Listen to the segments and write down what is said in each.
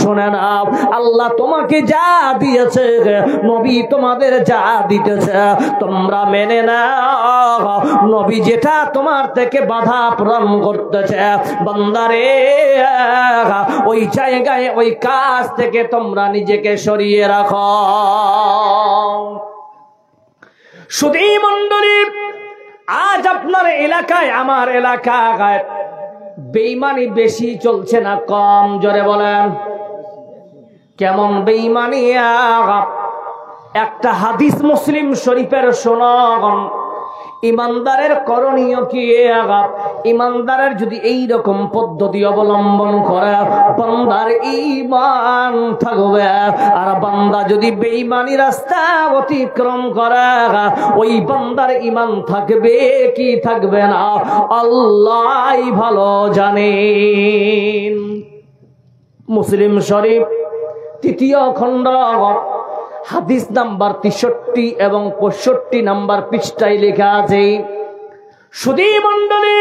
শুনে নাও, আল্লাহ তোমাকে যা দিয়েছে, নবী তোমাদের যা দিতেছে, তোমরা মেনে নাও। নবী যেটা তোমার থেকে বাধা প্রদান করতেছে, বান্দারে ওই জায়গায় ওই কাজ থেকে তোমরা নিজেকে সরিয়ে রাখো। সুধী মণ্ডলী, আজ আপনার এলাকায়, আমার এলাকায় বেঈমানি বেশি চলছে না কম? জোরে বলেন। কেমন বেঈমানি? একটা হাদিস মুসলিম শরীফের শোনান। ইমানদারের করণীয় কি? ইমানদারের যদি এই রকম পদ্ধতি অবলম্বন করে, বান্দার ঈমান থাকবে। আর বান্দা যদি বেঈমানি রাস্তা অতিক্রম করে, ওই বান্দার ঈমান থাকবে কি থাকবে না আল্লাহই ভালো জানেন। মুসলিম শরীফ 3য় খণ্ড হাদিস নাম্বার 63 এবং 65 নাম্বার পৃষ্ঠায় লেখা আছে। সুধী মণ্ডলী,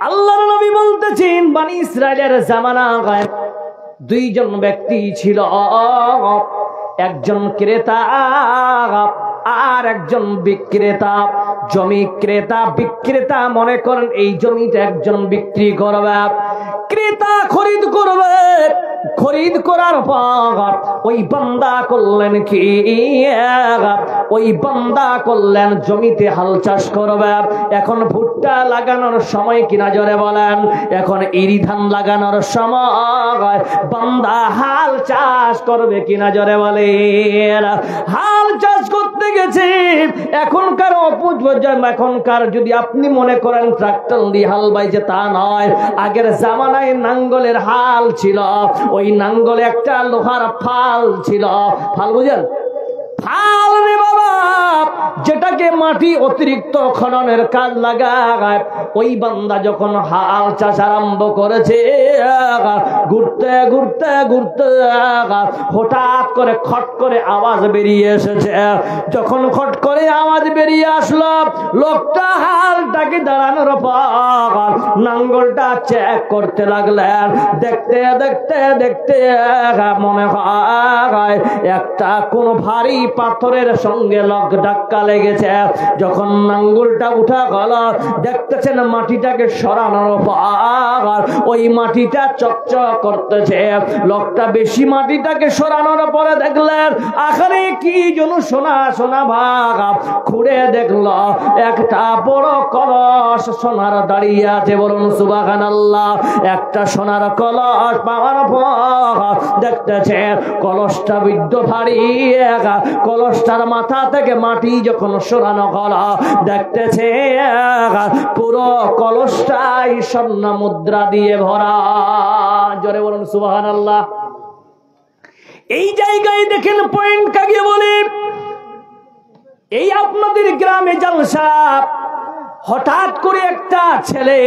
আল্লাহর নবী বলতেছেন, বনি ইসরাইলের জামানায় 2 জন ব্যক্তি ছিল, একজন ক্রেতা আর একজন বিক্রেতা। জমি ক্রেতা বিক্রেতা মনে করেন এই জমিটা একজন বিক্রি করবে, ক্রেতা খরিদ করবে। খরিদ করার পর ওই বান্দা করলেন কি? ওই বান্দা করলেন জমিতে হাল চাষ করবে। এখন ভুট্টা লাগানোর সময় কিনা জোরে বলেন? এখন ইরি ধান লাগানোর সময়। বান্দা হাল চাষ করবে কিনা জোরে বলেন? হাল চাষ করতে গেছে। এখনকার এখনকার যদি আপনি মনে করেন ট্রাক্টর দিয়ে হাল বাইছে, তা নয়। আগের জামানায় নাঙ্গলের হাল ছিল, ওই নাঙ্গলে একটা লোহার ফাল ছিল। ফাল বুঝেন? ফাল রে বাবা, যেটাকে মাটি অতিরিক্ত খননের কাজ লাগায়। ওই বান্দা যখন হাল চাষ আরম্ভ করেছে, ঘুরতে ঘুরতে ঘুরতে হঠাৎ করে খট করে আওয়াজ বেরিয়ে এসেছে। যখন খট করে আওয়াজ বেরিয়ে আসলো, লোকটা হালটাকে দাঁড়ানোর পর নাঙ্গলটা চেক করতে লাগলেন। দেখতে দেখতে দেখতে মনে হয় একটা কোন ভারী পাথরের সঙ্গে লক ধাক্কা লেগেছে। যখন নাঙ্গলটা উঠা গেল, দেখতেছেন মাটিটাকে সরানোর পর ওই মাটিটা চকচক করতেছে। লোকটা বেশি মাটিটাকে সরানোর পরে দেখলেন আখানে কি যেন সোনা সোনা ভাগ। খুঁড়ে দেখল একটা বড় কলস সোনার দাঁড়িয়ে আছে। বলুন সুবহানাল্লাহ। একটা সোনার কলস পাওয়ার পর দেখতেছে কলসটা বিদ্ধ ভারী। কলসটার মাথা থেকে মাটি যখন সরানো হলো, দেখতেছে পুরো কলসটাই স্বর্ণ মুদ্রা দিয়ে ভরা। জোরে বলুন সুবহানাল্লাহ। এই জায়গায় দেখেন পয়েন্ট কাকে বলে? এই আপনাদের গ্রামে জলসা। হঠাৎ করে একটা ছেলে,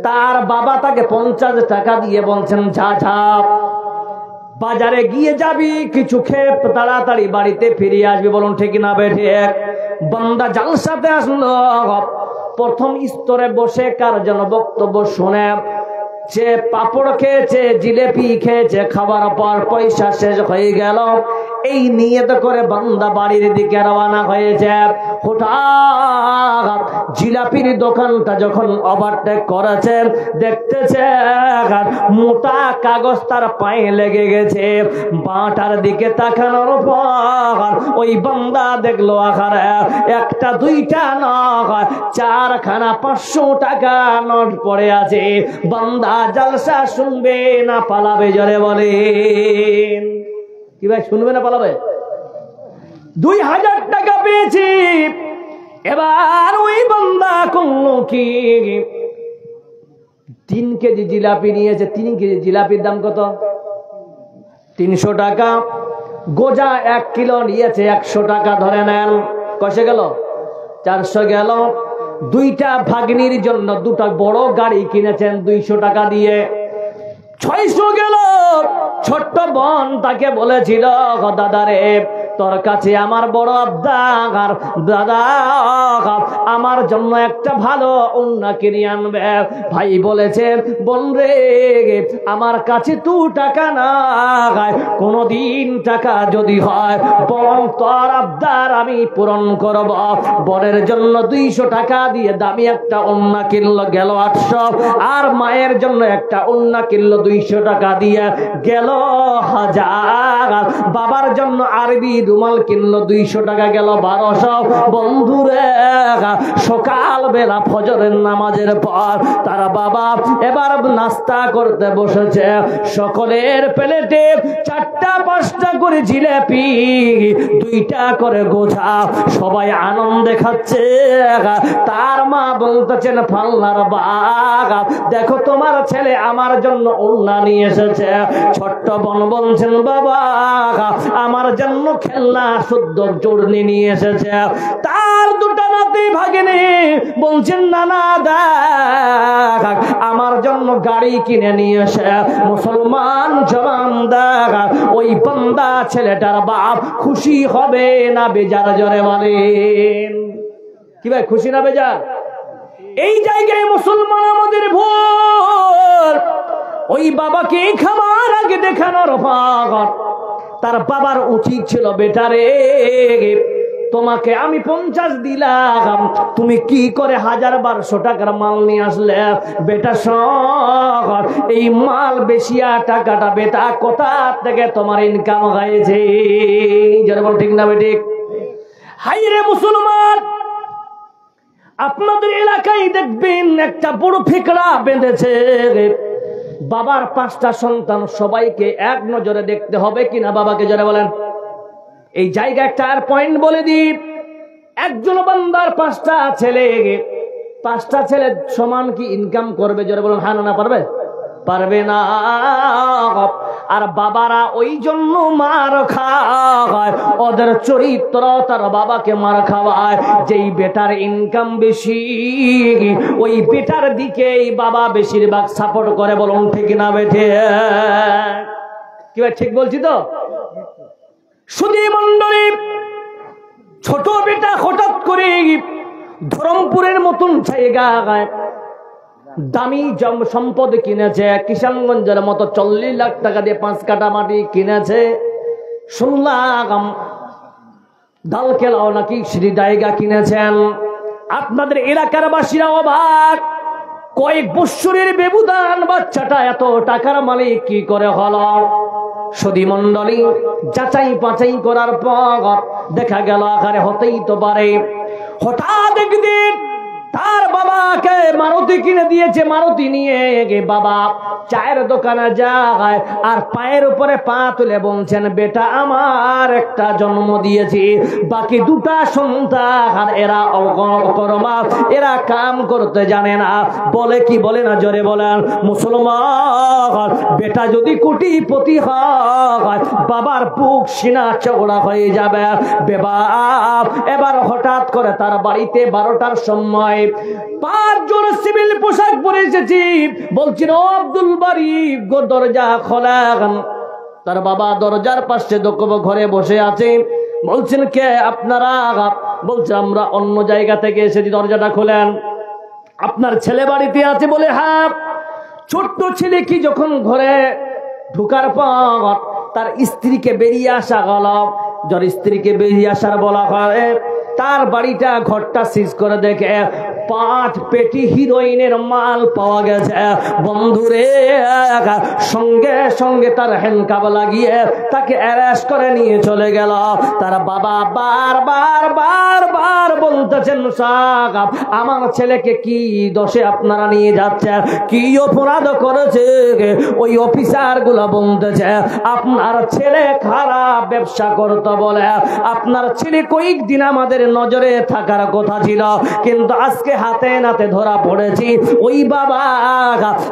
তার বাবা তাকে 50 টাকা দিয়ে বলছেন, যা যা বাজারে গিয়ে যাবি, কিছু খেয়ে তাড়াতাড়ি বাড়িতে ফিরে আসবি। বলুন ঠিক না বেঠে? বান্দা জালসাতে আসলো, প্রথম স্তরে বসে কার যেন বক্তব্য শুনে। সে পাপড় খেয়েছে, জিলেপি খেয়েছে, খাবার পর পয়সা শেষ হয়ে গেল। এই নিয়ত করে বান্দা বাড়ির দিকে রওনা হয়েছে। হঠাৎ জিলাপির দোকানটা যখন ওভারটেক করেছে, দেখতেছে মোটা কাগজ তার পায়ে লেগে গেছে। বাঁটার দিকে তাকানোর পর ওই বান্দা দেখলো আখারে একটা দুইটা নয়, 4খানা 500 টাকা নোট পড়ে আছে। বান্দা জলসা শুনবে না পালাবে? জোরে বলেন। কি ভাই, শুনবে না পালাবে? 2000 টাকা পেয়েছি। এবার ওই বান্দা করলো কি? 3 কেজি জিলাপি নিয়েছে। 3 কেজি জিলাপির দাম কত? 300 টাকা। গোজা 1 কিলো নিয়েছে, 100 টাকা ধরে নেন। কষে গেল 400 গেল। 2টা ভাগ্নির জন্য 2টা বড় গাড়ি কিনেছেন 200 টাকা দিয়ে, 600 গেল। ছোট্ট বোন তাকে বলেছিল, দাদারে তোর কাছে আমার বড় আবদার, দাদা আমার জন্য একটা ভালো ওড়না কিনে আনবে। ভাই বলেছে বোন রে আমার কাছে তো টাকা নাই, কোনদিন টাকা যদি হয় বরং তোর আবদার আমি পূরণ করব। বোনের জন্য 200 টাকা দিয়ে দামি একটা ওড়না কিনলো, গেল 800। আর মায়ের জন্য একটা ওড়না কিনলো 200 টাকা দিয়ে, গেল 1000। বাবার জন্য আরবি রুমাল কিনলো 200 টাকা, গেল 1200। বন্ধুরে সকাল বেলা ফজরের নামাজের পর তার বাবা এবার নাস্তা করতে বসেছে। সকলের প্লেটে 4টা 5টা করে জিলাপি, 2টা করে গোছা, সবাই আনন্দে খাচ্ছে। তার মা বলতেছেন ফাল্লার বাঘ দেখো তোমার ছেলে আমার জন্য ওড়না নিয়ে এসেছে। ছোট্ট বোন বলছেন বাবা আমার জন্য খেলনা শুদ্ধ চূর্ণি নিয়ে এসেছে। তার 2টা নাতি ভাগিনী বলছেন নানা দেখ আমার জন্য গাড়ি কিনে নিয়ে এসে। মুসলমান জবান দেখ ওই বান্দা ছেলেটার বাপ খুশি হবে না বেজার? জোরে বলেন কি ভাই, খুশি না বেজার? এই জায়গায় মুসলমান আমাদের ভুল। ওই বাবাকে খাবার আগে দেখানোর পাগল। তার বাবার উচিত ছিল বেটারে তোমাকে আমি 50 দিলাম, তুমি কি করে 1000-1200 টাকার মাল নিয়ে আসলে? বেটা শোন এই মাল বেশিয়া টাকাটা বেটা কোথা থেকে তোমার ইনকাম হয়েছে? যারা বল ঠিক না বেঠিক? হাই রে মুসলমান, আপনাদের এলাকায় দেখবেন একটা বড় ফিকরা বেঁধেছে। বাবার 5টা সন্তান, সবাইকে এক নজরে দেখতে হবে কিনা? বাবাকে যারা বলেন এই জায়গা একটা আর পয়েন্ট বলে দিই। একজন বান্দার 5টা ছেলে, 5টা ছেলে সমান কি ইনকাম করবে? যারা বলেন হ্যাঁ না পারবে? পারবে না। আর বাবারা ওই জন্য মার খাওয়ায়, ওদের চরিত্র তার বাবাকে মার খাওয়ায়। যেই বেটার ইনকাম বেশি ওই বেটার দিকেই বাবা বেশিরভাগ সাপোর্ট করে। বলুন ঠিক না বেঠে? কি ভাই ঠিক বলছি তো? শুধু মন্ডলী ছোট বেটা হঠাৎ করে ধরমপুরের মতন জায়গায় দামি সম্পদ কিনেছে, কিষানগঞ্জের মতো 40 লাখ টাকা দিয়ে 5 কাঠা মাটি কিনেছে। শুনলাম দালকেলাও নাকি শ্রী জায়গা কিনেছেন। আপনাদের এলাকার বাসীরা অবাক, কয়েক বৎসরের ব্যবধান বাচ্চাটা এত টাকার মালিক কি করে হলো? সদী মন্ডলী যাচাই পাচাই করার পর দেখা গেল আকারে হতেই তো পারে হঠাৎ একদিন তার বাবাকে মারুতি কিনে দিয়েছে। মারুতি নিয়ে বাবা চায়ের দোকানে যায় আর পায়ের উপরে পা তুলে বলছেন বেটা আমার একটা জন্ম দিয়েছি, বাকি 2টা সন্তান এরা অকর্মা, এরা কাম করতে জানে না। বলে কি বলে না? জোরে বলেন মুসলমান, বেটা যদি কোটিপতি হয় বাবার বুক সিনা চওড়া হয়ে যাবে। এবার হঠাৎ করে তার বাড়িতে 12টার সময় 5 জন সিভিল পোশাক পরে এসেছি। বলছিল ও আব্দুল বাড়ি দরজা খোলা। তার বাবা দরজার পাশে ঘরে বসে আছে। বলছেন কে আপনারা? বলছে আমরা অন্য জায়গা থেকে এসেছি, দরজাটা খোলেন। আপনার ছেলে বাড়িতে আছে? বলে হ্যাঁ। ছোট্ট ছেলে কি যখন ঘরে ঢুকার পর তার স্ত্রীকে বেরিয়ে আসা গেল। যার স্ত্রীকে বেরিয়ে আসার বলা হয়, তার বাড়িটা ঘরটা সিজ করে দেখে 5 পেটি হিরোইনের মাল পাওয়া গেছে। বন্ধুরে সঙ্গে সঙ্গে তার হ্যান্ডকাপ লাগিয়ে তাকে অ্যারেস্ট করে নিয়ে চলে গেল। তার বাবা বারবার বলতেছেন সাহেব আমার ছেলেকে কি দোষে আপনারা নিয়ে যাচ্ছেন, কি অপরাধ করেছে? ওই অফিসার গুলা বলতেছে আপনার ছেলে খারাপ ব্যবসা করতে বলে, আপনার ছেলে কয়েকদিন আমাদের নজরে থাকার কথা ছিল, কিন্তু আজকে হাতে নাতে ধরা পড়েছি। ওই বাবা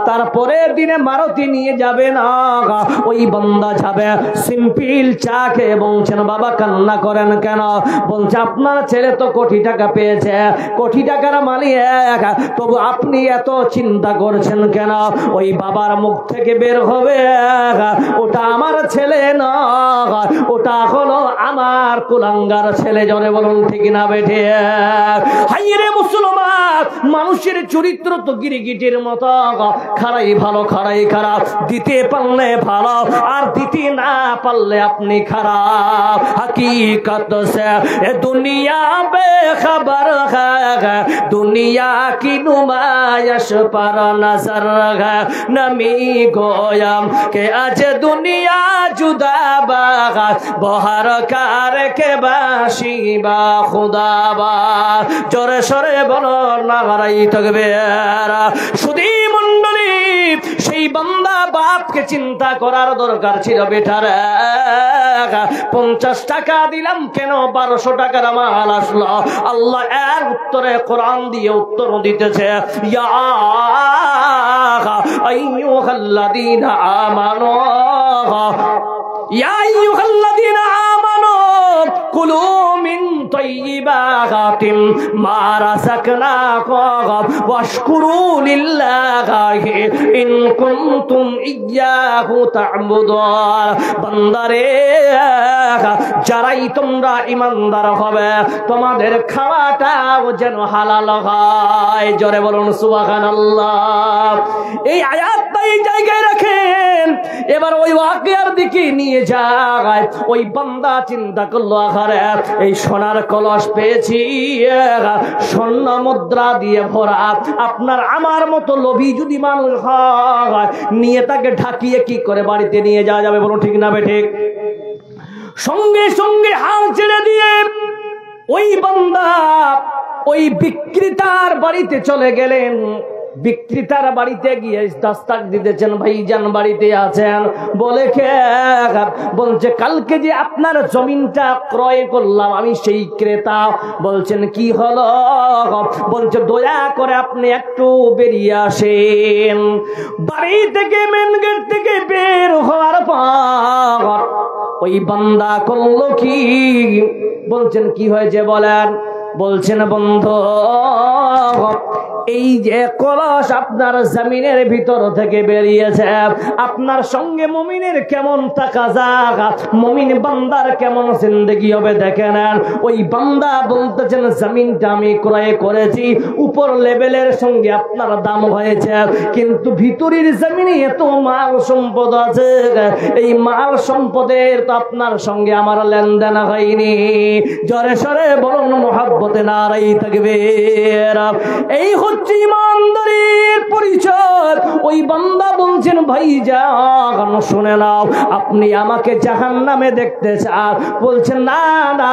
তারপরের দিনে মারুতি নিয়ে যাবে না, ওই বান্দা যাবে সিম্পল চা খেয়ে বলছেন বাবা কান্না করেন কেন? বলছে আপনার ছেলে তো কোটি টাকা পেয়েছে, কোটি টাকার মালিক, তবু আপনি এত চিন্তা করছেন কেন? ওই বাবার মুখ থেকে বের হবে ওটা আমার ছেলে না, ওটা হলো আমার কুলাঙ্গার ছেলে। জনে বলুন ঠিক না বেঠে? হাইরে মুসলমান, মানুষের চরিত্র তো গিরগিটির মতো, খারাই ভালো খারাই খারাপ, দিতে পারলে ভালো আর দিতে না পারলে আপনি খারাপ। हकीकत से दुनिया बेखबर है, दुनिया की नुमाइश पर नजर है। नमी गोयम के आज दुनिया जुदा बागा, बहर कार के बाशिबा खुदाबा। जोरे सोरे बोलो नाराई तकबीर। सुधी मंडली, সেই বান্দা বাপকে চিন্তা করার দরকার ছিল বেটার। 50 টাকা দিলাম কেন 1200 টাকার মাল আসলো? আল্লাহ এর উত্তরে কোরআন দিয়ে উত্তর দিতেছে, ইয়া আইয়ুহাল্লাযীনা আমানু, ইয়া আইয়ুহাল্লাযীনা আমানু কুলু মিন তাইয়্যিবাতিম মা রাযাকনাকুম ওয়াশকুরু লিল্লাহি ইন কুনতুম ইয়্যাহু তা'বুদুন। বান্দারে, যারাই তোমরা ঈমানদার হবে তোমাদের খাওয়াটাও যেন হালাল হয়। জোরে বলুন সুবহানাল্লাহ। এই আয়াতটা এই জায়গায় রাখেন, এবার ওই ওয়াকিয়ার দিকে নিয়ে যায়। ওই বান্দা চিন্তা করলো, আরে এই সোনার কলস পেয়েছি, স্বর্ণ মুদ্রা দিয়ে ভরা, আপনার আমার মতো লোভী যদি মানুষ হয় নিয়ে তাকে ঢাকিয়ে কি করে বাড়িতে নিয়ে যাওয়া যাবে? বলুন ঠিক না বেঠিক? সঙ্গে সঙ্গে হাল ছেড়ে দিয়ে ওই বান্দা ওই বিক্রেতার বাড়িতে চলে গেলেন। বিক্রেতার বাড়িতে গিয়ে দস্তক দিতেছেন, ভাইজান বাড়িতে আছেন? বলে কে? বলছে কালকে যে আপনার জমিনটা ক্রয় করলাম আমি সেই ক্রেতা। বলছেন কি হলো? বলছে দয়া করে আপনি একটু বেরিয়ে আসেন। বাড়ি থেকে মেন গেট থেকে বের হওয়ার পর ওই বান্দা করলো কি? বলছেন কি হয়েছে বলেন? বলছেন বন্ধু, এই যে কলস আপনার জমিনের ভিতর থেকে বেরিয়েছে, আপনার সঙ্গে মুমিনের কেমন তাকাজা, মুমিন বান্দার কেমন জিন্দেগি হবে দেখে নেন। ওই বান্দা বলতেছেন জমিনটা আমি ক্রয় করেছি, উপর লেভেলের সঙ্গে আপনার দাম হয়েছে, কিন্তু ভিতরের জমিনে এত মাল সম্পদ আছে, এই মাল সম্পদের তো আপনার সঙ্গে আমার লেনদেন হয়নি। জরে সরে বলুন মুহাব্বতে নারাই তাকবীর। এই হচ্ছে ইমানদারের পরিচয়। ওই বান্দা বলছেন ভাইজান শুনে নাও, আপনি আমাকে জাহান্নামে দেখতে চান? বলছেন না না,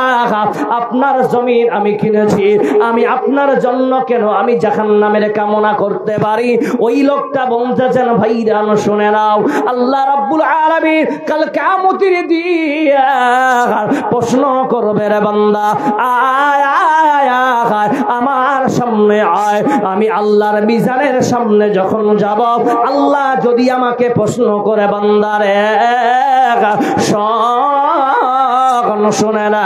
আপনার জমিন আমি কিনেছি, আমি আপনার জন্য কেন আমি জাহান্নামের কামনা করতে পারি? ওই লোকটা বলতেছেন ভাইজান শুনে নাও, আল্লাহ রাব্বুল আলামিন কাল কিয়ামতের দিন প্রশ্ন করবে, রে বান্দা আয় আয় আয় আমার সামনে আয়। আমি আল্লাহর মিজানের সামনে যখন যাব, আল্লাহ যদি আমাকে প্রশ্ন করে বান্দারে শুনে না,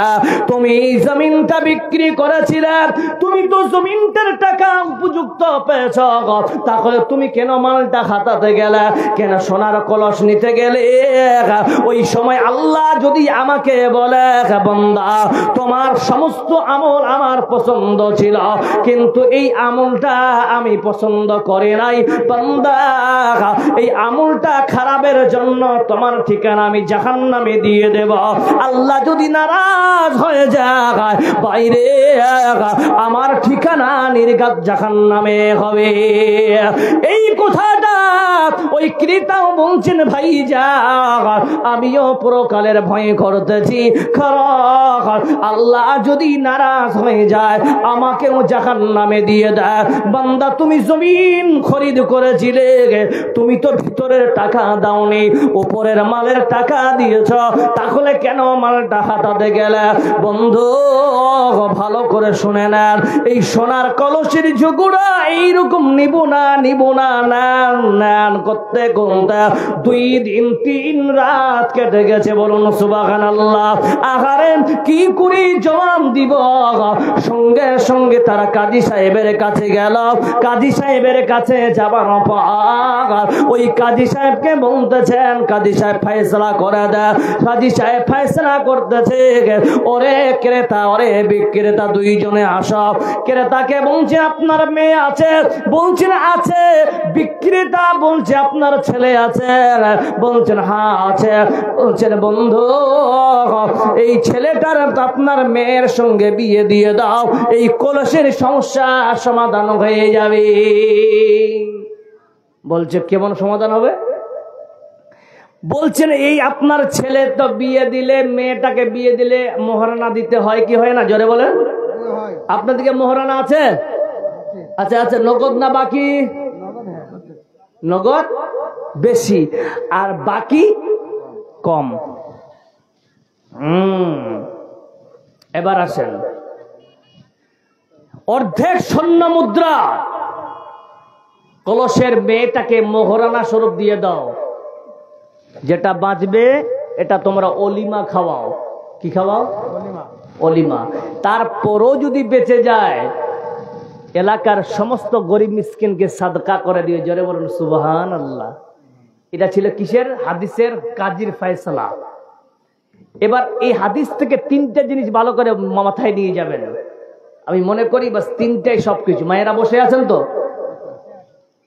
তুমি জমিনটা বিক্রি করেছিলে, তুমি তো জমিনটার টাকা উপযুক্ত পেয়েছ, তাহলে তুমি কেন মালটা হাতাতে গেলে, কেন সোনার কলস নিতে গেলে? ওই সময় আল্লাহ যদি আমাকে বলে বান্দা তোমার সমস্ত আমল আমার পছন্দ ছিল, কিন্তু এই আমলটা আমি পছন্দ করি নাই বান্দা, এই আমলটা খারাপের জন্য তোমার ঠিকানা আমি জাহান্নামে দিয়ে দেব। আল্লাহ যদি নারাজ হয়ে যায় বাইরে, আমার ঠিকানা নির্ঘাত জাহান্নামে হবে। এই কথাটা ওই ক্রেতাও বলছেন ভাইজান আমিও পরকালের ভয় করতেছি, আল্লাহ যদি নারাজ হয়ে যায় আমাকেও জাহান্নামে দিয়ে দেয়। বান্দা তুমি জমিন খরিদ করেছিলে, তুমি তো ভিতরের টাকা দাওনি, উপরের মালের টাকা দিয়েছ, তাহলে কেন মালটা হাঁটাতে গেলে বন্ধু ভালো করে শুনে নেন, এই সোনার কলসের ঝুঁকুরা এইরকম নিব না নেন করতে করতে 2 দিন 3 রাত কেটে গেছে। বলুন সুবহানাল্লাহ। আহারে কি করি জবাব দিব? সঙ্গে সঙ্গে তারা কাজী সাহেবের কাছে গেল। কাজী সাহেবের কাছে যাবার পর ওই কাজী সাহেবকে বলতেছেন, কাজী সাহেব ফয়সালা করে দেয়। কাজী সাহেব ফয়সালা করতেছে, ওরে ক্রেতা ওরে বিক্রেতা দুইজনে আসো। ক্রেতাকে বলছে আপনার মেয়ে আছে, বলছেন আছে। বিক্রেতা বলছে আপনার ছেলে আছে, বলছেন হ্যাঁ আছে। বলছেন বন্ধু এই ছেলেটার আপনার মেয়ের সঙ্গে বিয়ে দিয়ে দাও, এই কলসের সমস্যা সমাধান হয়ে যাবে। বলছে কেমন সমাধান হবে? বলছেন এই আপনার ছেলে তো বিয়ে দিলে, মেয়েটাকে বিয়ে দিলে মোহরানা দিতে হয় কি হয় না? জোরে বলেন। আপনার দিকে মোহরানা আছে? আচ্ছা আচ্ছা, নগদ না বাকি? নগদ বেশি আর বাকি কম। এবার আসেন, অর্ধেক স্বর্ণ মুদ্রা কলসের মেয়েটাকে মোহরানা স্বরূপ দিয়ে দাও, যেটা বাঁচবে এটা তোমরা অলিমা খাওয়াও। কি খাওয়াও? অলিমা। তারপরও যদি বেঁচে যায় এলাকার সমস্ত গরিব মিসকিনকে সাদকা করে দিয়ে। জোরে বলুন সুবহানাল্লাহ। এটা ছিল কিসের? হাদিসের কাজীর ফয়সালা। এবার এই হাদিস থেকে 3টা জিনিস ভালো করে মাথায় নিয়ে যাবেন। আমি মনে করি বাস 3টাই সবকিছু। মায়েরা বসে আছেন তো?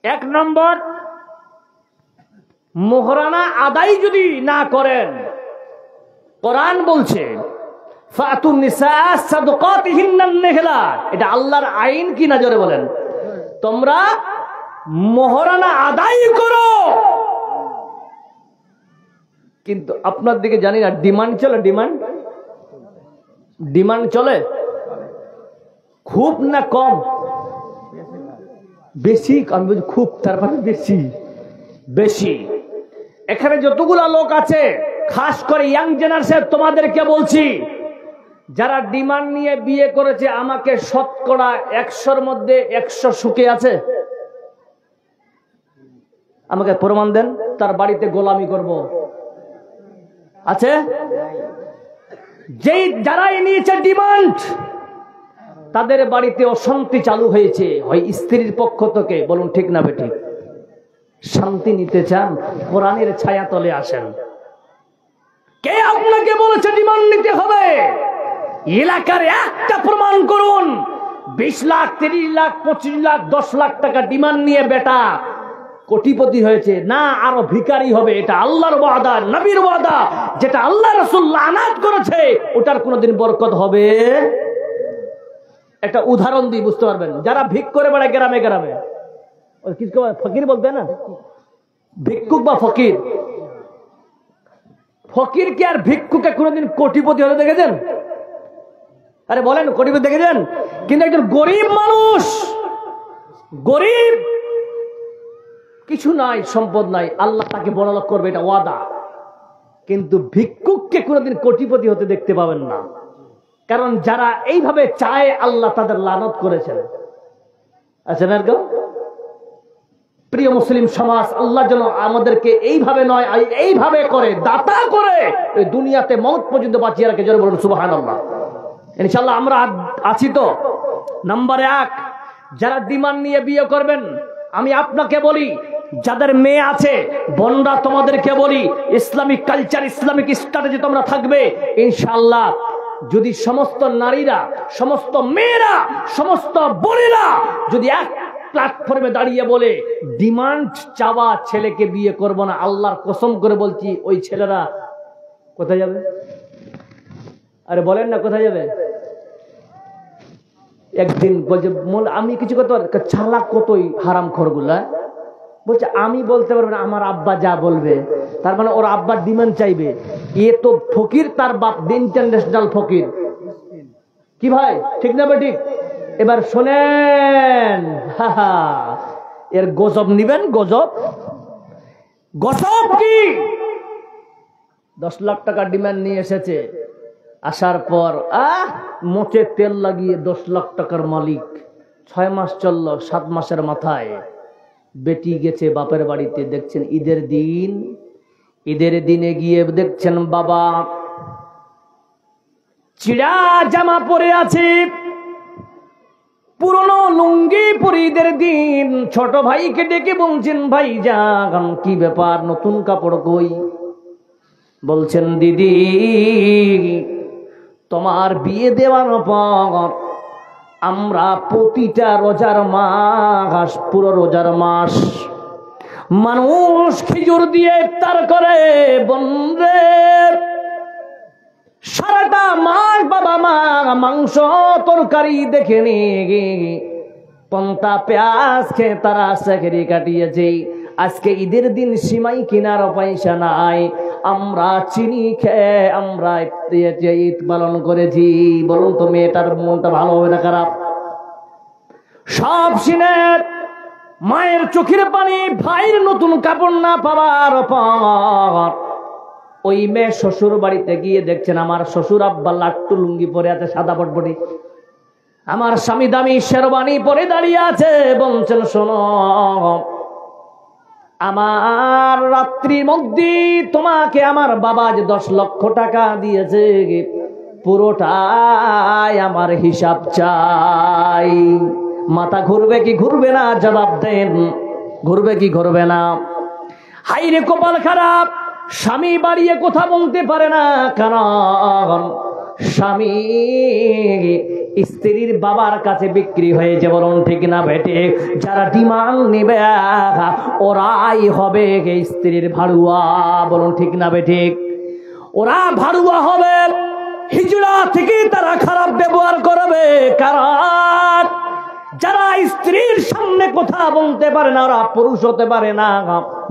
1 নম্বর, মোহরানা আদায় যদি না করেন, কোরআন বলছে ফাতুন নিসা সাদকাতিহিন্না নিহলা। এটা আল্লাহর আইন কি না? জোরে বলেন। তোমরা মোহরানা আদায় করো। কিন্তু আপনার দিকে জানি না ডিমান্ড চলে। ডিমান্ড চলে খুব না কম? বেশি। আমি বলছি খুব, তারপরে বেশি। এখানে যতগুলা লোক আছে, খাস করে ইয়াং জেনারেশন, তোমাদেরকে বলছি, যারা ডিমান্ড নিয়ে বিয়ে করেছে, আমাকে শতকরা 100-র মধ্যে 100 সুখে আছে? আমাকে প্রমাণ দেন। তার বাড়িতে গোলামি করব আছে? যেই যারাই নিয়েছে ডিমান্ড, তাদের বাড়িতে অশান্তি চালু হয়েছে, হয় স্ত্রীর পক্ষ থেকে। বলুন ঠিক না বেঠিক? শান্তি নিতে চান, কোরআনের ছায়া তলে আসেন। কে আপনাকে বলেছে ডিমান্ড নিতে হবে? এলাকার একটা প্রমাণ করুন। 20 লাখ 30 লাখ 25 লাখ 10 লাখ টাকা ডিমান্ড নিয়ে বেটা কোটিপতি হয়েছে না, আরো ভিখারি হবে। এটা আল্লাহর ওয়াদা, নবীর ওয়াদা। যেটা আল্লাহ রাসূল লানাত করেছে ওটার কোনোদিন বরকত হবে? একটা উদাহরণ দিই, বুঝতে পারবেন। যারা ভিক করে বেড়ায় গ্রামে গ্রামে, কিছু ফকির বলতে না, ভিক্ষুক বা ফকির। ফকির কি আর ভিক্ষুকে কোনোদিন কোটিপতি হতে দেখেছেন? আরে বলেন, কোটিপতি দেখেছেন? কিন্তু একজন গরিব মানুষ, গরিব, কিছু নাই, সম্পদ নাই, আল্লাহ তাকে বড়লোক করবে, এটা ওয়াদা। কিন্তু ভিক্ষুককে কোনোদিন কোটিপতি হতে দেখতে পাবেন না। কারণ যারা এইভাবে চায় আল্লাহ তাদের লানত করেছেন। আচ্ছা এরকম প্রিয় মুসলিম সমাজ, আল্লাহ যেন আমাদেরকে এইভাবে নয়, এইভাবে করে দাতা করে এই দুনিয়াতে মওত পর্যন্ত বাঁচিয়ে রাখে। জোরে বলুন সুবহানাল্লাহ। ইনশাআল্লাহ আমরা আছি তো। নাম্বার 1, যারা ডিমান্ড নিয়ে বিয়ে করবেন, আমি আপনাকে বলি, যাদের মেয়ে আছে বোনরা, তোমাদেরকে বলি, ইসলামিক কালচার, ইসলামিক স্ট্র্যাটেজি তোমরা থাকবে ইনশাআল্লাহ। যদি সমস্ত নারীরা, সমস্ত মেয়েরা, সমস্ত বোনেরা যদি এক প্ল্যাটফর্মে দাঁড়িয়ে বলে ডিমান্ড চাওয়া ছেলেকে বিয়ে করব না, আল্লাহর কসম করে বলছি ওই ছেলেরা কোথায় যাবে? আরে বলেন না কোথায় যাবে? একদিন বলছে আমি কিছু করতে পারবো, চালাক কতই হারাম খোরগুলা, বলছে আমি বলতে পারবো না, আমার আব্বা যা বলবে। তার মানে ওর আব্বার ডিমান্ড চাইবে। এ তো ফকির, তার বাপ ইন্টারন্যাশনাল ফকির। কি ভাই, ঠিক না ঠিক? এবার শোনেন, এর গজব নিবেন। গজব কি? 10 লাখ টাকা ডিমান্ড নিয়ে এসেছে, আসার পর মোচে তেল লাগিয়ে 10 লাখ টাকার মালিক। 6 মাস চললো, 7 মাসের মাথায় বেটি গেছে বাপের বাড়িতে। দেখছেন ঈদের দিনে গিয়ে দেখছেন বাবা চিড়া জামা পরে আছে, পুরনো লুঙ্গি পরে ঈদের দিন। ছোট ভাইকে ডেকে বলছেন ভাই যান কি ব্যাপার, নতুন কাপড় কই? বলছেন দিদি তোমার বিয়ে দেওয়ার পর আমরা প্রতিটা রোজার মাস, পুরো রোজার মাস মানুষ খেজুর দিয়ে ইফতার করে। বন্ধে সারাটা মাস বাবা মা মাংস তরকারি দেখেনি, পন্তা পেঁয়াজ খেয়ে তারা চাকরি কাটিয়েছে। আজকে ঈদের দিন সিমাই কেনার পয়সা নাই, আমরা চিনি খেয়ে আমরা ঈদ পালন করেছি। বলুন তো মেয়েটার মনটা ভালো হবে না খারাপ? সব শুনে মায়ের চোখের পানি, ভাইয়ের নতুন কাপড় না পাওয়ার পর ওই মেয়ে শ্বশুর বাড়িতে গিয়ে দেখছেন আমার শ্বশুর আব্বা লাট্টু লুঙ্গি পরে আছে, সাদা বটবটি। আমার স্বামী দামি শেরবানি পরে দাঁড়িয়ে আছে। বলছেন শোনো, আমার রাত্রির মধ্যে তোমাকে আমার বাবা যে 10 লক্ষ টাকা দিয়েছে, পুরোটাই আমার হিসাব চাই। মাথা ঘুরবে কি ঘুরবে না? জবাব দেন, ঘুরবে কি ঘুরবে না? হাইরে কপাল খারাপ, স্বামী বাড়িয়ে কথা বলতে পারে না, কারণ স্বামী স্ত্রীর বাবার কাছে বিক্রি হয়েছে। বলুন ঠিক না বেটে? যারা ডিমান্ড নিবে ওরাই হবে স্ত্রীর ভাড়ুয়া। বলুন ঠিক না বেটে? ওরা ভাড়ুয়া হবে, হিজড়া থেকে তারা খারাপ ব্যবহার করবে। কারণ যারা স্ত্রীর সামনে কথা বলতে পারে না ওরা পুরুষ হতে পারে না।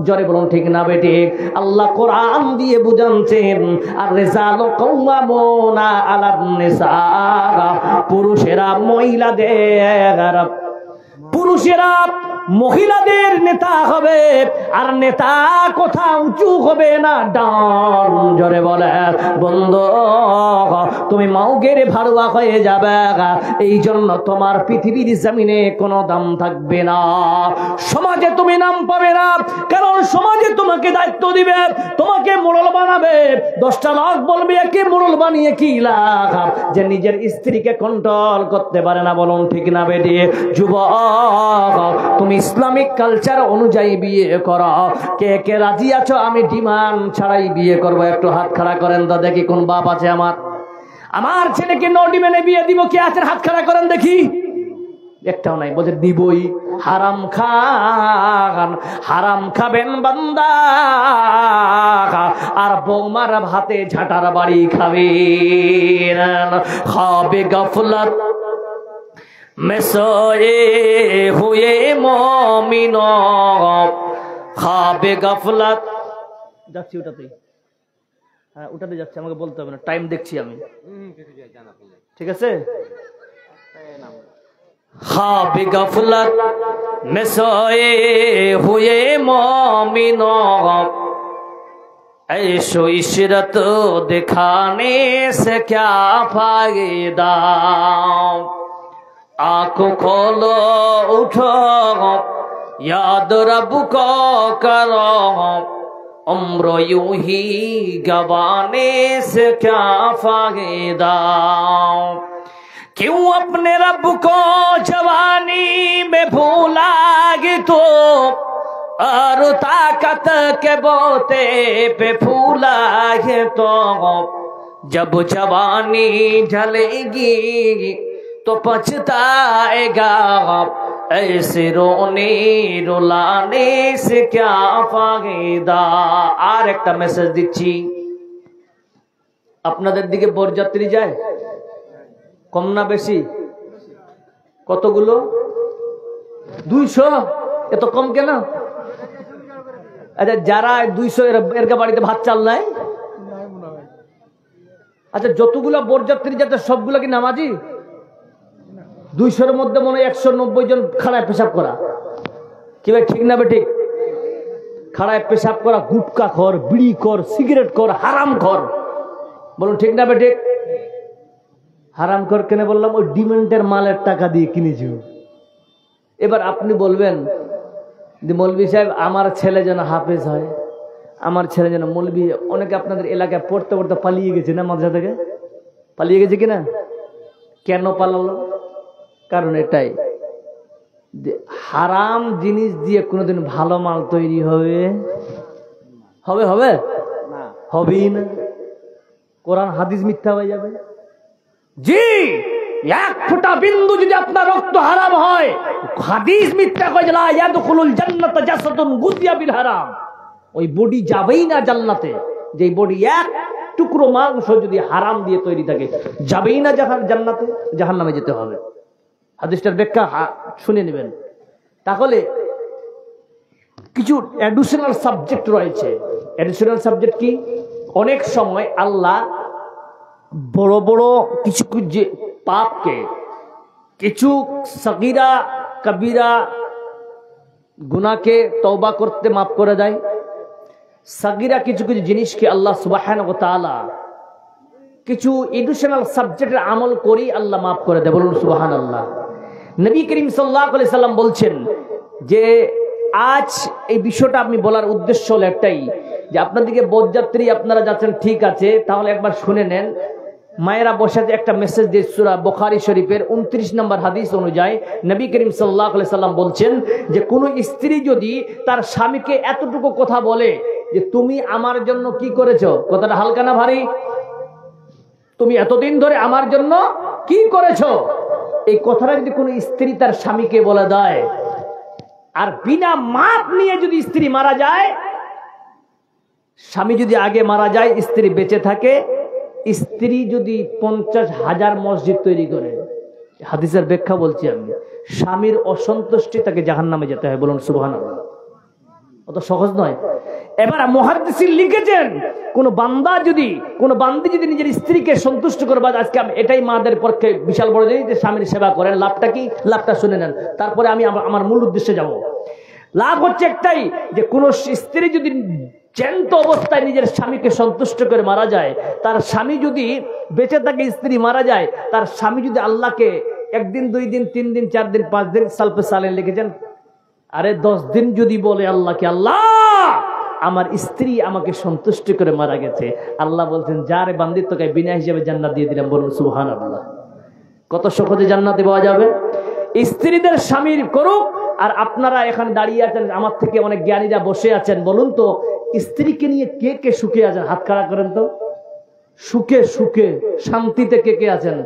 জোরে বলুন ঠিক না বেটে? আল্লাহ কোরআন দিয়ে বুঝাচ্ছেন, আর রিজালু কাওয়ামুনা আলান নিসা, পুরুষেরা মহিলাদের নেতা হবে, আর নেতা কথা উঁচু হবে না, ডান। জোরে বলে বন্ধু তুমি মাউগের ভাড়ুয়া হয়ে যাবে, এই জন্য তোমার পৃথিবীর জমিনে কোনো দাম থাকবে না, সমাজে তুমি নাম পাবে না। কারণ সমাজে তোমাকে দায়িত্ব দিবে, তোমাকে মোড়ল বানাবে। 10টা লোক বলবে একে মোড়ল বানিয়ে কি লাভ, যে নিজের স্ত্রীকে কন্ট্রোল করতে পারে না। বলুন ঠিক না বেটি? যুবক তুমি ইসলামিক কালচার অনুযায়ী বিয়ে করো। কে কে রাজি আছো আমি ডিমান্ড ছাড়াই বিয়ে করব? একটু হাত খাড়া করেন তো দেখি কোন বাপ আছে আমার ছেলেকে নো ডিমান্ডে বিয়ে দিব। কে আছেন? হাত খাড়া করেন দেখি। একটাও নাই। বলছে দিবই। হারাম খান, হারাম খাবেন বান্দা, আর বৌমার ভাতে ঝাঁটার বাড়ি খাবেন। খাবে গাফলাত में सोए हुए मोमिनों, खाबे गफलत। যাচ্ছি ওটাতেই, হ্যাঁ ওটাতে যাচ্ছি, আমাকে বলতে হবে না, টাইম দেখছি আমি। ঠিক আছে। खाबे गफलत में सोए हुए मोमिनों, ऐशो इशरत दिखाने से क्या फायदा, आंखों खोलो उठो याद रब को करो, उम्र यूं ही गवाने से क्या फायदा, क्यों अपने रब को जवानी में भूलागे तो, और ताकत के बोते पे फूलागे तो, जब जवानी ढलेगी तो पछताएगा, ऐसे रोने रुलाने से क्या फायदा। আর একটা মেসেজ দিচ্ছি, আপনাদের দিকে বরযাত্রী যায় কম না বেশি? কতগুলো? 200। এত কম কেন? আচ্ছা যারা 200 এর বাড়িতে ভাত চাল নাই? আচ্ছা যতগুলো বরযাত্রী যাতে সবগুলো কি নামাজি? 200-এর মধ্যে মনে হয় 190 জন খাড়ায় পেশাব করা। কি ভাই ঠিক না বে ঠিক? খাড়ায় পেশাব করা, গুটকা খর, বিড়ি খর, সিগারেট খর, হারাম খর। বলুন ঠিক না বে ঠিক? হারাম কর কেন বললাম? ওই ডিমেন্টের মালের টাকা দিয়ে কিনেছি। এবার আপনি বলবেন যে মৌলভী সাহেব আমার ছেলে যেন হাফেজ হয়, আমার ছেলে যেন মৌলভী। অনেকে আপনাদের এলাকায় পড়তে পড়তে পালিয়ে গেছে না, মাদ্রাসা থেকে পালিয়ে গেছে কিনা? কেন পালালো? কারণ এটাই যে হারাম জিনিস দিয়ে কোনোদিন ভালো মাল তৈরি হবে হবে হবে না, হবেই না। কোরআন হাদিস মিথ্যা হয়ে যাবে। জি, এক ফোঁটা বিন্দু যদি আপনার রক্ত হারাম হয়, হাদিস মিথ্যা হয়ে যায়, লা ইয়াদখুলুল জান্নাতা জাসাদুন গুযিয়া বিল হারাম। ওই বডি যাবেই না জান্নাতে, যে বডি এক টুকরো মাংস যদি হারাম দিয়ে তৈরি থাকে, যাবেই না জান্নাতে, জাহান্নামে যেতে হবে। হাদিসটার ব্যাখ্যা শুনে নেবেন। তাহলে কিছু অ্যাডিশনাল সাবজেক্ট রয়েছে। অ্যাডিশনাল সাবজেক্ট কি? অনেক সময় আল্লাহ বড় বড় কিছু যে পাপকে, কিছু সগীরা কবিরা গুনাহকে তওবা করতে মাফ করে দেয়। সগীরা কিছু কিছু জিনিসকে আল্লাহ সুবহানাহু ওয়া তাআলা কিছু এডিশনাল সাবজেক্টের আমল করি আল্লাহ মাফ করে দেয়। বলুন সুবহানাল্লাহ। নবী করিম সাল্লাল্লাহু আলাইহি সাল্লাম বলছেন যে আজ এই বিষয়টা আমি বলার উদ্দেশ্য হলো একটাই, যে আপনাদেরকে বরযাত্রী আপনারা যাচ্ছেন, ঠিক আছে, তাহলে একবার শুনে নেন। মায়েরা বসে একটা মেসেজ দিয়ে সূরা বুখারী শরীফের 29 নম্বর হাদিস অনুযায়ী নবী করিম সাল্লাল্লাহু আলাইহি সাল্লাম বলছেন যে কোন স্ত্রী যদি তার স্বামীকে এতটুকু কথা বলে যে তুমি আমার জন্য কি করেছো, কথাটা হালকা না ভারী? তুমি এতদিন ধরে আমার জন্য কি করেছো, এই কথাটা যদি কোনো স্ত্রী তার স্বামীকে বলে দেয়, আর বিনা মাপ নিয়ে যদি স্ত্রী মারা যায়, স্বামী যদি আগে মারা যায়, স্ত্রী বেঁচে থাকে, স্ত্রী যদি 50,000 মসজিদ তৈরি করে, হাদিসের ব্যাখ্যা বলছি আমি, স্বামীর অসন্তুষ্টি তাকে জাহান্নামে যেতে হয়। বলুন সুবহানাল্লাহ। অত সহজ নয়। এবার মুহাদ্দিসিন লিখেছেন কোন বান্দি যদি নিজের স্ত্রীকে সন্তুষ্ট করবে, আজকে আমি এটাই মাদের পক্ষে বিশাল বড় জিনিস যে স্বামীর সেবা করেন। লাভটা কি? লাভটা শুনে নেন, তারপরে আমি আমার মূল উদ্দেশ্যে যাব। লাভ হচ্ছে একটাই, যে কোন স্ত্রী যদি জ্যান্ত অবস্থায় নিজের স্বামীকে সন্তুষ্ট করে মারা যায়, তার স্বামী যদি বেঁচে থাকে, স্ত্রী মারা যায়, তার স্বামী যদি আল্লাহকে 1 দিন 2 দিন 3 দিন 4 দিন 5 দিন সালফে সালেহ লিখেছেন, আরে 10 দিন যদি বলে আল্লাহকে, আল্লাহ আমার স্ত্রী আমাকে সন্তুষ্ট করে মারা গেছে, আল্লাহ বলছেন যারে বান্দি তোকে বিনা হিসেবে জান্নাত দিয়ে দিলাম। বলুন সুবহানাল্লাহ। কত সহজে জান্নাতে পাওয়া যাবে। স্ত্রীদের স্বামীর করুক। আর আপনারা এখানে দাঁড়িয়ে আছেন, আমার থেকে অনেক জ্ঞানীরা বসে আছেন, বলুন তো স্ত্রীকে নিয়ে কে কে সুখে আছেন? হাত খাড়া করেন তো। সুখে সুখে শান্তিতে কে কে আছেন?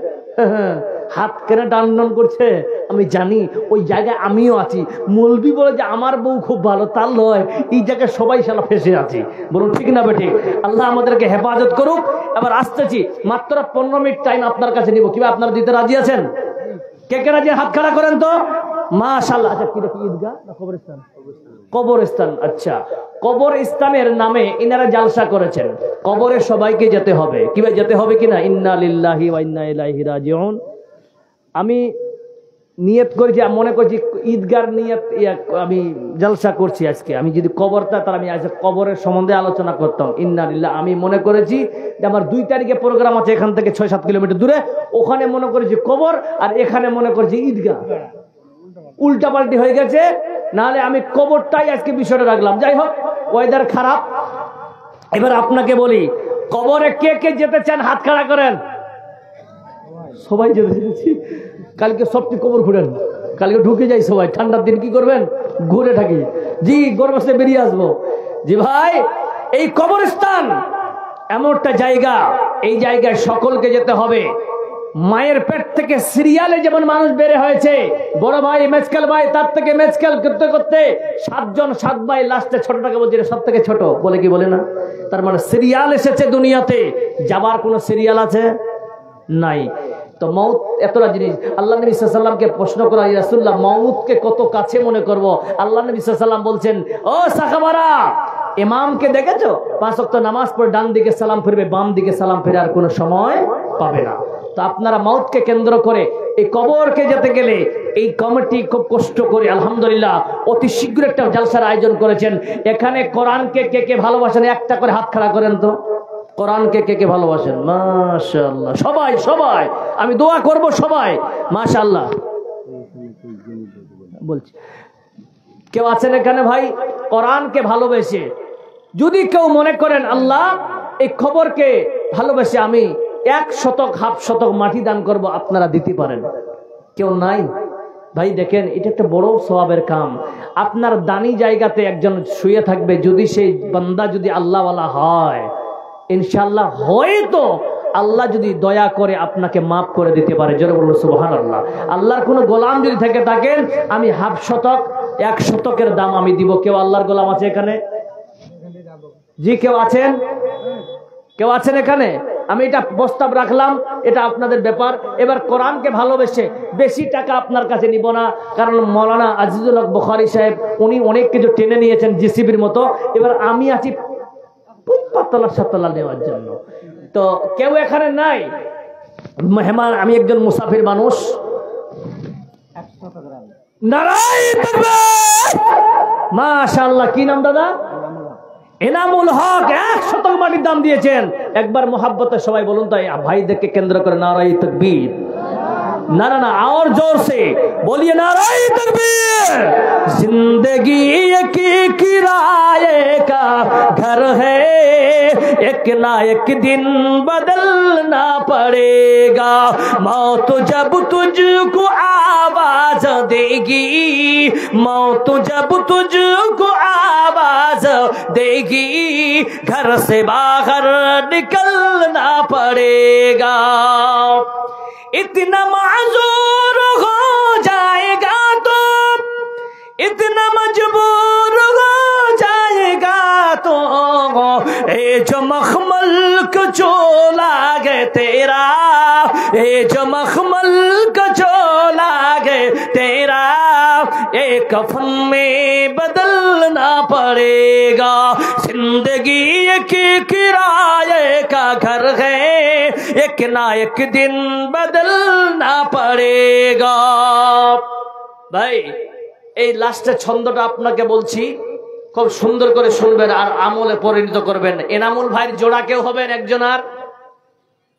হাত কেন টান করছে আমি জানি, ওই জায়গায় আমিও আছি। মৌলবি বলে যে আমার বউ খুব ভালো, তার নয়, এই জায়গায় সবাই শালা ফেসে আছি। বলুন ঠিক না বেঠিক? আল্লাহ আমাদেরকে হেফাজত করুক। এবার আসতেছি, মাত্র 15 মিনিট টাইম আপনার কাছে নিব। কিভাবে আপনারা দিতে রাজি আছেন? কে কে রাজি? হাত খাড়া করেন তো। মাশাআল্লাহ। আচ্ছা, কি দেখি, ঈদগাহ না কবরস্থান? কবরস্থান। আচ্ছা, কবরস্থানের নামে ইনারা জালসা করেছেন। কবরে সবাইকে যেতে হবে। কিভাবে যেতে হবে কিনা? ইন্না লিল্লাহি ওয়া ইন্না ইলাইহি রাজিউন। আমি নিয়ত করেছি, মনে করছি ঈদগার নিয়ত আমি জলসা করছি আজকে। আমি যদি কবরটা, তার আমি আজকে কবরের সম্বন্ধে আলোচনা করতাম। ইন্না লিল্লাহ। আমি মনে করেছি যে আমার 2 তারিখে প্রোগ্রাম আছে এখান থেকে 6-7 কিলোমিটার দূরে, ওখানে মনে করেছি কবর, আর এখানে মনে করেছি ঈদগাহ। উল্টাপাল্টি হয়ে গেছে। নাহলে আমি কবরটাই আজকে বিষয়টা রাখলাম। যাই হোক, ওয়েদার খারাপ। এবার আপনাকে বলি, কবরে কে কে যেতে চান? হাত খাড়া করেন। সবাই যেতে চাইছি। কালকে সবটি কবর ঘুরেন, কালকে ঢুকে যাই সবাই। ঠান্ডার দিন কি করবেন? ঘুরে থাকি। জি, গরম আসলে বেরিয়ে আসবো। জি ভাই, এই কবরস্থান এমন একটা জায়গা, এই জায়গায় সকলকে যেতে হবে। মায়ের পেট থেকে সিরিয়ালে যেমন মানুষ বেড়ে হয়েছে, বড় ভাই মেজকাল ভাই, তার থেকে মেজকাল করতে করতে 7 জন 7 ভাই, লাস্টে ছোটটাকে বলছে সব থেকে ছোট, বলে কি বলে না? তার মানে সিরিয়াল এসেছে দুনিয়াতে, যাবার কোন সিরিয়াল আছে নাই। তো মউত এতটা জিনিস। আল্লাহ নবী সাল্লাল্লাহু আলাইহি ওয়াসাল্লামকে প্রশ্ন করা, ইয়া রাসূলুল্লাহ মউতকে কত কাছে মনে করব? আল্লাহ নবী সাল্লাল্লাহু আলাইহি ওয়াসাল্লাম বলছেন, ও সাহাবারা, ইমামকে দেখেছো 5 ওয়াক্ত নামাজ পড়ে ডান দিকে সালাম ফিরবে, বাম দিকে সালাম ফিরে আর কোনো সময় পাবে না। তো আপনারা মউতকে কেন্দ্র করে এই কবরকে যেতে গেলে এই কমিটি খুব কষ্ট করে আলহামদুলিল্লাহ অতি শীঘ্র একটা জালসার আয়োজন করেছেন। এখানে কোরআনকে কে কে ভালোবাসেন? একটা করে হাত খাড়া করেন তো। কোরআনকে কে কে ভালোবাসেন? মাশাআল্লাহ, সবাই সবাই, আমি দোয়া করব সবাই। মাশাআল্লাহ বলছি, কেউ আছেন এখানে ভাই কোরআনকে ভালোবেসে? যদি কেউ মনে করেন আল্লাহ এই খবরকে ভালোবেসে আমি 1 শতক, হাফ শতক মাটি দান করব, আপনারা দিতে পারেন? কেউ নাই ভাই? দেখেন, এটা একটা বড় সওয়াবের কাম। আপনার দানি জায়গাতে একজন শুয়ে থাকবে, যদি সেই বান্দা যদি আল্লাহওয়ালা হয়, ইনশাআল্লাহ হয়তো আল্লাহ যদি দয়া করে আপনাকে মাফ করে দিতে পারে। জোরে বলুন সুবহানাল্লাহ। আল্লাহর কোনো গোলাম যদি থেকে থাকেন, আমি হাফ শতক, 1 শতকের দাম আমি দিব। কেউ আল্লাহর গোলাম আছে এখানে? জি, কেউ আছেন? কেউ আছেন এখানে? আমি এটা প্রস্তাব রাখলাম, এটা আপনাদের ব্যাপার। এবার কোরআনকে ভালোবেসে বেশি টাকা আপনার কাছে নিব না, কারণ মৌলানা আজিজুল হক বুখারী সাহেব উনি অনেক কিছু টেনে নিয়েছেন জিসিবির মতো। এবার আমি আছি পাতলা সাতলা নেওয়ার জন্য। তো কেউ এখানে নাই মেহমান, আমি একজন মুসাফির মানুষ। নারায়ে তাকবীর, মাশাআল্লাহ। কি নাম দাদা? এনামুল হক 1 শতক মাটির দাম দিয়েছেন। একবার মোহাব্বতে সবাই বলুন তাই ভাইদেরকে কেন্দ্র করে নারায়ে তাকবীর। ना ना ना और जोर से बोलिए नाराए तकबीर। जिंदगी एक किराए का घर है, एक ना एक दिन बदलना पड़ेगा। मौत जब तुझको आवाज देगी, मौत जब तुझको आवाज देगी, घर से बाहर निकलना पड़ेगा। इतना माजूर हो जाएगा तो, इतना मजबूर हो जाएगा तो, ये जो मखमल का चोला गे तेरा, ये जो मखमल का चोला गे तेरा, एक कफन में बदलना पड़ेगा। जिंदगी एक किराए का घर है, एक ना एक दिन बदलना पड़ेगा। भाई এই লাস্টের ছন্দটা আপনাকে বলছি, খুব সুন্দর করে শুনবেন আর আমলে পরিণত করবেন। এনামুল ভাইয়ের জোড়া কেউ হবেন? একজন আর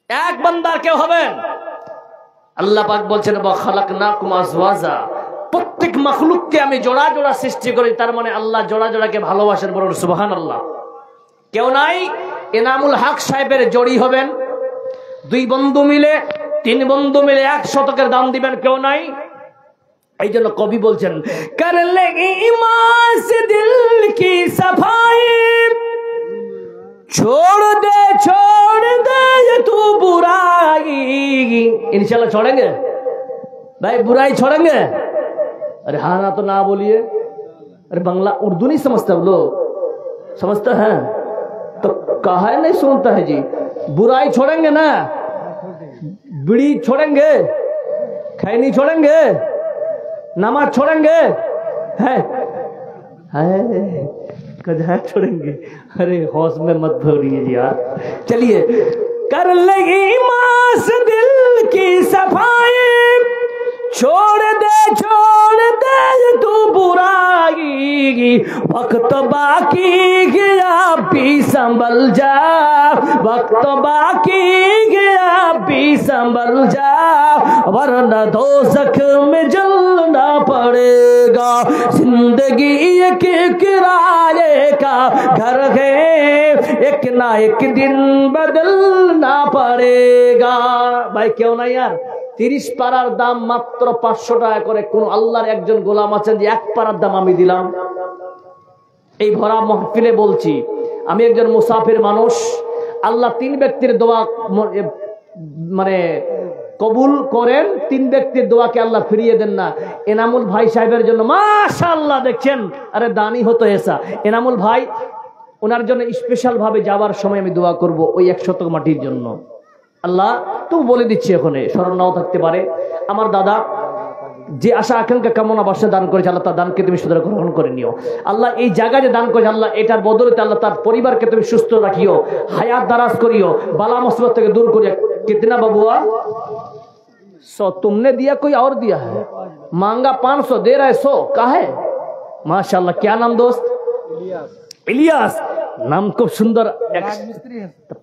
এক বান্দার কেউ হবেন? আল্লাহ পাক বলছেন ওয়া খালাকনাকুম আজওয়াজা, প্রত্যেক মাখলুককে আমি জোড়া জোড়া সৃষ্টি করি। তার মানে আল্লাহ জোড়া জোড়াকে ভালোবাসেন, বলুন সুবহানাল্লাহ। কেউ নাই এনামুল হক সাহেবের জড়ি হবেন? 2 বন্ধু মিলে 3 বন্ধু মিলে 1 শতকের দাম দিবেন? কেউ নাই। এই জন্য কবি বলছেন কর লেগি ঈমান সে দিল কি সফাই, छोड़ दे तू बुराई। इंशाल्लाह छोड़ेंगे भाई, बुराई छोड़ेंगे? अरे हाँ ना तो ना बोलिए। अरे बांग्ला उर्दू नहीं समझते हम लोग? समझते हैं तो कहा है नहीं सुनता है जी। बुराई छोड़ेंगे ना? बीड़ी छोड़ेंगे? खैनी छोड़ेंगे? नमाज छोड़ेंगे? है कदा छोड़ेंगे? अरे हौस में मत भरिए यार। चलिए, कर लगी मास दिल की सफाई, छोड़ दे तू बुराई। वक्त बाकी गया भी संभल जा, वक्त बाकी गया भी संभल जा, वरना दोज़ख में जलना पड़ेगा। जिंदगी एक किराए का घर है, एक ना एक दिन बदलना पड़ेगा। भाई क्यों ना यार, 30 পারার দাম মাত্র 500 টাকা করে। কোন আল্লাহর একজন গোলাম আছেন যে 1 পারার দাম আমি দিলাম? এই ভরা মাহফিলে বলছি, আমি একজন মুসাফির মানুষ। আল্লাহ 3 ব্যক্তির দোয়া মানে কবুল করেন, 3 ব্যক্তির দোয়াকে আল্লাহ ফিরিয়ে দেন না। এনামুল ভাই সাহেবের জন্য মাশাআল্লাহ, দেখছেন আরে দানি হতো এসা। এনামুল ভাই, ওনার জন্য স্পেশাল ভাবে যাওয়ার সময় আমি দোয়া করব ওই 1 শতক মাটির জন্য। আল্লাহ তো বলে দিচ্ছি, এখানে স্মরণ নাও থাকতে পারে। আমার দাদা যে আশা আকাঙ্ক্ষা কামনা বাসা দান করেছে, আল্লাহ তার দানকে তুমি সুতরাং গ্রহণ করে নিও। আল্লাহ এই জায়গায় যে দান করেছে, আল্লাহ এটার বদলতে আল্লাহ তার পরিবারকে তুমি সুস্থ রাখিও, হায়াত দারাজ করিও, বালা মুসিবত থেকে दूर करियो। कितना बबुआ? 100 तुमने दिया, कोई और दिया है? मांगा 500, दे रहा है 100 का है। माशाल्लाह। क्या नाम दोस्त? इलियास। नाम खूब सुंदर।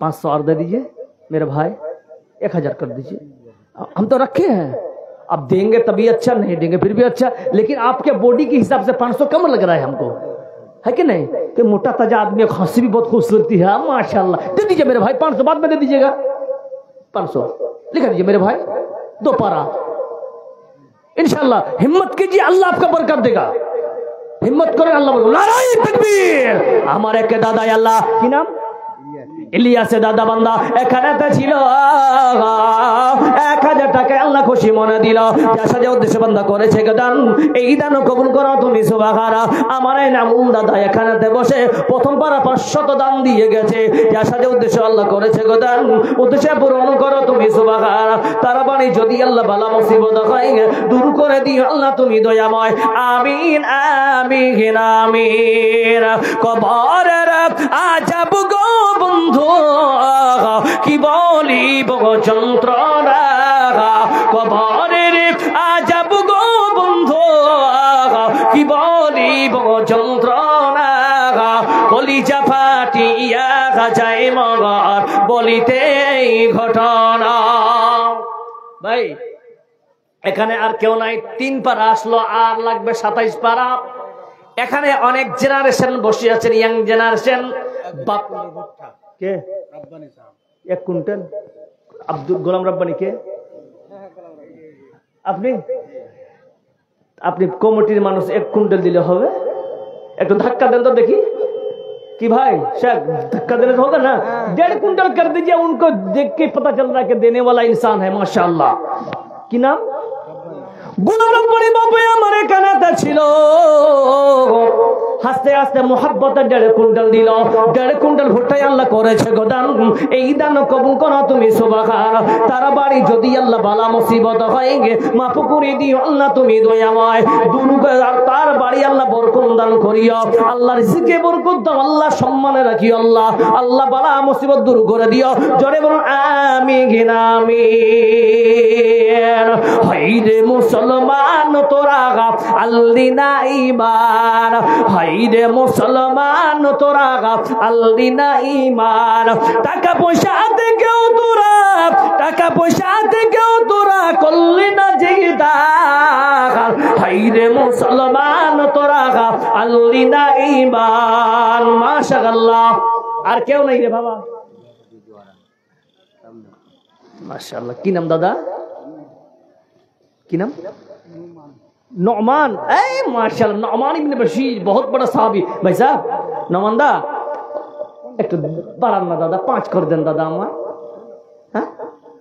500 और दे दीजिए मेरे भाई, 1000 कर दीजिए। हम तो रखे हैं, अब देंगे तभी अच्छा, नहीं देंगे फिर भी अच्छा, लेकिन आपके बॉडी के हिसाब से 500 कम लग रहा है हमको, है कि नहीं? कि मोटा ताजा आदमी, खांसी भी बहुत खूबसूरती है माशाल्लाह। दे दीजिए मेरे भाई, 500 बाद में दे दीजिएगा। 500 लिखा दीजिए मेरे भाई, 2 पारा। इंशाल्लाह हिम्मत कीजिए, अल्लाह आपका बरकत देगा। हिम्मत करें, अल्लाह नाराए तकबीर। हमारे के दादा अल्लाह की नाम ইলিয়াসে দাদা বান্দা এখানেতে ছিল 1000 টাকা আল্লাহ খুশি মনে দিল। যা যে উদ্দেশ্য বান্দা করেছে দান, এই দান কবুল করো তুমি সুবহানাল্লাহ। আমার এই নামুন দাদা এখানেতে বসে প্রথম পারা 500 দান দিয়ে গেছে। যা যে উদ্দেশ্য আল্লাহ করেছে দান, উদ্দেশ্য পূরণ করো তুমি সুবহানাল্লাহ। তার বাণী যদি আল্লাহ বালা মুসিবত হয় দূর করে দিও আল্লাহ তুমি দয়াময়। আমিন আমিন আমিন। কবরের আজাব গো বন্ধু কি বলিব যন্ত্রণা, কবরের আজাব গো বন্ধু কি বলিব যন্ত্রণা। কলিজা ফাটিয়া যায় মগর বলিতে ঘটনা। ভাই এখানে আর কেউ নাই, 3 পারা আসলো, আর লাগবে 27 পারা। এখানে অনেক জেনারেশন বসে আছেন, ইয়াং জেনারেশন। বাপ কে? 1 কুইন্টাল আব্দুল গোলাম রব্বানি কে? আপনি আপনি কমিটির মানুষ, 1 কুইন্টাল দিলে হবে? একটু ধাক্কা দেন তো দেখি। कि भाई शायद धक्का देने से होगा ना। 1.5 कुंटल कर दीजिए, उनको देख के पता चल रहा है कि देने वाला इंसान है माशाल्लाह। कि नाम গোলাম রব্বানি বাপে আমারে কানাতে ছিল। হাসতে হাসতে মোহাব্বতের 1.5 কুইন্টাল দিল। 1.5 কুইন্টাল ভুট্টাই আল্লাহ করেছে গোদান। এই দান কবুল করো তুমি সুবহানাল্লাহ। তার বাড়ি যদি আল্লাহ বালা মুসিবত হয় গে মাফ করে দিও আল্লাহ তুমি দয়াময়। দুনুকে আর তার বাড়ি আল্লাহ বরকত দান করিও, আল্লাহ রিজিকে বরকত দাও, আল্লাহ সম্মানে রাখিও আল্লাহ। আল্লাহ বালা মুসিবত দূর করে দিও। জোরে বলুন আমিন আমিন। হাইরে মুসলমান তোরা আল্লিনা ঈমান, হাইরে মুসলমান তোরা আল্লিনা ঈমান। টাকা পয়সা থেকেও তোরা, টাকা পয়সা থেকেও তোরা করলি না জিদা। হাইরে মুসলমান তোরা আল্লিনা ঈমান। মাশাআল্লাহ। আর কেউ নাই রে বাবা? মাশাআল্লাহ। কি নাম দাদা? কি নাম? नौमान। माशाल्लाह नौमान इब्ने बशीर बहुत बड़ा साहबी। भाई साहब नौमान दा একটু বাড়ান না দাদা, 5 করে দেন দাদা আমার। হ্যাঁ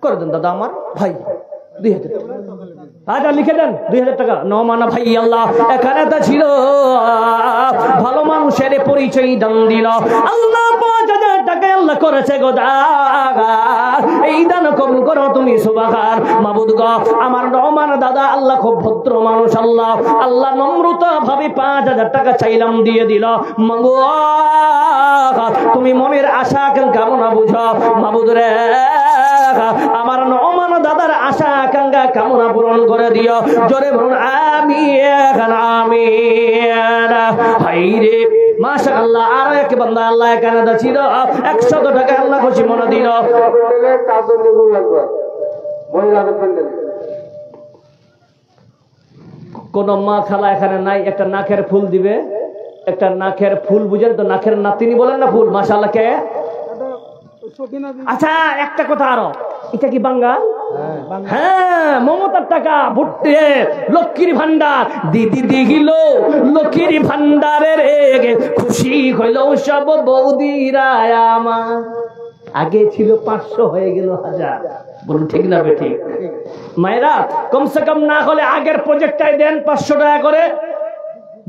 করে দেন দাদা আমার ভাই, 2000 আচ্ছা লিখে দেন 2000 টাকা। নৌমানা ভাই আল্লাহ এখানে তা ছিল, ভালো মানুষের পরিচয় দান দিল আল্লাহ। 5000 টাকা আল্লাহ করেছে গোদা। এই দান কবুল করো তুমি সুবহান। মাবুদ গো আমার নৌমান দাদা আল্লাহ খুব ভদ্র মানুষ আল্লাহ। আল্লাহ নম্রতা ভাবে 5000 টাকা চাইলাম দিয়ে দিল। মাগো তুমি মনের আশা কামনা বুঝো মাবুদ রে। আমার নৌমান দাদার আশা আকাঙ্ক্ষা কামনা পূরণ করে দিও। জোরে বলুন আমিন আমিন। হাইরে মাশাআল্লাহ। আর এক বান্দা আল্লাহ এখানে ছিল, 100 টাকা আল্লাহ খুশি মনে দিল। কোন মা খালা এখানে নাই, একটা নাকের ফুল দিবে। একটা নাকের ফুল বুঝেন তো, নাকের নাতিনি বলেন না ফুল। মাশাআল্লাহ। কে? আচ্ছা একটা কথা আরো, এটা কি বাঙ্গাল? হ্যাঁ মমতার টাকা ভুট্টে লক্ষ্মীর ভান্ডার দিদি দিল লক্ষ্মীর ভান্ডারের খুশি হইল সব বৌদিরা আমার। আগে ছিল 500 হয়ে গেল 1000। বলুন ঠিক না বে ঠিক? মায়েরা কমসে কম না হলে আগের প্রজেক্টটাই দেন 500 টাকা করে।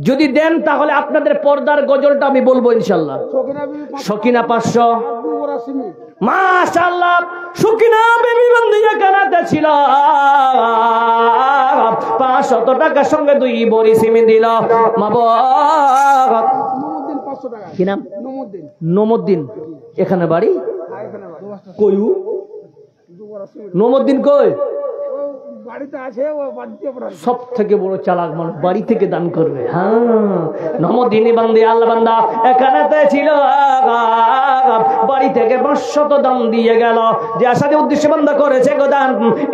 যদি দেন তাহলে আপনাদের পর্দার গজলটা আমি বলবো ইনশাল্লাহ। সকিনা 500। মাশাআল্লাহ। সকিনা বেবি বন্দিয়া কানাতে ছিল, 500 টাকার সঙ্গে 2 বড়ি সিমি দিল। কি নাম? নমুদ্দিন। এখানে বাড়ি কইউ? নমুদ্দিন কই? সব থেকে বড় চালাক মানুষ বাড়ি থেকে দান করবে। হ্যাঁ, নমদিনী বান্দে আল্লাহ বান্দা এখানেতে ছিল, বাড়ি থেকে 500 দান দিয়ে গেল, যে আশাতে উদ্দেশ্যে বান্দা করেছে গো দান,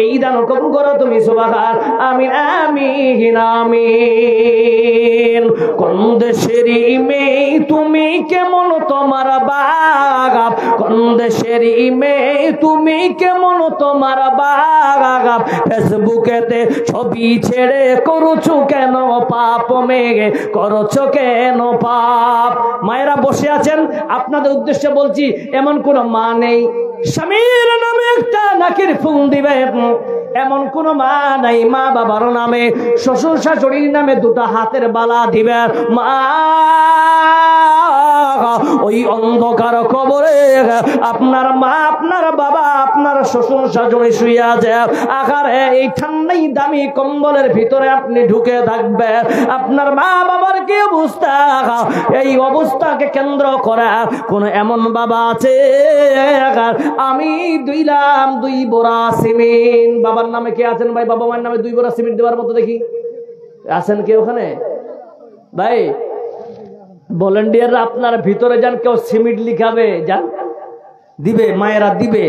এই দান কবুল করো তুমি সুবহান। আমিন আমিন আমিন। কোন দেশেরই মেয়ে তুমি, কেমন তোমার বাগ, কোন দেশেরই মেয়ে তুমি, কেমন তোমার বাগ, ফেসবুকেতে ছবি ছেড়ে করছো কেন পাপ, মেঘে করছো কেন পাপ। মায়েরা বসে আছেন, আপনাদের উদ্দেশ্যে বলছি, এমন কোন মা নেই স্বামীর নামে একটা নাকের ফুল দিবে, এমন কোন মা নাই মা বাবার নামে শ্বশুর শাশুড়ির নামে 2টা হাতের বালা দিবে। মা ওই অন্ধকার কবরে আপনার মা, আপনার বাবা, আপনার শ্বশুর শাশুড়ি শুয়ে আছে, আকারে এই ঠান্ডাই দামি কম্বলের ভিতরে আপনি ঢুকে থাকবেন। আপনার মা বাবার কি অবস্থা, এই অবস্থাকে কেন্দ্র করে কোন এমন বাবা আছে, আমি দিলাম 2 বোরা সিমেন্ট। বাবার নামে কে আছেন ভাই? বাবা মায়ের নামে 2 বোরা সিমেন্ট দেওয়ার মতো দেখি আছেন কে ওখানে? ভাই ভলেন্টিয়াররা আপনার ভিতরে যান, কেউ সিমেন্ট লিখাবে যান, দিবে, মায়েরা দিবে।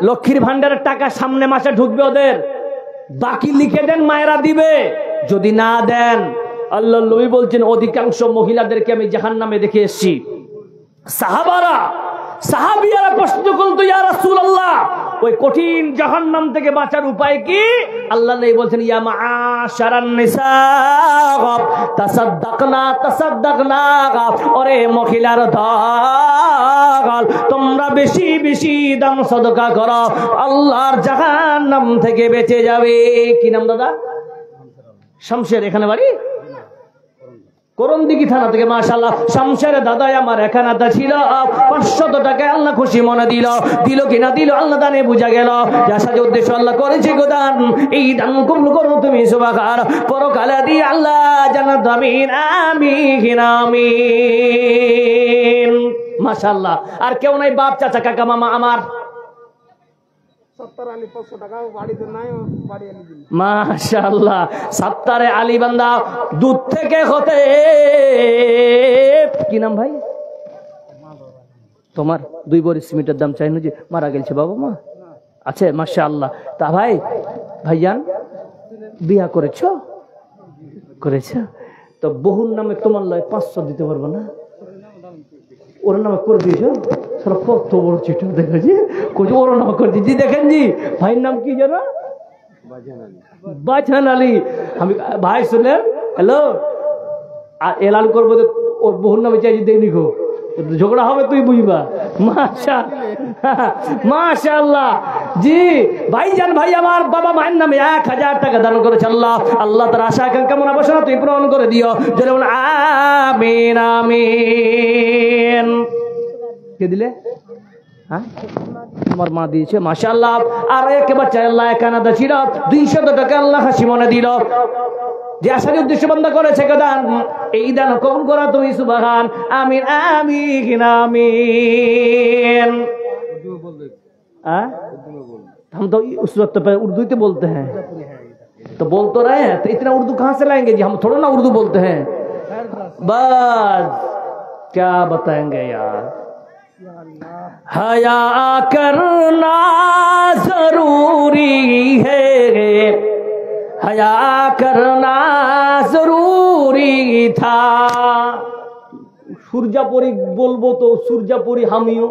লক্ষ্মীর ভান্ডারের টাকা সামনে মাসে ঢুকবে ওদের, বাকি লিখে দেন, মায়েরা দিবে। যদি না দেন, আল্লাহর নবী বলছেন অধিকাংশ মহিলাদেরকে আমি জাহান্নামে দেখে এসেছি। সাহাবিয়ারা প্রশ্ন করতো, ইয়া রাসূলুল্লাহ, ওই কঠিন জাহান্নাম থেকে বাঁচার উপায় কি? আল্লাহ নবী বলছেন, ইয়া মাআশারান নিসা তাসাদ্দাকনা, ওরে মহিলার দল, তোমরা বেশি বেশি দান সদকা করো, আল্লাহর জাহান্নাম থেকে বেঁচে যাবে। কি নাম দাদা? শামশের, এখানে বাড়ি করণদিঘি থানা থেকে। মাশাআল্লাহ, শামশের দাদাই আমার এখানে ছিল, 500 টাকা আল্লাহ খুশি মনে দিল কিনা দিল আল্লাহ দানে বুঝা গেল, যার সাথে উদ্দেশ্য আল্লাহ করেছে গো দান, এই দান কবুল করো তুমি সুবহান। পরকালে দিয়ে আল্লাহ জান্নাত আমিন আমিন আমিন। মাশাআল্লাহ, আর কেউ নাই বাপ চাচা কাকা মামা আমার? মাশাআল্লাহ, 70 আলী বান্দা দুধ থেকে হতে। কি নাম ভাই তোমার? 2 বড়ি সিমেন্টের দাম চাই না যে মারা গেছে বাবা মা আছে? মাশাআল্লাহ। তা ভাই ভাইজান বিয়া করেছ? তো বহুর নামে তোমার লয় 500 দিতে পারবো না? ওর নামে করে দিয়েছ? কত বড় চিঠি দেখেছি, ওর নামে করে দিয়েছি। দেখেন জি, ভাইয়ের নাম কি জানো? বাছান আলী। আমি ভাই শুনেন, হ্যালো, আর এলান করবো ওর বহুর নামে চাইছি, দেখনি গো, ঝগড়া হবে তুই বুঝবা। মাশাআল্লাহ জি ভাইজান, ভাই আমার বাবা মায়ের নামে 1000 টাকা দান করেছে। আল্লাহ তার আশা আকাঙ্ক্ষা মনে বাসনা তুই পূরণ করে দিও। আমিন আমিন। কে দিলে? হ্যাঁ, আমার মা দিয়েছে। মাশাআল্লাহ। আর এক বাচ্চা আল্লাহ কানাডা ছিল, 200 টাকা আল্লাহ হাসি মনে দিল, যে আশার উদ্দেশ্য বন্ধ করেছে দান, এই দান কবুল করা তুমি সুবহান। আমিন আমিন আমিন। हम तो उस वक्त पे उर्दू ही बोलते हैं, तो बोल तो रहे हैं, तो इतना उर्दू कहाँ से लाएंगे जी? हम थोड़ा ना उर्दू बोलते हैं, बस क्या बताएंगे यार। हया करना जरूरी है, हया करना जरूरी था। সূর্যাপরি বলবো তো সূর্যাপরি হামিও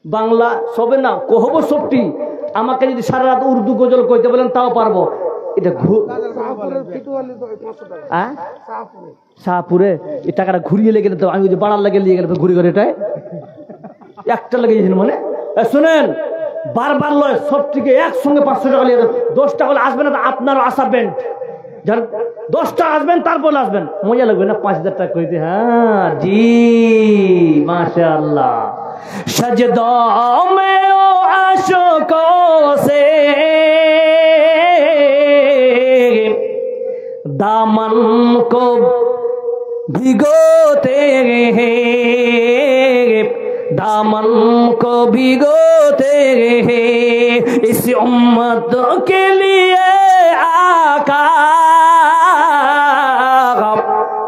বাংলা সবে না কহবো সবটি। আমাকে যদি সারা রাত উর্দু গজল কইতে বলেন তাও পারবো। এটা শাহপুরে এই টাকাটা ঘুরিয়ে লেগে তো আমি বাড়ার লাগে নিয়ে গেলে ঘুরি করে এটাই একটা লেগে গেছিল। মানে শুনেন, বারবার লয়, সব থেকে একসঙ্গে 500 টাকা নিয়ে 10 টাকা আসবে না, আপনারও আসাবেন। যার 10টা আসবেন তারপর আসবেন, মজা লাগবে না? 5000 টাকা করে দিই। হ্যাঁ জি মাশাআল্লাহ। सजदों में ओ आशिकों से दामन को भिगोते हैं, दामन को भिगोते हैं इस उम्मत के लिए आका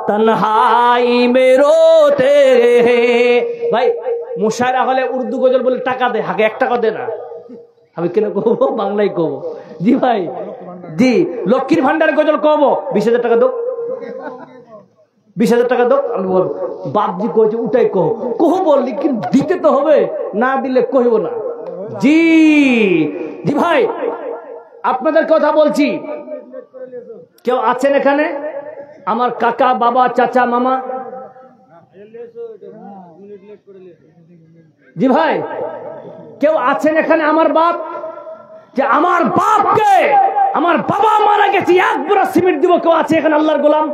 तन्हाई में रोते हैं भाई मुशायरा হলে উর্দু গজল বলে টাকা দে আগে 1 টাকা দে না আমি কেন কব বাংলায় কব জি ভাই জি লক্ষ্মীর ভান্ডার গজল কব 20000 টাকা দাও 20000 টাকা দাও আমি বল বাপজি কইছে উঠাই কহ বল लेकिन দিতে তো হবে না দিলে কইব না জি জি ভাই আপনাদের কথা বলছি কেউ আছেন এখানে আমার কাকা বাবা চাচা মামা জি ভাই কেউ আছেন এখানে আমার বাপ যে আমার বাপকে আমার বাবা মারা গেছে এক বড় সিমেন্ট দিব কেউ আছে এখানে আল্লাহর গোলাম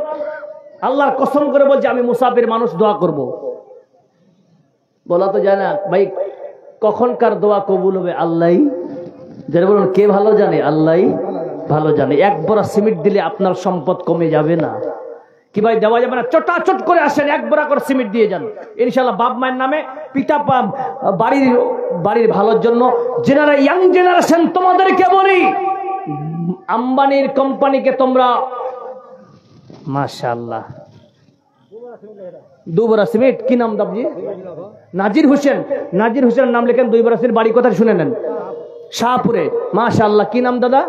আল্লাহর কসম করে বলছি আমি মুসাফির মানুষ দোয়া করব বলা তো যায় না ভাই কখনকার দোয়া কবুল হবে আল্লাহই যারা বলুন কে ভালো জানে আল্লাহই ভালো জানে এক বড় সিমেন্ট দিলে আপনার সম্পদ কমে যাবে না কি ভাই দেওয়া যাবে না চটাচট করে আসেন এক বড় করে সিমেন্ট দিয়ে যান ইনশাআল্লাহ বাপ মায়ের নামে পিতা বাড়ির ভালোর জন্য যারা ইয়াং জেনারেশন তোমাদেরকে বলি আম্বানির কোম্পানিকে তোমরা মাশাআল্লাহ দুবরা সিমেন্ট কি নাম দাবজি নাজির হোসেন নাম লিখেন দুইবরা সিমেন্ট বাড়ি কথা শুনে নেন শাহপুরে মাশাআল্লাহ কি নাম দাদা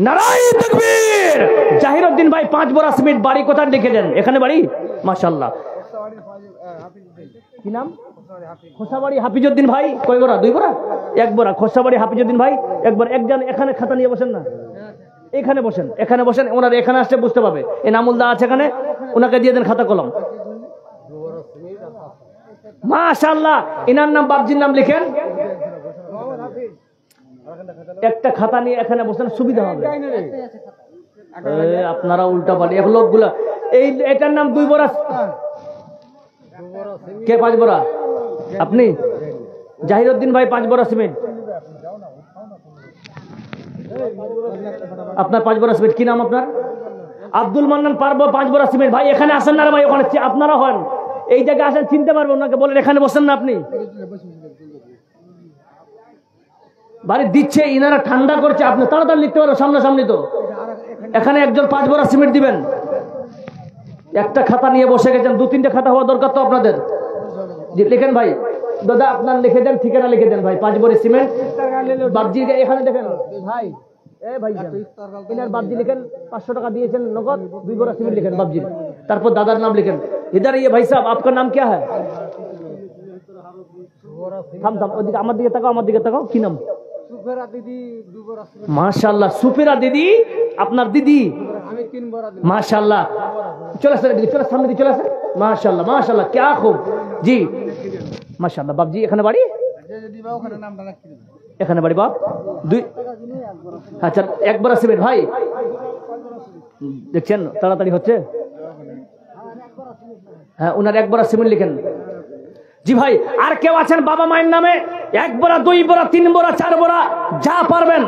নারায়ে তাকবীর জাহিরউদ্দিন ভাই 5 বড়া সিমেন্ট বাড়ি কোথায় লিখে দেন এখানে বাড়ি মাশাআল্লাহ কি নাম খোসাবাড়ি হাফিজউদ্দিন ভাই কয় বড়া 2 বড়া 1 বড়া খোসাবাড়ি হাফিজউদ্দিন ভাই একবার একজন এখানে খাতা নিয়ে বসেন না এখানে বসেন ওনার এখানে আসলে বুঝতে পাবে এই নামুলদা আছে এখানে ওনাকে দিয়ে দেন খাতা কলম মাশাআল্লাহ ইনার নাম বাপজির নাম লিখেন একটা খাতা নিয়ে এখানে বসেন সুবিধা হবে আপনারা উল্টা পাল্টা এক লোকগুলা এই এটার নাম 2 বড়া কে 5 বড়া আপনি জাহিরউদ্দিন ভাই 5 বড়া সিমেন্ট আপনার 5 বড়া সিমেন্ট কি নাম আপনার আব্দুল মান্নান পারবো 5 বড়া সিমেন্ট ভাই এখানে আসেন না ভাই ওখানে আপনারা হন এই জায়গায় আসেন চিনতে পারবো ওনাকে বলেন এখানে বসেন না আপনি বাড়ি দিচ্ছে ইনারা ঠান্ডা করছে আপনি তাড়াতাড়ি লিখতে পারো সামনাসামনি তো এখানে একজন 5 বড়া সিমেন্ট দিবেন একটা খাতা নিয়ে বসে গেছেন 2-3টে খাতা হওয়া দরকার তো আপনাদের জি লিখেন ভাই দাদা আপনার লিখে দেন ঠিকানা লিখে দেন ভাই 5 বড়া সিমেন্ট বাবজি এখানে দেখেন ভাই ভাই ইনার বাবজি লিখেন 500 টাকা দিয়েছেন নগদ 2 বড়া সিমেন্ট লিখেন বাবজি তারপর দাদার নাম লিখেন इधर ये भाई साहब आपका नाम क्या है থাম ওদিকে আমার দিকে তাকাও কি নাম সুফেরা দিদি মাশাআল্লাহ সুফেরা দিদি আপনার দিদি আমি 3 বড়া দিদি মাশাআল্লাহ চলে আসেন চলে সামনে দিয়ে চলে আসেন মাশাআল্লাহ क्या खूब জি মাশাআল্লাহ বাবজি এখানে বাড়ি ওখানে নামটা লিখে দিন এখানে বাড়ি বাপ 2 আচ্ছা 1 বড়া সিমেন্ট ভাই দেখছেন তাড়াতাড়ি হচ্ছে হ্যাঁ ওনার 1 বড়া সিমেন্ট লিখেন জি ভাই আর কেউ আছেন বাবা মায়ের নামে 1 বড়া 2 বড়া 3 বড়া 4 বড়া যা পারবেন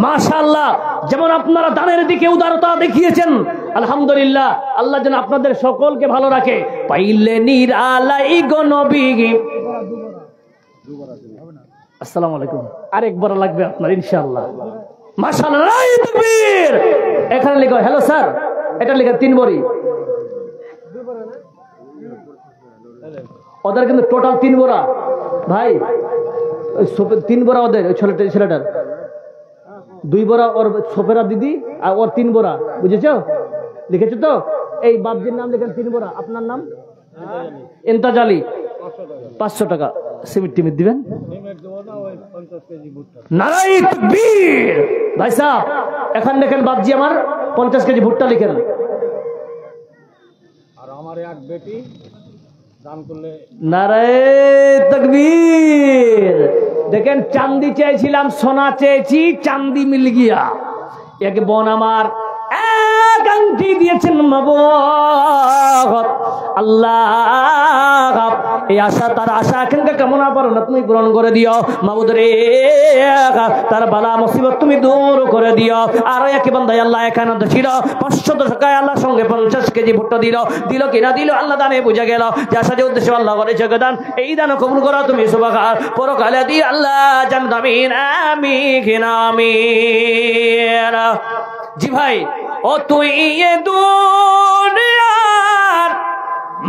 মাশাআল্লাহ যেমন আপনারা দানের দিকে উদারতা দেখিয়েছেন আলহামদুলিল্লাহ আল্লাহ যেন আপনাদের সকলকে ভালো রাখে পাইলে নিরালাই গো নবী আসসালামু আলাইকুম আর 1 বড়া লাগবে আপনার ইনশাআল্লাহ মাশাআল্লাহ নারায়ে তাকবীর এখানে লিখো হ্যালো স্যার এটা লিখে 3 বড়ি ওদের কিন্তু টোটাল 3 বড়া ভাই 3 বড়া ওদের ওই ছেলেটার 2 বড়া ওর সোফেরা দিদি আর ওর 3 বড়া বুঝেছো লিখেছো তো এই বাপজির নাম লিখেন 3 বড়া আপনার নাম ইন্তাজ আলী 500 টাকা সিমেন্ট টিমিট দিবেন নারায়ে তাকবীর ভাই সাহেব এখন দেখেন বাপজি আমার 50 কেজি ভুট্টা লিখেন আর আমার এক বেটি নারায়ে তাকবীর দেখেন চাঁদি চেয়েছিলাম সোনা চেয়েছি চাঁদি মিল গিয়া এক বোন আমার 1 আংটি দিয়েছেন মাবুদ আল্লাহ এই আশা তার আশা আকাঙ্ক্ষা কামনা পারনা তুমি পূরণ করে দিও মাবুদ রে তার বালা মুসিবত তুমি দূর করে দিও। আর একে বান্দা আল্লাহ এখানে ছিল 500 টাকায় আল্লাহ সঙ্গে 50 কেজি ভুট্টা দিল কিনা দিল আল্লাহ দানে বুঝা গেল যে আশা যে উদ্দেশ্যে আল্লাহ করেছে দান এই দান কবুল করো তুমি সুবহান পরকালে দি আল্লাহ জান্নাত আমিন আমিন আমিন। জি ভাই ও তুই এ দুনিয়ার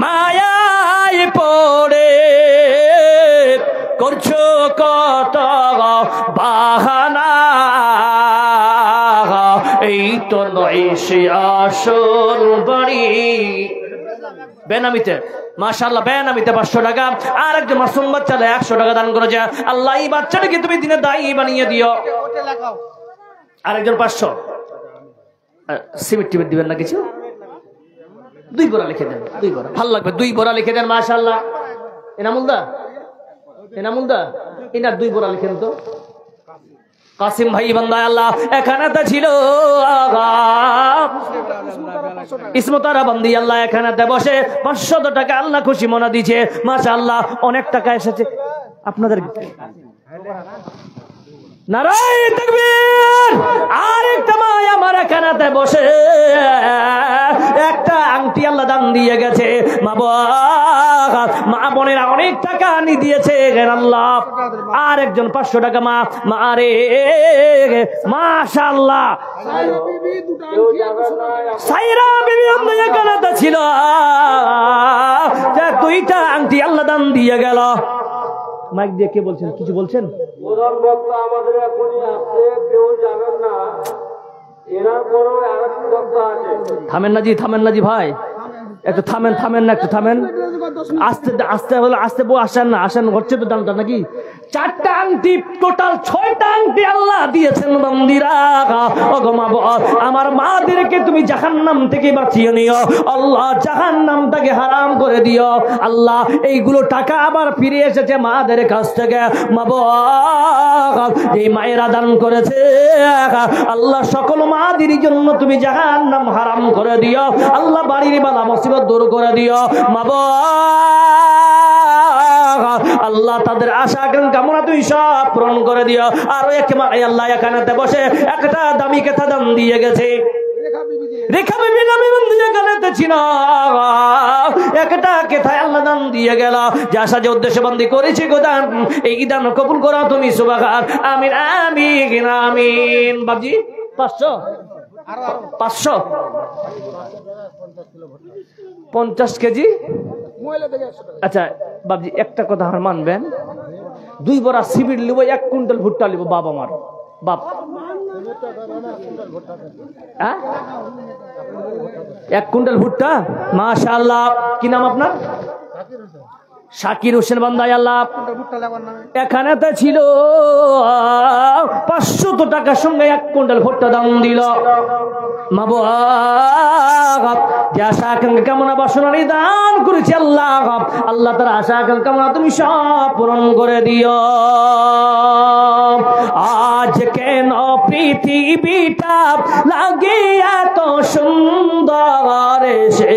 মায়ায় পড়ে করছো কত বাহানা এই তো নয় সে আসল বাড়ি বেনামিতে মাশাআল্লাহ বেনামিতে 500 টাকা আর একজন মাসুম বাচ্চালে 100 টাকা দান করেছে আল্লাহ এই বাচ্চাটাকে তুমি দিনে দায়ী বানিয়ে দিও। আরেকজন 500 সিমেন্ট টিমেন্ট দিবেন না কিছু 2 বোরা লিখে দেন 2 বোরা ভালো লাগবে 2 বোরা লিখে দেন মাশাআল্লাহ। এনামুলদা এনার 2 বোরা লিখেন তো কাসিম ভাই বান্দা আল্লাহ এখানে তো ছিল ইসমতারা বান্দি আল্লাহ এখানে বসে 500 টাকা আল্লাহ খুশি মনে দিয়েছে মাশাআল্লাহ অনেক টাকা এসেছে আপনাদের নারায়ে তাকবীর। আরেকটা মা আমার এখানে বসে একটা আংটি আল্লাহ দান দিয়ে গেছে মা বোনেরা অনেক টাকা আনি দিয়েছে আল্লাহ। আর একজন 500 টাকা মা রে মাশাআল্লাহ সাইরা বিবি এখানে ছিল 2টা আংটি আল্লাহ দান দিয়ে গেল। মাইক দিয়ে কে বলছেন কিছু বলছেন প্রধান বক্তা আমাদের এখনই আসছে কেউ যাবেন না এনার পরেও আরেকটা বক্তা আছে থামেন না জি ভাই একটু থামেন না একটু থামেন আস্তে আস্তে হলো আস্তে আসেন হচ্ছে তো দামটা নাকি 4টা আংটি টোটাল 6টা আংটি আল্লাহ দিয়েছেন বান্দিরা ওগো মাবুদ আমার মাদেরকে তুমি জাহান্নাম থেকে বাঁচিয়ে নিও আল্লাহ জাহান্নামটাকে হারাম করে দিও আল্লাহ। এইগুলো টাকা আবার ফিরে এসেছে মাদের কাছ থেকে মাবুদ এই মায়েরা দান করেছে আল্লাহ সকল মাদের জন্য তুমি জাহান্নাম হারাম করে দিও আল্লাহ বাড়ির বালা মুসিবত দূর করে দিও মাবুদ আল্লাহ তাদের আশা কামনা তুই সব পূরণ করে দিও। আর এক মাই আল্লাহ এখানে বসে একটা দামি কথা দাম দিয়ে গেছে রেখা বিবি নামে বন্ধু এখানে ছিল একটা কেথায় আল্লাহ দান দিয়ে গেল যে আশা যে উদ্দেশ্য বন্দি করেছি গো দান এই দান কবুল করো তুমি সুবহান আমিন আমিন আমিন। বাবজি 500 50 কেজি আচ্ছা বাবজি একটা কথা আমার মানবেন 2 বোরা সিবির লিব 1 কুইন্টাল ভুট্টা লিব বাপ আমার বাপ 1 কুইন্টাল ভুট্টা মাশাআল্লাহ কি নাম আপনার শাকির হোসেন বান্দাই আল্লাহ এখানে তো ছিল 500 টাকার সঙ্গে 1 কুইন্টাল ভুট্টা দাম দিল মাবুদ যে আশা আকাঙ্ক্ষা কামনা বাসনা দান করেছে আল্লাহ তার আশা আকাঙ্ক্ষা কামনা তুমি সব পূরণ করে দিও। আজ কেন পৃথিবীটা লাগে এত সুন্দর সে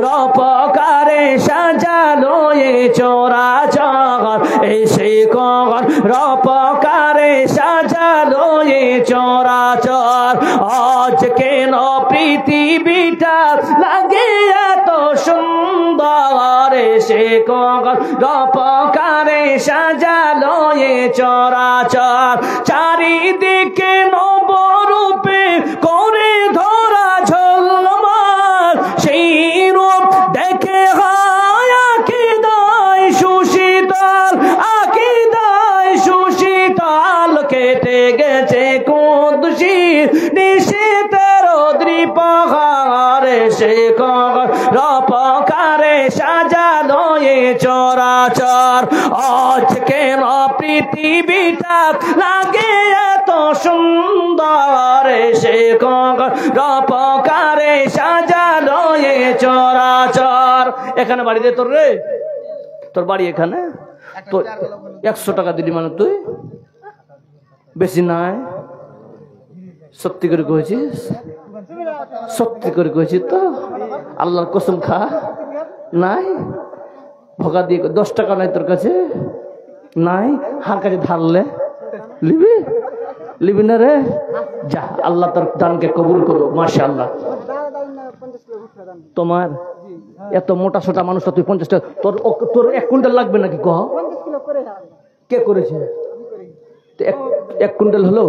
রূপকারে সাজালো এ চরাচর সে রূপকারে সাজালো এ চরাচর আজ কেন পৃথিবীটা লাগে এত সুন্দর সে রূপকারে সাজালো এ চরাচর চারিদিকে নবরূপে করে ধরা ঝলমল সেই রূপ দেখে সুশীতল কেটে গেছে কুদ্সি নিশীতের দ্রিপাহারে সে রূপকারে সাজালো এ চরাচর আজ কেন পৃথিবীটা লাগে এত সুন্দর সে রূপকারে সাজালো এ চরাচর। এখানে বাড়িতে তোর বাড়ি এখানে তো 100 টাকা দিলি মানে তুই বেশি নাই সত্যি করে কইছিস সত্যি করে কইছি তো, আল্লাহর কসম খা। নাই ভগা দিয়ে 10 টাকা নাই তোর কাছে? নাই, হার কাছে ধারলে লিবি? লিবি না রে? যা, আল্লাহ তোর দানকে কবুল করো। মাশাআল্লাহ। তোমার এত মোটা সোটা মানুষটা, তুই 50 টাকা, তোর 1 কুইন্টাল লাগবে নাকি? কহ, কে করেছে? 1 কুইন্টাল হলো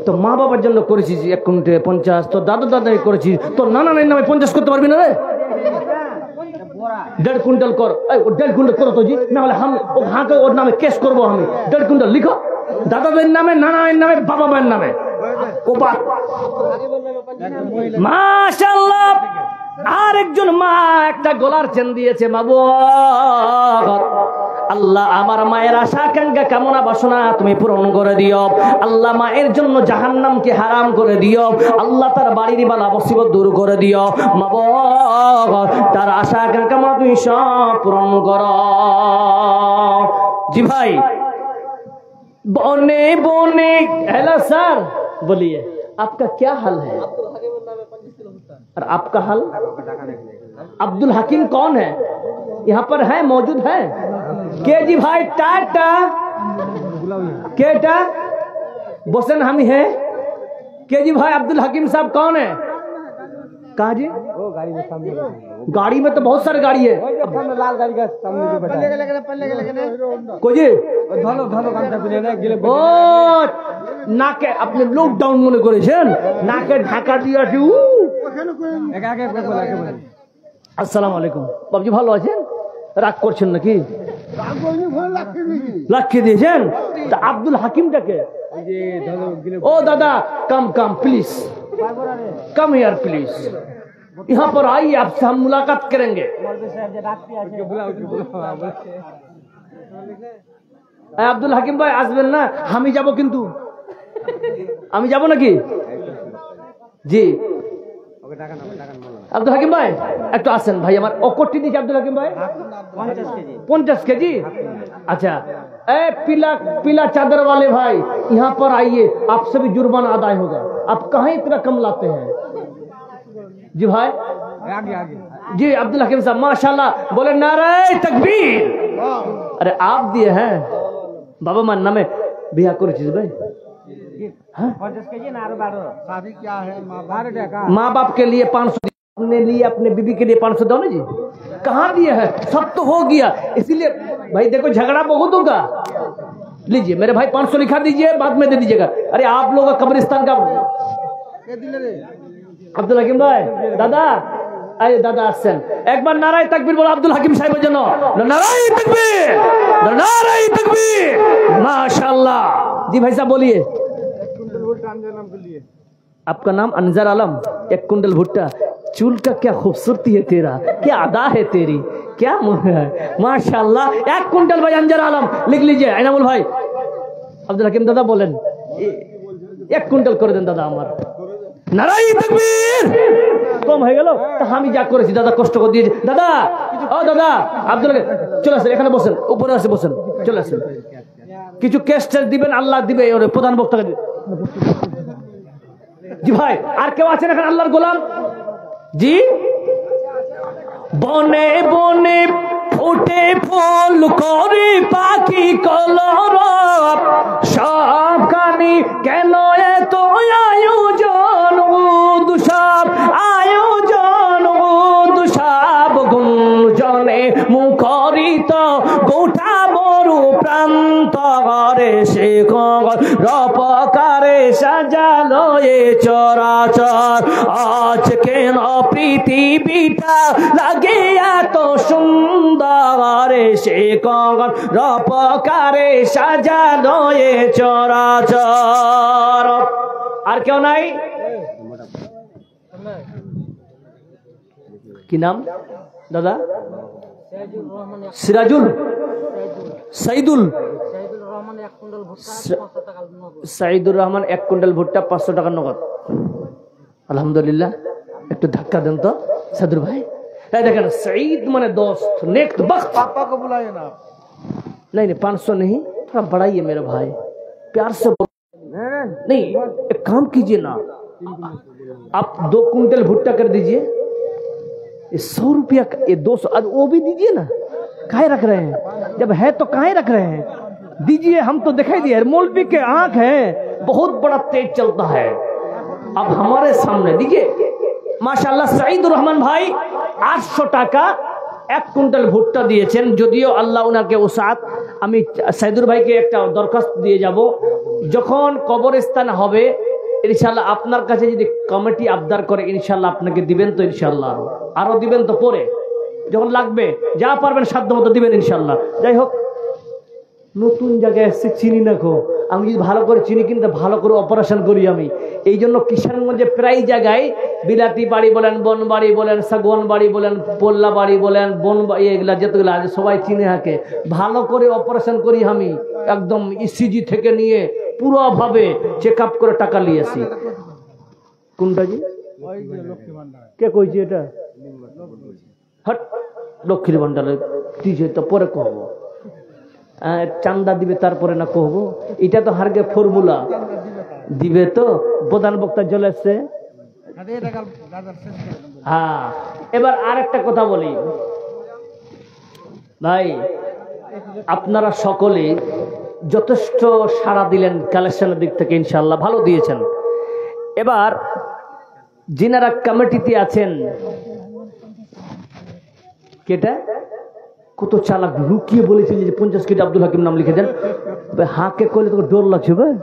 তো মা বাবার জন্য করেছিস 1 কুইন্টাল 50, তোর দাদু দাদাই করেছিস, তোর নানা নানির নামে 50 করতে পারবি না রে? 1.5 কুইন্টাল কর। 1.5 কুইন্টাল করো তো জি, না হলে হাঁকে ওর নামে কেস করবো আমি। 1.5 কুইন্টাল লিখো, দাদাদের নামে, নানার নামে, বাবা মায়ের নামে। মাশাআল্লাহ। আর একজন মা একটা গলার চেন দিয়েছে। মাবুদ, আল্লাহ আমার মায়ের আশা আকাঙ্ক্ষা কামনা বাসনা তুমি পূরণ করে দিও। আল্লাহ মায়ের জন্য জাহান্নামকে হারাম করে দিও। আল্লাহ তার বাড়ির বালা মুসিবত দূর করে দিও। মাবুদ, তার আশা আকাঙ্ক্ষা কামনা তুমি সব পূরণ করো। জি ভাই, বনে বনে। हेलो सर, बोलिए आपका क्या हाल है? और आपका हाल? अब्दुल हकीम कौन है? यहाँ पर है, मौजूद है? के जी भाई टाटा केटा बोसन हम है। के जी भाई अब्दुल हकीम साहब कौन है? कहाँ जी? वो गाड़ी में सामने। गाड़ी में तो बहुत सारी गाड़ी है। लाल गाड़ी का सामने कोई जी ও নাকে আপনি লকডাউন মনে করেছেন? নাকে ঢাকা দিয়ে আসসালামু আলাইকুম। বাবজি ভালো আছেন? রাগ করছেন নাকি? লাখে দিয়েছেন? তা আব্দুল হাকিমটাকে? ও দাদা, come come please, come here please, यहाँ पर आइए, आपसे हम मुलाकात करेंगे। আব্দুল হাকিম ভাই আসবেন না? আমি যাব, কিন্তু আমি যাব নাকি? জি আব্দুল হাকিম ভাই একটু আসেন ভাই, আমার অকটি দিয়েছে আব্দুল হাকিম ভাই 50 केजी। अच्छा, ए पीला पीला चादर वाले भाई यहाँ पर आइए, आपसे भी जुर्माना अदा होगा। आप कहाँ इतना कम लाते हैं? जी भाई आगे आगे। जी अब्दुल हकीम साहब माशाल्लाह, बोले नारे तकबीर। अरे आप दिए हैं बाबा मान नामे बिया करेছিস भाई? माँ बाप के लिए 500, अपने लिए अपने बीबी के लिए 500 दो ना जी। कहाँ दिए हैं? सब तो हो गया, इसीलिए भाई देखो झगड़ा बहुत होगा। लीजिए मेरे भाई 500 लिखा दीजिए, बाद में दे दीजिएगा। अरे आप लोग का कब्रिस्तान का আব্দুল হাকিম ভাই, দাদা আরে দাদা আসছেন, একবার নারায়ে তাকবীর বলো আব্দুল হাকিম সাহেবের জন্য। নারায়ে তাকবীর, নারায়ে তাকবীর। माशाअल्लाह। जी भाई साहब बोलिए। आपका नाम अनजर आलम। 1 कुंटल भुट्टा। चूल का क्या खूबसूरती है तेरा, क्या अदा है तेरी, क्या माशाअल्लाह। 1 कुंटल भाई अनजर आलम लिख लीजिए। इनामुल भाई, अब्दुल हकीम दादा बोलें 1 कुंटल कर दें दादा আমার। নারায়ে তাকবীর। কম হয়ে গেল তা আমি যা করেছি দাদা, কষ্ট করে দিয়েছি দাদা। ও দাদা আব্দুল হাকিম চলে আসেন, এখানে বসেন, উপরে আসে বসেন, চলে আসেন। কিছু কেস টেস দিবেন, আল্লাহ দিবে। ওরে প্রধান বক্তাকে দিবে। জি ভাই আর কেউ আছেন এখানে আল্লাহর গোলাম? জি বনে বনে ফুটে ফুল করে পাখি কলরব, সব কানি কেন এত আয়োজন উৎসব, আয়োজন উৎসব গুঞ্জনে মুখরিত গোটা মরু প্রান্তরে সে রপকারে সাজালো এ চরাচর। আজ কেন পৃথিবীটা লাগে এত সুন্দর, সে রপকারে সাজালো এ চরাচর। আর কেউ নাই? কি নাম দাদা? সিরাজুল, সাইদুল, সাইদুর রহমান। 1 কুইন্টাল ভুট্টা 500 টাকা নগদ। আলহামদুলিল্লাহ। একটু ধাক্কা দেন তো সাদুর ভাই। দেখেন सईद माने दोस्त, नेक वक्त। पापा को बुलाइए ना। नहीं नहीं 500 नहीं, थोड़ा बढ़ाइए मेरे भाई, प्यार से नहीं। एक काम कीजिए ना, आप 2 कुंटल भुट्टा कर दीजिए, 100 रुपया, ये 200, वो भी दीजिए ना, काहे रख रहे हैं? जब है तो काहे रख रहे हैं? दीजिए, हम तो दिखाई दिए मौलवी के आंख है, बहुत बड़ा तेज चलता है। अब हमारे सामने दीजिए माशाल्लाह सईदुर रहमान भाई 800 টাকা 1 কুইন্টাল ভুট্টা দিয়েছেন। যদিও আল্লাহ ওনাকে উসাত, আমি সাইদুর ভাইকে একটা দরখাস্ত দিয়ে যাব, যখন কবরস্থান হবে ইনশাআল্লাহ আপনার কাছে যদি কমিটি আবদার করে ইনশাআল্লাহ আপনাকে দিবেন তো, ইনশাআল্লাহ আরো দিবেন তো, পরে যখন লাগবে যা পারবেন সাধ্য মতো দিবেন ইনশাআল্লাহ। যাই হোক, নতুন জায়গায় এসে চিনি না গো, আমি যদি ভালো করে চিনি কিন্তু ভালো করে অপারেশন করি আমি। এই জন্য কিষানগঞ্জে প্রায় জায়গায় বিলাতি বাড়ি বলেন, বন বাড়ি বলেন, সাগওয়ান বাড়ি বলেন, পোল্লা বাড়ি বলেন, বন এগুলা যেগুলো আছে সবাই চিনে হাকে, ভালো করে অপারেশন করি আমি, একদম ইসিজি থেকে নিয়ে পুরোভাবে চেক আপ করে টাকা নিয়েছি। কোনটা জি? কে কইছে এটা? হট, লক্ষ্মীর ভান্ডারে দিছে তো পরে কহব, চান্দা দিবে তারপরে না কহবো, এটা তো হারগে ফর্মুলা দিবে তো। প্রধান বক্তা চলে এসছে। হ্যাঁ, এবার আরেকটা কথা বলি ভাই, আপনারা সকলে যথেষ্ট সাড়া দিলেন কালেকশনের দিক থেকে, ইনশাআল্লাহ ভালো দিয়েছেন। এবার যিনারা কমিটিতে আছেন, কেটা কত চালাক, লুকিয়ে বলেছিল যে 50 কেজি আব্দুল হাকিম নাম লিখে দেন। হাঁকে করলে তোকে ডর লাগছে ভাই,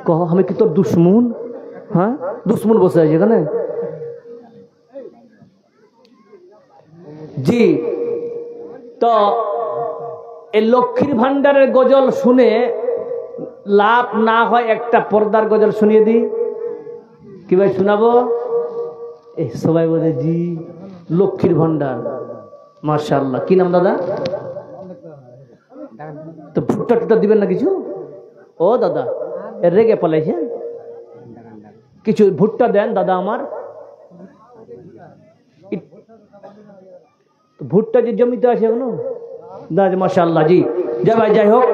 কহ আমি কি তোর দুশ্মন? হ্যাঁ, দুশ্মন বসে আছে এখানে। জি, তো এই লক্ষ্মীর ভান্ডারের গজল শুনে লাভ না হয় একটা পর্দার গজল শুনিয়ে দিই। কি ভাই শোনাবো? সবাই বলে জি, লক্ষ্মীর ভান্ডার, মাশাআল্লাহ। কি নাম দাদা? তো ভুট্টা টুট্টা দিবেন না কিছু? ও দাদা রেগে পালাইছে, কিছু ভুট্টা দেন দাদা আমার। ভুট্টা যে জমিতে আছে এখনো দাদা, মাশাআল্লাহ। জি যা ভাই, যাই হোক,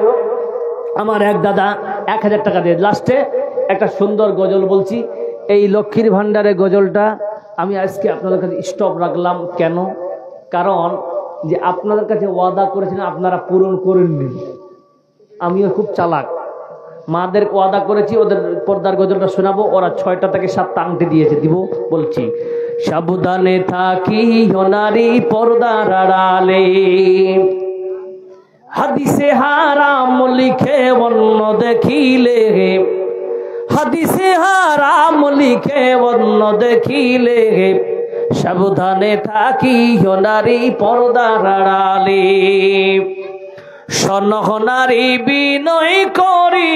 আমার এক দাদা 1000 টাকা দিয়ে লাস্টে একটা সুন্দর গজল বলছি। এই লক্ষ্মীর ভান্ডারের গজলটা আমি আজকে আপনাদের কাছে স্টপ রাখলাম কেন? কারণ যে আপনাদের কাছে ওয়াদা করেছেন আপনারা পূরণ করেননি। আমিও খুব চালাক, মাদের ওয়াদা করেছি ওদের পর্দার গজলটা শোনাবো, ওরা 6টা থেকে 7টা আংটি দিয়েছে, দিব। বলছি, সাবধানে থাকি নারী পর্দার আড়ালে, হাদিসে হারাম লিখে অন্য দেখিলে, হাদিসে হারাম লিখে অন্য দেখিলে, সাবধানে থাকি নারী পর্দার আড়ালে, সনহনারী বিনয় করি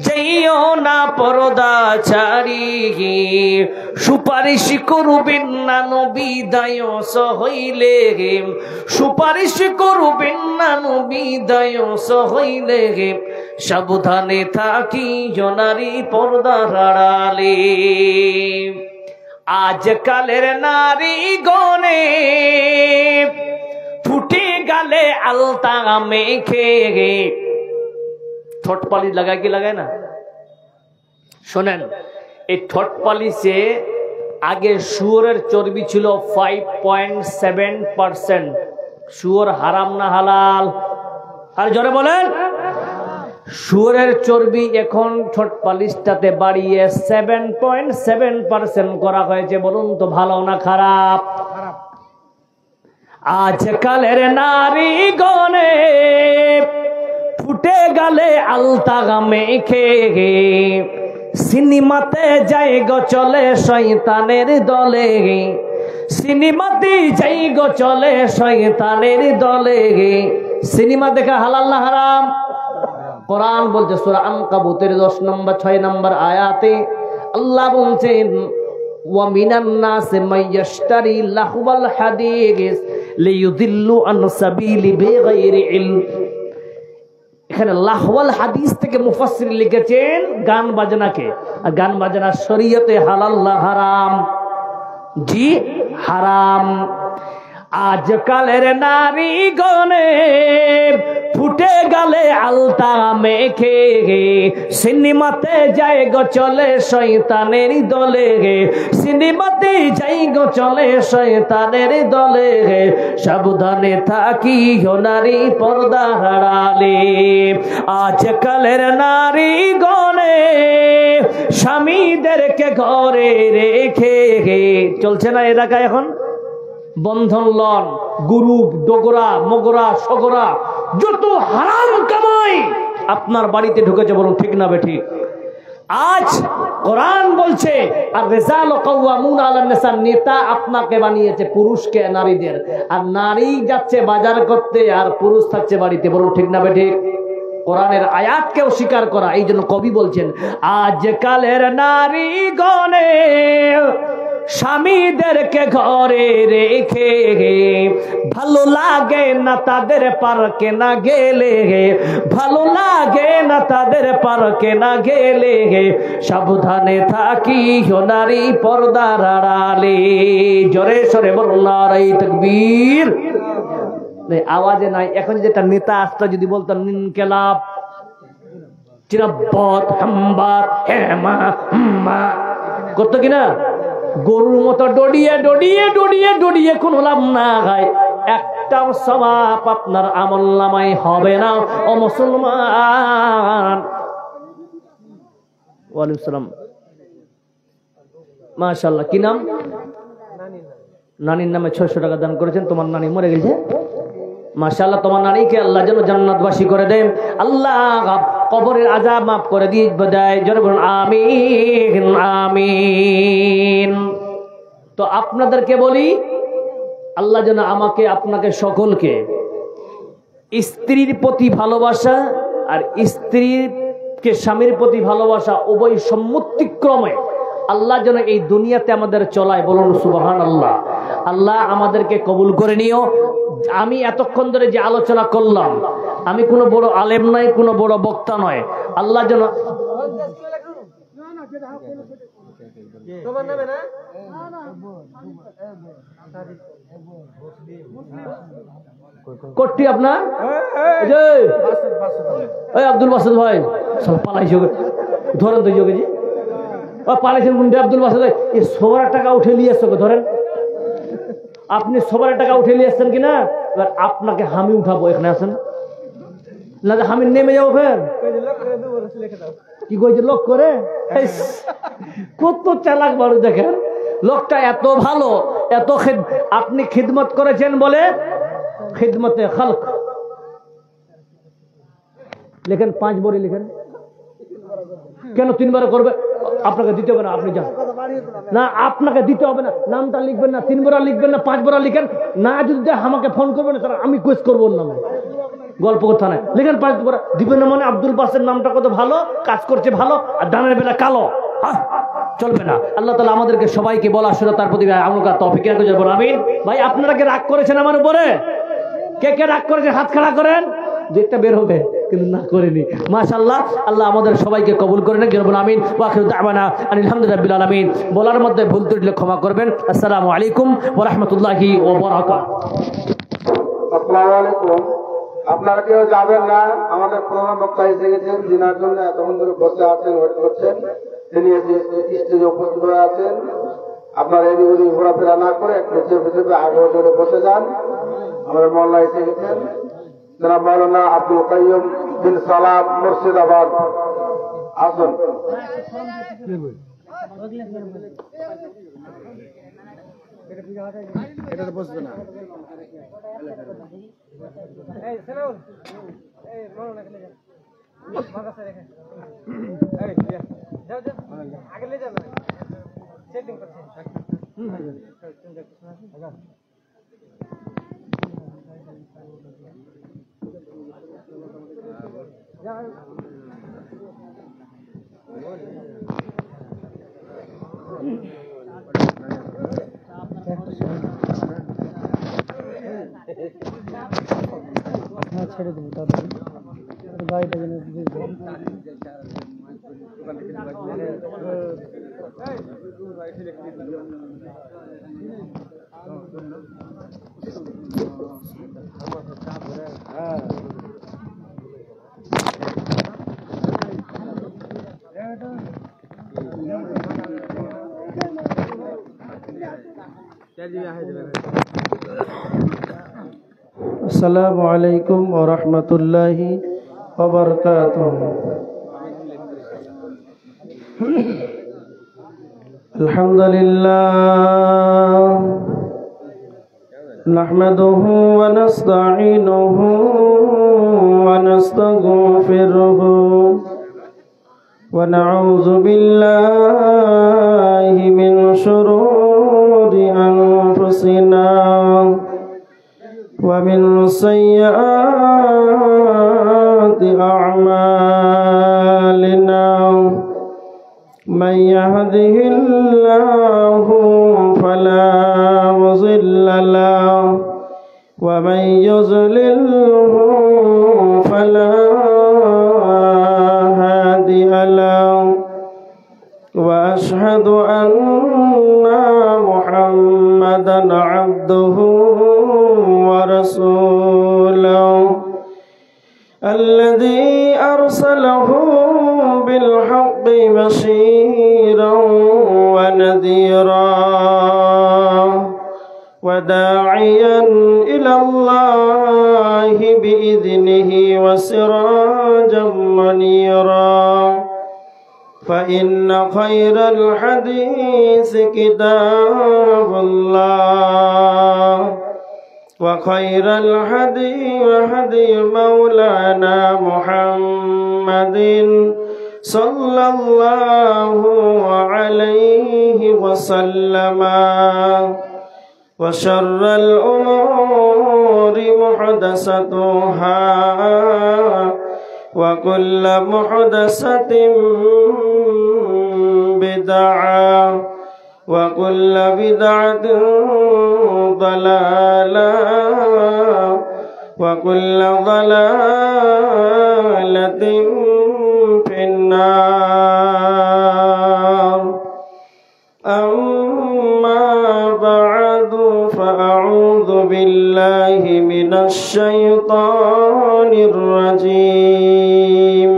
যেও না পর্দা ছাড়ি, সুপারিশ করবেন না নবী দায়স হইলে, সুপারিশ করবেন না নবী দায়স হইলে, সাবধানে থাকি নারী পর্দার আড়ালে। আজকালের নারী গণে ফুটে গালে আলতা মেখে, ঠোঁট পালিশ লাগায় কি লাগায় না? শোনেন, এই ঠোঁট পালিশে আগে শুয়োরের চর্বি ছিল 5.7%। শুয়োর হারাম না হালাল? আর জোরে বলেন। শুয়োরের চর্বি এখন ঠোঁট পালিশটাতে বাড়িয়ে 7.7% করা হয়েছে। বলুন তো ভালো না খারাপ? আজকালের নারী গণে ফুটে গালে আলতা মেখে, সিনেমাতে যাই গো চলে শয়তানের দলে, সিনেমাতে যাই গো চলে শয়তানের দলে। সিনেমা দেখা হালাল না হারাম? কোরআন বলছে সূরা আনকাবুতের 10 নম্বর 6 নম্বর আয়াতে আল্লাহ বলছেন, ওয়া মিনান নাসি মাইয়াশতারি লাহওয়াল হাদিস লিয়ুদিল্লু আন সাবিলি বিগাইরি ইলম। এখানে লাহওয়াল হাদিস থেকে মুফাসসির লিখেছেন গান বাজনাকে। আর গান বাজনা শরীয়তে হালাল না হারাম? জি হারাম। আজকালের নারী গণে ফুটে গালে আলতা মেখে সিনেমাতে যায় গো চলে শয়তানের দলে, সিনেমাতে যাই গো চলে শয়তানের দলে, সাবধানে থাকি নারী পর্দা হারালে। আজকালের নারী গণে স্বামীদেরকে ঘরে রেখে, চলছে না এলাকায় এখন বন্ধন লন, গ্রুপ, ডোগরা, মগরা, সগরা, যত হারাম কামাই আপনার বাড়িতে ঢুকেছে, বলুন ঠিক না বেঠিক? আজ কোরআন বলছে আর রিজালু কাওয়ামুনা আলান নিসা, নেতা আপনাকে বানিয়েছে পুরুষকে নারীদের, আর নারী যাচ্ছে বাজার করতে আর পুরুষ থাকছে বাড়িতে, বলুন ঠিক না বেঠিক? কোরআনের আয়াতকেও স্বীকার করা। এই জন্য কবি বলছেন আজকালের নারী গণে স্বামীদেরকে ঘরে রেখে, ভালো লাগে না তাদের পার্কে না গেলে, ভালো লাগে না তাদের পার্কে না গেলে, সাবধানে থাকি নারী পর্দার আড়ালে। জোরে সরে বলুন নারায়ে তাকবীর। আওয়াজে নাই। এখন যেটা নেতা আসতো যদি বলতো ইনকিলাব, চিরাব্বত, হাম্বাত, হেমা, হুম্মা করতো কিনা? গরুর মতো ডডিয়ে ডডিয়ে ডডিয়ে ডডিয়ে কোন লাভ না হয়, একটাও সওয়াব আপনার আমলনামায় হবে না ও মুসলমান। ওয়ালাইকুম সালাম। মাশাআল্লাহ। কি নাম? নানির নামে 600 টাকা দান করেছেন। তোমার নানি মরে গেছে, মাশাআল্লাহ। তোমার নানিকে আল্লাহ যেন জান্নাতবাসী করে দেন, আল্লাহ কবরের আযাব মাফ করে দিয়ে দেয়। জোরে বলুন আমিন আমিন। তো আপনাদেরকে বলি, আল্লাহ যেন আমাকে আপনাকে সকলকে স্ত্রীর প্রতি ভালোবাসা আর স্ত্রীকে স্বামীর প্রতি ভালোবাসা উভয় সম্মতিক্রমে আল্লাহ যেন এই দুনিয়াতে আমাদের চলায়, বলুন সুবহানাল্লাহ। আল্লাহ আমাদেরকে কবুল করে নিও। আমি এতক্ষণ ধরে যে আলোচনা করলাম, আমি কোনো বড় আলেম নয়, কোনো বড় বক্তা নয়। আল্লাহ যেন কোটি আপনার আব্দুল বাসেদ ভাই পালাইছে, ধরেন তো যোগেজি পালাইছেন কোনটা? আব্দুল বাসেদ ভাই সবার টাকা উঠে নিয়ে এসছো, ধরেন। আপনি সবার টাকা উঠে নিয়ে এসছেন কিনা? এবার আপনাকে হামি উঠাবো, এখানে আসেন না, আমি নেমে যাবো। ফের কি কইছে লোক করে, কত চালাক বাড়ু দেখেন। লোকটা এত ভালো, এত আপনি খিদমত করেছেন বলে খিদমতে খালক লেখেন, 5 বড়ি লিখেন। কেন 3 বার করবে? আপনাকে দিতে হবে না, আপনি যান না, আপনাকে দিতে হবে না। নামটা লিখবেন না, 3 বার লিখবেন না, 5 বার লিখেন না। যদি আমাকে ফোন করবেন না, আমি কোয়েস করবো ওর নামে, গল্প কথা নাই। লিখেন 5 বার দিবেন না। মানে আব্দুল বাসের নামটা কত ভালো, কাজ করছে ভালো, আর দানের বেলা কালো, চলবে না। আল্লাহ তাআলা আমাদেরকে সবাইকে বলা শুনে তার প্রতি আমল করার তৌফিক দান করুন, আমিন। ভাই আপনারা কি রাগ করেছেন আমার উপরে? কে কে রাগ করেছেন হাত খাড়া করেন, যেটা বের হবে, কিন্তু না করেনি। মাশাআল্লাহ। আল্লাহ আমাদের সবাইকে কবুল করে নেন, বলুন আমিন। ওয়া আখিরু দাওয়ানা আলহামদুলিল্লাহি রাব্বিল আলামিন। বলার মধ্যে ভুল ত্রুটি ক্ষমা করবেন। আসসালামু আলাইকুম ওয়া রাহমাতুল্লাহি ওয়া বারাকাতুহু। আসসালামু আলাইকুম। আপনারা কেউ যাবেন না, আমাদের প্রধান বক্তা এসে গেছেন, যিনার জন্য এতক্ষণ ধরে বসে আছেন, ওয়েট করছেন। তিনি স্টেজে উপস্থিত হয়ে আছেন। আপনারা এদিক ওদিক ঘোরাফেরা না করে একটু চেপে চেপে আগে চলে বসে যান। আমাদের মোল্লা এসে গেছেন, জনাব মাওলানা আব্দুল কাইয়ুম বিন সালাম, মুর্শিদাবাদ। আসুন। এটা বসবে না। আগে ले जाना सेटिंग करते हैं। ছেড়ে দেবো তাদের গাড়িটা যেন আসসালামু আলাইকুম ওয়া রাহমাতুল্লাহি ওয়া বারাকাতুহু। আলহামদুলিল্লাহ নাহমাদুহু ওয়া নাস্তাঈনুহু ওয়া নাস্তাগফিরুহু ওয়া নাউযু বিল্লাহি মিন শুরুরি আনফুসিনা ومن سيئات أعمالنا من يهده الله فلا مضل له ومن يضلله فلا هادي له وأشهد أن محمدا عبده ورسوله الذي أرسله بالحق بشيرا ونذيرا وداعيا إلى الله بإذنه وسراجا منيرا فإن خير الحديث كتاب الله وخير الهدي هدي مولانا محمد صلى الله عليه وسلم وشر الأمور محدثاتها وكل محدثة بدعة وكل بدعة ضلالة وكل ضلالة في النار. أما بعد فأعوذ بالله من الشيطان الرجيم.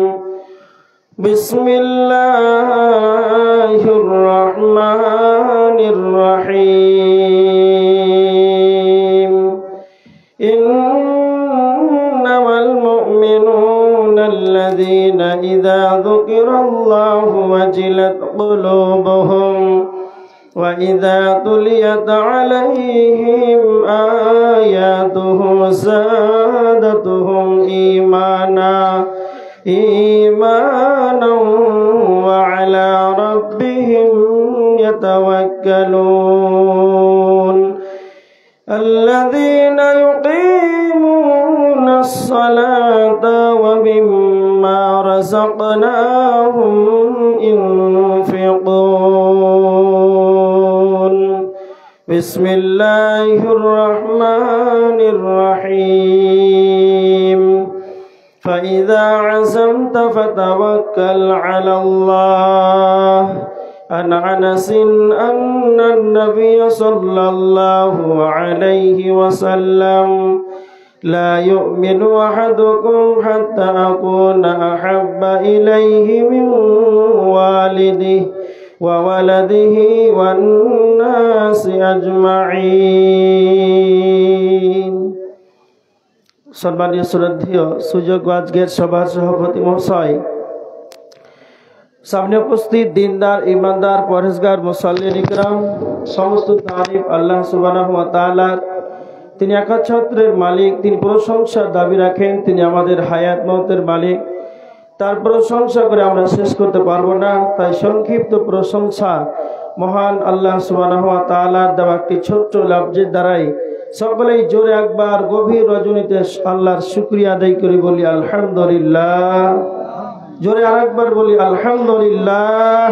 بسم الله الرحمن الرحيم. إنما المؤمنون الذين إذا ذكر الله وجلت قلوبهم وإذا تليت عليهم آياته زادتهم إيمانا وعلى ربهم يتوكلون. الذين يقيمون الصلاة ومما رزقناهم ينفقون. بسم الله الرحمن الرحيم. فإذا عزمت فتوكل على الله. عن أنس أن النبي صلى الله عليه وسلم لا يؤمن أحدكم حتى أكون أحب إليه من والده وولده والناس أجمعين. সম্মানীয় শ্রদ্ধেয় সুযোগ্য আজকের সভার সভাপতি মহাশয়, সামনে উপস্থিত দিনদার ইমানদার পরহেজগার মুসাল্লিন ইকরাম, সমস্ত তারিফ আল্লাহ সুবহানাহু ওয়া তাআলার। তিনি একচ্ছত্রের মালিক, তিনি প্রশংসার দাবি রাখেন। তিনি আমাদের হায়াত মওতের মালিক। তার প্রশংসা করে আমরা শেষ করতে পারবো না। তাই সংক্ষিপ্ত প্রশংসা মহান আল্লাহ সুবহানাহু ওয়া তাআলার দেওয়া একটি ছোট্ট লফজের দ্বারাই সকলেই জোরে একবার গভীর রজনীতে আল্লাহর শুকরিয়া আদায় করি, বলি আলহামদুলিল্লাহ। জোরে আরেকবার বলি আলহামদুলিল্লাহ।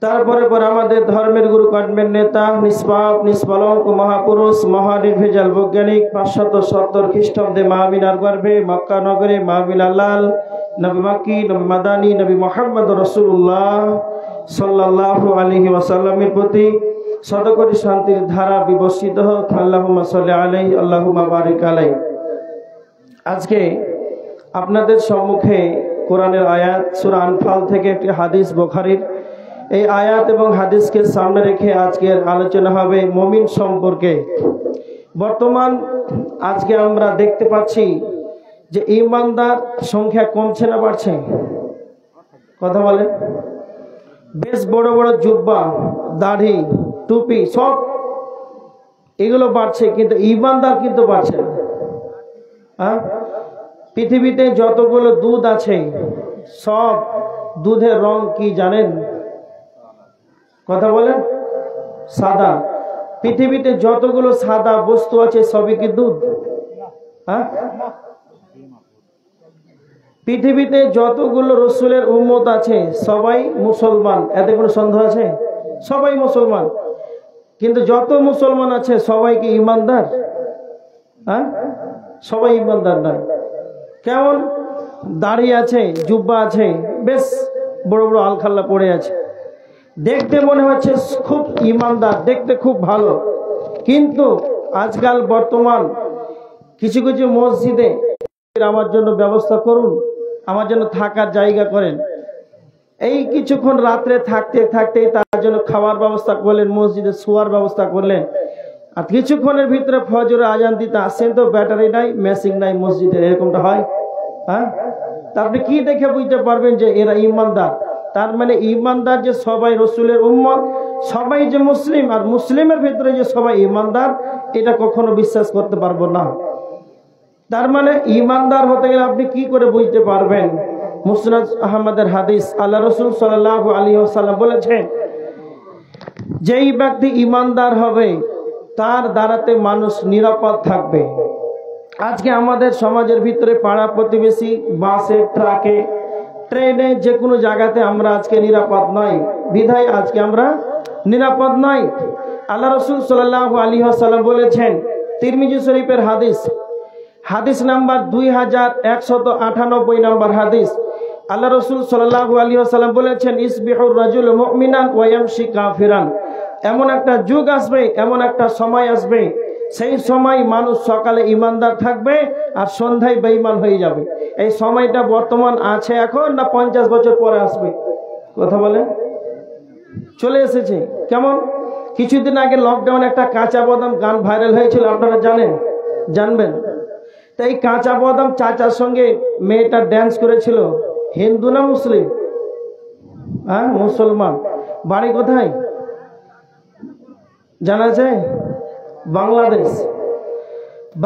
তারপরে পর আমাদের ধর্মের গুরু, কর্মের নেতা, নিষ্পাপ নিষ্কলঙ্ক মহাপুরুষ, মহানির্ভেজাল বৈজ্ঞানিক, 570 খ্রিস্টাব্দে মাহমিনার গর্ভে মক্কা নগরে মাহমিনা লাল নবী মাক্কি, নবী মাদানী, নবী মুহাম্মদ রাসূলুল্লাহ সাল্লাল্লাহু আলাইহি ওয়াসাল্লামের প্রতি শতকোটি শান্তির ধারা বিবর্ষিত হোক। আল্লাহুম্মা সাল্লি আলাইহি আল্লাহুম্মা বারিক আলাইহি। আজকে আপনাদের সম্মুখে কোরআনের আয়াত সূরা আনফাল থেকে একটি হাদিস বুখারীর এই আয়াত এবং হাদিসকে সামনে রেখে আজকের আলোচনা হবে মুমিন সম্পর্কে। বর্তমান আজকে আমরা দেখতে পাচ্ছি যে ঈমানদার সংখ্যা কমছে না বাড়ছে? কথা বলেন। বেশ বড় বড় জুব্বা, দাড়ি, টুপি সব এগুলো বাড়ছে, কিন্তু ঈমানদার কিন্তু বাড়ছে না। হ্যাঁ, পৃথিবীতে যতগুলো দুধ আছে সব দুধের রং কি জানেন? কথা বলেন। সাদা। পৃথিবীতে যতগুলো সাদা বস্তু আছে সবই কি দুধ? হ্যাঁ, পৃথিবীতে যতগুলো রসুলের উম্মত আছে সবাই মুসলমান, এতে কোনো সন্দেহ আছে? সবাই মুসলমান, কিন্তু যত মুসলমান আছে সবাই কি ঈমানদার? হ্যাঁ, সবাই ঈমানদার নয়। কেমন দাড়ি আছে, জুব্বা আছে, বেশ বড় বড় আলখাল্লা পড়ে আছে, দেখতে মনে হচ্ছে খুব ঈমানদার, দেখতে খুব ভালো, কিন্তু আজকাল বর্তমান কিছু কিছু মসজিদে আমার জন্য ব্যবস্থা করুন, আমার জন্য থাকার জায়গা করেন, এই কিছুক্ষণ রাত্রে থাকতে থাকতেই তার জন্য খাওয়ার ব্যবস্থা করলেন, মসজিদে শোয়ার ব্যবস্থা করলেন, আর কিছুক্ষণের ভিতরে ফজরে আজান দিতে আসছেন তো ব্যাটারি নাই, মেশিন নাই মসজিদে, এরকমটা হয়? হ্যাঁ, তা আপনি কি দেখে বুঝতে পারবেন যে এরা ঈমানদার? তার মানে ঈমানদার যে সবাই রসুলের উম্মত, সবাই যে মুসলিম, আর মুসলিমের ভিতরে যে সবাই ঈমানদার, এটা কখনো বিশ্বাস করতে পারবো না। তার মানে ঈমানদার হতে গেলে আপনি কি করে বুঝতে পারবেন? মুসনাদ আহমদের হাদিস, আল্লাহ রসুল সাল্লাল্লাহু আলাইহি ওয়াসাল্লাম বলেছেন, যেই ব্যক্তি ঈমানদার হবে তার দ্বারাতে মানুষ নিরাপদ থাকবে। আজকে আমাদের সমাজের ভিতরে পাড়া প্রতিবেশী, বাসে, ট্রাকে, ট্রেনে, যে কোনো জায়গাতে আমরা আজকে নিরাপদ নয়, বিধায় আজকে আমরা নিরাপদ নই। আল্লাহ রসুল সাল্লাল্লাহু আলাইহি ওয়াসাল্লাম বলেছেন, তিরমিজি শরীফের হাদিস, হাদিস নাম্বার 2198 নম্বর হাদিস, আল্লাহ রসুল সাল্লাল্লাহু আলাইহি ওয়াসাল্লাম বলেছেন, ইসবিহুর রাজুল মুমিনান ওয়া ইয়ামশি কাফিরান। এমন একটা যুগ আসবে, এমন একটা সময় আসবে, সেই সময় মানুষ সকালে ঈমানদার থাকবে আর সন্ধ্যায় বেঈমান হয়ে যাবে। এই সময়টা বর্তমান আছে এখন, না 50 বছর পরে আসবে? কথা বলেন। চলে এসেছে। কেমন? কিছুদিন আগে লকডাউনে একটা কাঁচা বাদাম গান ভাইরাল হয়েছিল, আপনারা জানেন? জানবেন? তাই কাঁচা বাদাম চাচার সঙ্গে মেয়েটা ড্যান্স করেছিল। হিন্দু না মুসলিম? হ্যাঁ, মুসলমান। বাড়ি কোথায় জানা আছে? বাংলাদেশ।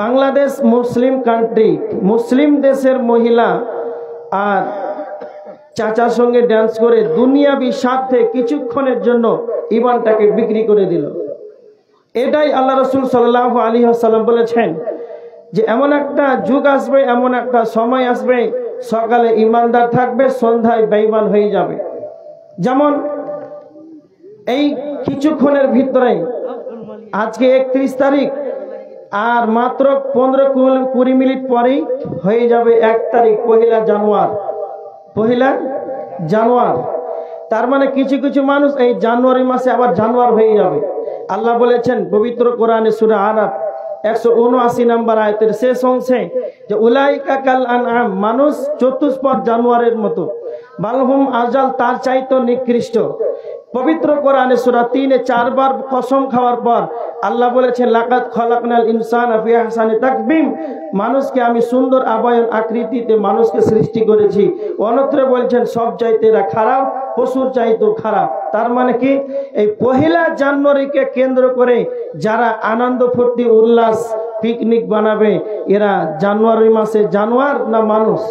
বাংলাদেশ মুসলিম কান্ট্রি, মুসলিম দেশের মহিলা আর চাচার সঙ্গে ড্যান্স করে দুনিয়াবি স্বার্থে কিছুক্ষণের জন্য ঈমানটাকে বিক্রি করে দিল। এটাই আল্লাহ রসুল সাল্লাল্লাহু আলাইহি ওয়াসাল্লাম বলেছেন যে এমন একটা যুগ আসবে, এমন একটা সময় আসবে, সকালে ঈমানদার থাকবে, সন্ধ্যায় বেঈমান হয়ে যাবে। যেমন এই কিছুক্ষণের ভিতরে, আজকে 31 তারিখ, আর মাত্র 15-20 মিনিট পরেই হয়ে যাবে 1 তারিখ, পহেলা জানুয়ার। পহেলা জানুয়ার, তার মানে কিছু কিছু মানুষ এই জানুয়ারি মাসে আবার জানুয়ার হয়ে যাবে। আল্লাহ বলেছেন পবিত্র কোরআনে সূরা আরাফ 179 নম্বর আয়াতের শেষ অংশে যে উলাইকা কাল আনআম, মানুষ চতুষ্পদ জানোয়ারের মতো, বালহুম আজাল, তার চাইতো নিকৃষ্ট। পবিত্র কোরআনে সূরা 3-এ 4 বার কসম খাওয়ার পর আল্লাহ বলেছেন লাকাদ খলাকনাল ইনসানা ফি আহসানি তাকবীম, মানুষকে আমি সুন্দর আবয়ন আকৃতিতে মানুষকে সৃষ্টি করেছি। অন্যত্র বলছেন সব চাইতে এরা খারাপ, পশুর চাইতেও খারাপ। তার মানে কি, এই পহেলা জানুয়ারিকে কেন্দ্র করে যারা আনন্দ ফুর্তি উল্লাস পিকনিক বানাবে, এরা জানুয়ারি মাসে জানোয়ার না মানুষ?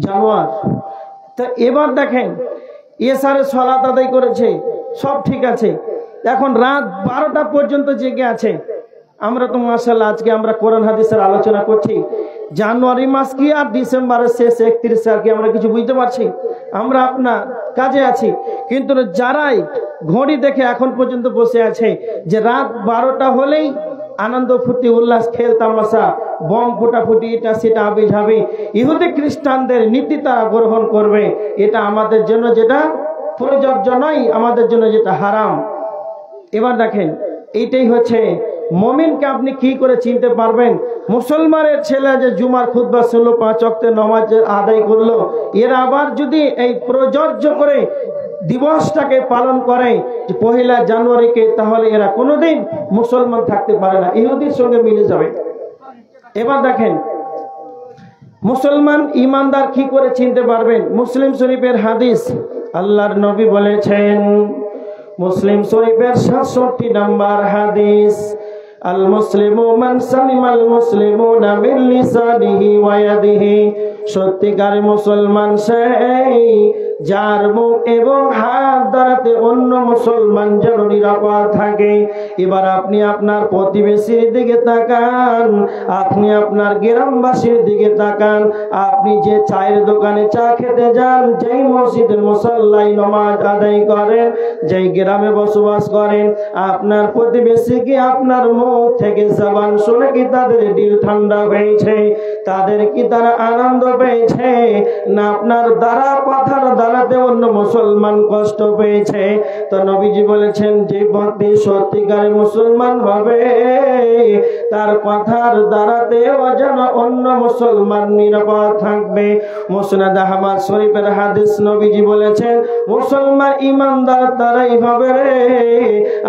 জানোয়ার। তো এবার দেখেন, এসারে সালাত আদায় করেছে, সব ঠিক আছে, এখন রাত 12টা পর্যন্ত জেগে আছে। আমরা তো মাশাআল্লাহ আজকে আমরা কোরআন হাদিসের আলোচনা করছি, জানুয়ারি মাস কি আর ডিসেম্বরের শেষ 31 আর কি আমরা কিছু বুঝতে পারছি? আমরা আপনার কাজে আছি, কিন্তু যারাই ঘড়ি দেখে এখন পর্যন্ত বসে আছে যে রাত 12টা হলেই আনন্দ ফুর্তি উল্লাস, খেল তামাশা, বম ফুটাফুটি, এটা সেটা আবেজ হবে, ইহুদি খ্রিস্টানদের নীতি তারা গ্রহণ করবে, এটা আমাদের জন্য যেটা প্রযোজ্য নয়, আমাদের জন্য যেটা হারাম। এবার দেখেন, এইটাই হচ্ছে মুমিনকে আপনি কি করে চিনতে পারবেন? মুসলমানের ছেলে যে জুমার খুতবা শুনলো, 5 ওয়াক্তের নামাজ আদায় করলো, এরা আবার যদি এই প্রযোজ্য করে দিবসটাকে পালন করে যে 1 জানুয়ারিকে, তাহলে এরা কোনোদিন মুসলমান থাকতে পারে না, ইহুদির সঙ্গে মিলে যাবে। এবার দেখেন মুসলমান ইমানদার কি করে চিনতে পারবেন? মুসলিম শরীফের হাদিস, আল্লাহর নবী বলেছেন, মুসলিম শরীফের 67 নম্বর হাদিস, আল মুসলিমু মান সালিমাল মুসলিমুনা মিন লিসানিহি ওয়া ইয়াদিহি, সত্যিকার মুসলমান সেই যার মুখ এবং হাত দ্বারাতে অন্য মুসলমান যেন নিরাপদ থাকে। এবার আপনি আপনার প্রতিবেশীর দিকে তাকান, আপনি আপনার গ্রামবাসীর দিকে তাকান, আপনি যে চায়ের দোকানে চা খেতে যান, যেই মসজিদের মুসল্লায় নামাজ আদায় করেন, যেই গ্রামে বসবাস করেন, আপনার প্রতিবেশী কি আপনার মুখ থেকে জবান শুনে কি তাদের দিল ঠান্ডা হয়েছে? তাদের কি তারা আনন্দ পেয়েছে? না আপনার দ্বারা কথার দ্বারাতে অন্য মুসলমান কষ্ট পেয়েছে? তো নবীজি বলেছেন, যে ব্যক্তি সত্যিকারের মুসলমান হবে তার কথার দ্বারাতে যেন অন্য মুসলমান নিরাপদ থাকবে। মুসনাদ আহমদ শরীফের হাদিস, নবীজি বলেছেন, মুসলমান ইমানদার তারাই হবে রে,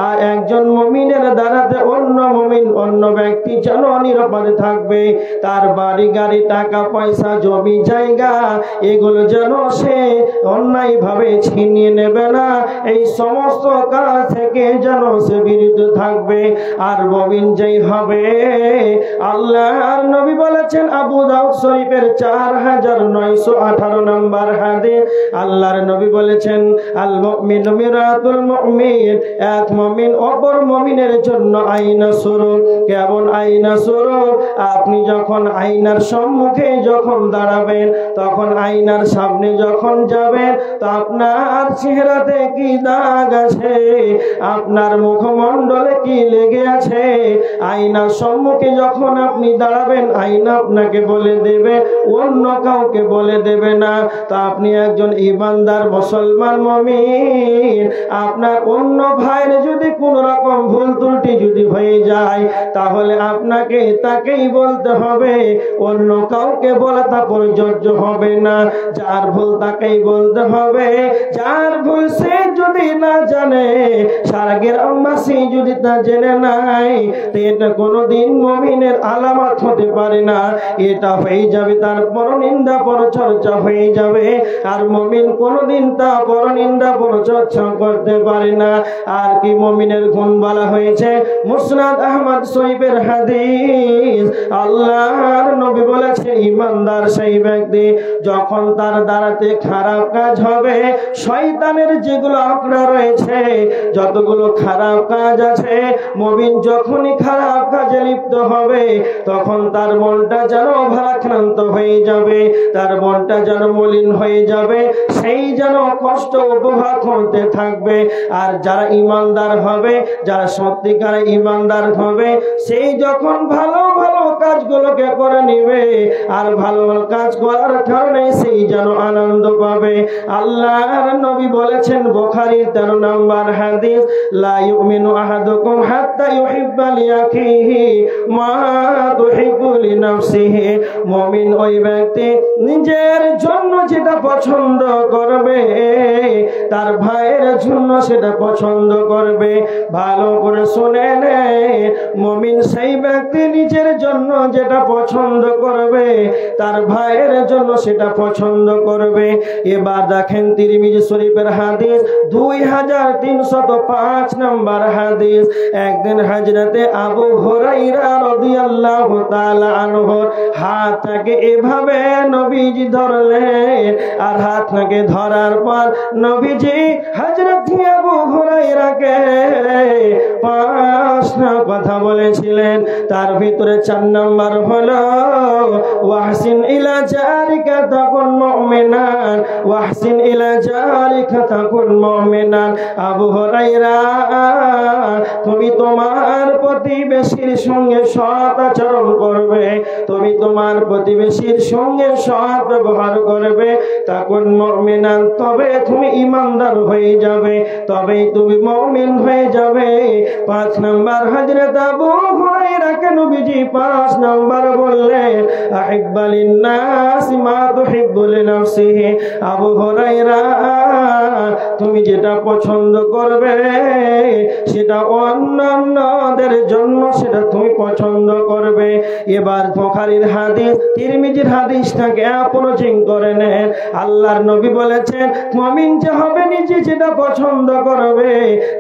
আর একজন মুমিনের দ্বারাতে অন্য মুমিন অন্য ব্যক্তি যেন নিরাপদে থাকবে। তার বাড়ি গাড়ি টাকা পয়সা জমি জায়গা এগুলো যেন সে অন্যায় ভাবে ছিনিয়ে নেবে না, এই সমস্ত কাজ থেকে যেন সে বিরত থাকবে। আর মুমিন যেই হবে, আল্লাহর নবী বলেছেন আবু দাউদ শরীফের 4918 নম্বর হাদিস, আল্লাহর নবী বলেছেন, আল মুমিনু মিরাতুল মুমিন, এক মুমিন অপর মুমিনের জন্য আয়না স্বরূপ। কেমন আয়না স্বরূপ? আপনি যখন আয়নার সম্মুখে যখন দাঁড়াবেন, তখন আয়নার সামনে যখন যাবেন, তো আপনার চেহারাতে কি দাগ আছে, আপনার মুখমণ্ডলে কি লেগে আছে, আয়নার সম্মুখে যখন আপনি দাঁড়াবেন, আয়না আপনাকে বলে দেবে, অন্য কাউকে বলে দেবে না। তো আপনি একজন ইমানদার মুসলমান মুমিন, আপনার অন্য ভাইয়ের যদি কোন রকম ভুল ত্রুটি যদি হয়ে যায়, তাহলে আপনাকে তাকেই বলতে হবে, অন্য কাউকে বলা তা প্রযোজ্য হবে না। যার ভুল তাকেই বলতে হবে, যার ভুল সে যদি না জানে, সারা গ্রামবাসী যদি তা জেনে নাই, তো এটা কোনোদিন মুমিনের আলামত হতে পারে না। এটা হয়ে যাবে তার পরনিন্দা পরচর্চা হয়ে যাবে, আর মুমিন কোনোদিন তা পরনিন্দা পরচর্চা করতে পারে না। আর কি মুমিনের গুণ বলা হয়েছে? মুসনাদ আহমদ শরীফের হাদিস, আল্লাহর নবী বলেছেন, ইমানদার সেই ব্যক্তি যখন তার দ্বারাতে খারাপ কাজ হবে, শয়তানের যেগুলো আঁকড়া রয়েছে, যতগুলো খারাপ কাজ আছে, মুমিন যখনই খারাপ কাজে লিপ্ত হবে, তখন তার মনটা যেন ভারাক্রান্ত হয়ে যাবে, তার মনটা যেন মলিন হয়ে যাবে, সেই যেন কষ্ট উপভোগ করতে থাকবে। আর যারা ইমানদার হবে, যারা সত্যিকার ইমানদার হবে, সেই যখন ভালো ভালো কাজগুলোকে করে নিবে, আর ভালো ভালো কাজ করার কারণে সেই যেন আনন্দ পাবে। আল্লাহর নবী বলেছেন, বুখারীর 13 নম্বর হাদিস, লা ইউমিনু আহাদুকুম হাত্তা ইউহিব্বা লিআখিহি মা তুহিব্বু লিনাফসিহি, মুমিন ওই ব্যক্তি নিজের জন্য যেটা পছন্দ করবে, তার ভাইয়ের জন্য সেটা পছন্দ করবে। ভালো করে শুনে নে, মুমিন সেই ব্যক্তি নিজের জন্য যেটা পছন্দ করবে, তার ভাইয়ের জন্য সেটা পছন্দ করবে। এবার দেখেন তিরমিজি শরীফের হাদিস 2305 নম্বর হাদিস, একদিন হযরতে আবু হুরায়রা রাদিয়াল্লাহু তাআলা আনহু হাতটাকে এভাবে নবীজি ধরলেন, আর হাতটাকে ধরার পর নবীজি হযরত আবু হুরায়রাকে 5টা কথা বলেছিলেন। তার ভিতরে 4 নম্বর হলো, ওয়াহসিন ইলা জারিকা তাকুন মুমিনান, ওয়াহসিন ইলা জারিকা তাকুন মুমিনান। আবু হুরায়রা, তুমি তোমার প্রতিবেশীর সঙ্গে সৎ আচরণ করবে, তুমি তোমার প্রতিবেশীর সঙ্গে সৎ ব্যবহার করবে, তাকুন মুমিনান মুমিনান, তবে তুমি ঈমানদার হয়ে যাবে, তবেই তুমি মুমিন হয়ে যাবে। 5 নাম্বার হযরত আবু হুরায়রাকে নবীজি 5 নাম্বার বললেন, আহিব্বা লিন-নাস মা তুহিব্বু লিনাফসিহি। আবু হুরায়রা, তুমি যেটা পছন্দ করবে সেটা অন্যদের জন্য সেটা তুমি পছন্দ করবে। এবার বুখারীর হাদিস, তিরমিজির হাদিসটাকে অ্যাপ্রোচিং করে নেন। আল্লাহর নবী বলেছেন, মুমিন যে হবে নিজে যেটা পছন্দ করবে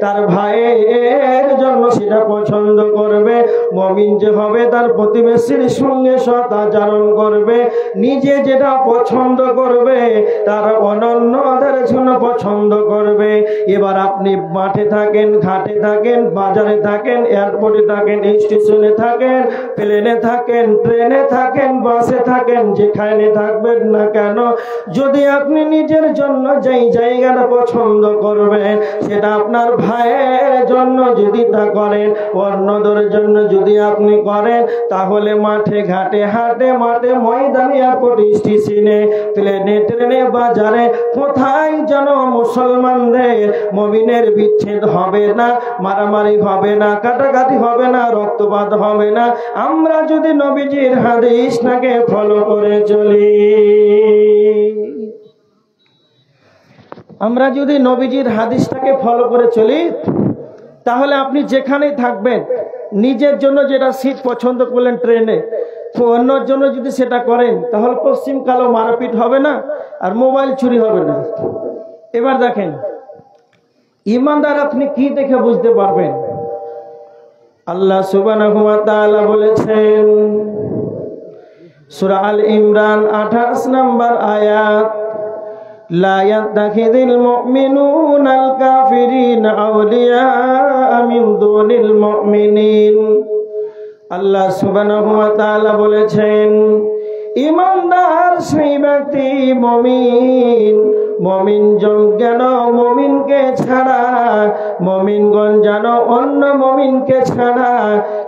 তার ভাইয়ের জন্য সেটা পছন্দ করবে। মুমিন যে হবে তার প্রতিবেশীর সঙ্গে সৎ আচরণ করবে। নিজে যেটা পছন্দ করবে তার অন্যদের জন্য পছন্দ করবে। এবার আপনি মাঠে থাকেন, ঘাটে থাকেন, বাজারে থাকেন, এয়ারপোর্টে থাকেন, স্টেশনে থাকেন, প্লেনে থাকেন, ট্রেনে থাকেন, বাসে থাকেন, যেখানে থাকবেন না কেন, যদি আপনি নিজের জন্য যেই জায়গাটা পছন্দ করবেন সেটা আপনার ভাইয়ের জন্য যদি তা করেন, অন্যদের জন্য যদি আপনি করেন, তাহলে মাঠে ঘাটে, হাটে মাঠে, ময়দানে, এয়ারপোর্ট, স্টেশনে, প্লেনে, ট্রেনে, বাজারে, কোথায় যেন মুসলমানদের মুমিনের বিচ্ছেদ হবে না, মারামারি হবে না, কাটাকাটি হবে না, রক্তপাত হবে না। আমরা যদি নবীজির হাদিসটাকে ফলো করে চলি, আমরা যদি নবীজির হাদিসটাকে ফলো করে চলি, তাহলে আপনি যেখানেই থাকবেন নিজের জন্য যেটা সিট পছন্দ করলেন ট্রেনে, অন্যর জন্য যদি সেটা করেন তাহলে পশ্চিম কালো মারপিট হবে না, আর মোবাইল চুরি হবে না। এবার দেখেন ঈমানদার আপনি কি দেখে বুঝতে পারবেন? আল্লাহ সুবহানাহু ওয়া তাআলা বলেছেন সূরা আল ইমরান 28 নম্বর আয়াত, লা ইয়াত্তাখিযুল মুমিনুনাল কাফিরিনা আউলিয়া মিন দুনিল মুমিনিন। আল্লাহ সুবহানাহু ওয়া তাআলা বলেছেন, ঈমানদার সেই ব্যক্তি মুমিন, মুমিনজন যেন মুমিনকে ছাড়া, মুমিনগণ যেন অন্য মুমিনকে ছাড়া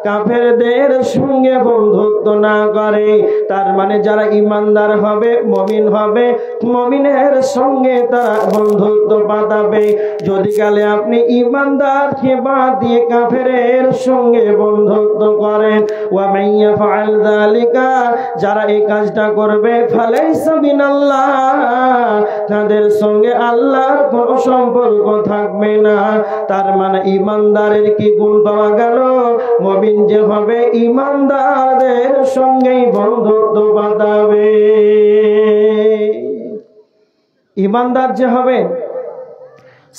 কাফেরদের সঙ্গে বন্ধুত্ব না করে। তার মানে যারা ঈমানদার হবে, মুমিন হবে, মুমিনের সঙ্গে তারা বন্ধুত্ব পাতাবে। যদি কালে আপনি ঈমানদারকে বাদ দিয়ে কাফেরের সঙ্গে বন্ধুত্ব করেন, ওয়া মান ইয়াফআল যালিকা, যারা এই কাজটা করবে, ফালাইসা মিনাল্লাহ, তাদের সঙ্গে আল্লাহর কোনো সম্পর্ক থাকবে না। তার মানে ঈমানদারের কি গুণ পাওয়া গেল? মুমিন যে হবে ঈমানদারদের সঙ্গেই বন্ধুত্ব বাঁধাবে। ঈমানদার যে হবে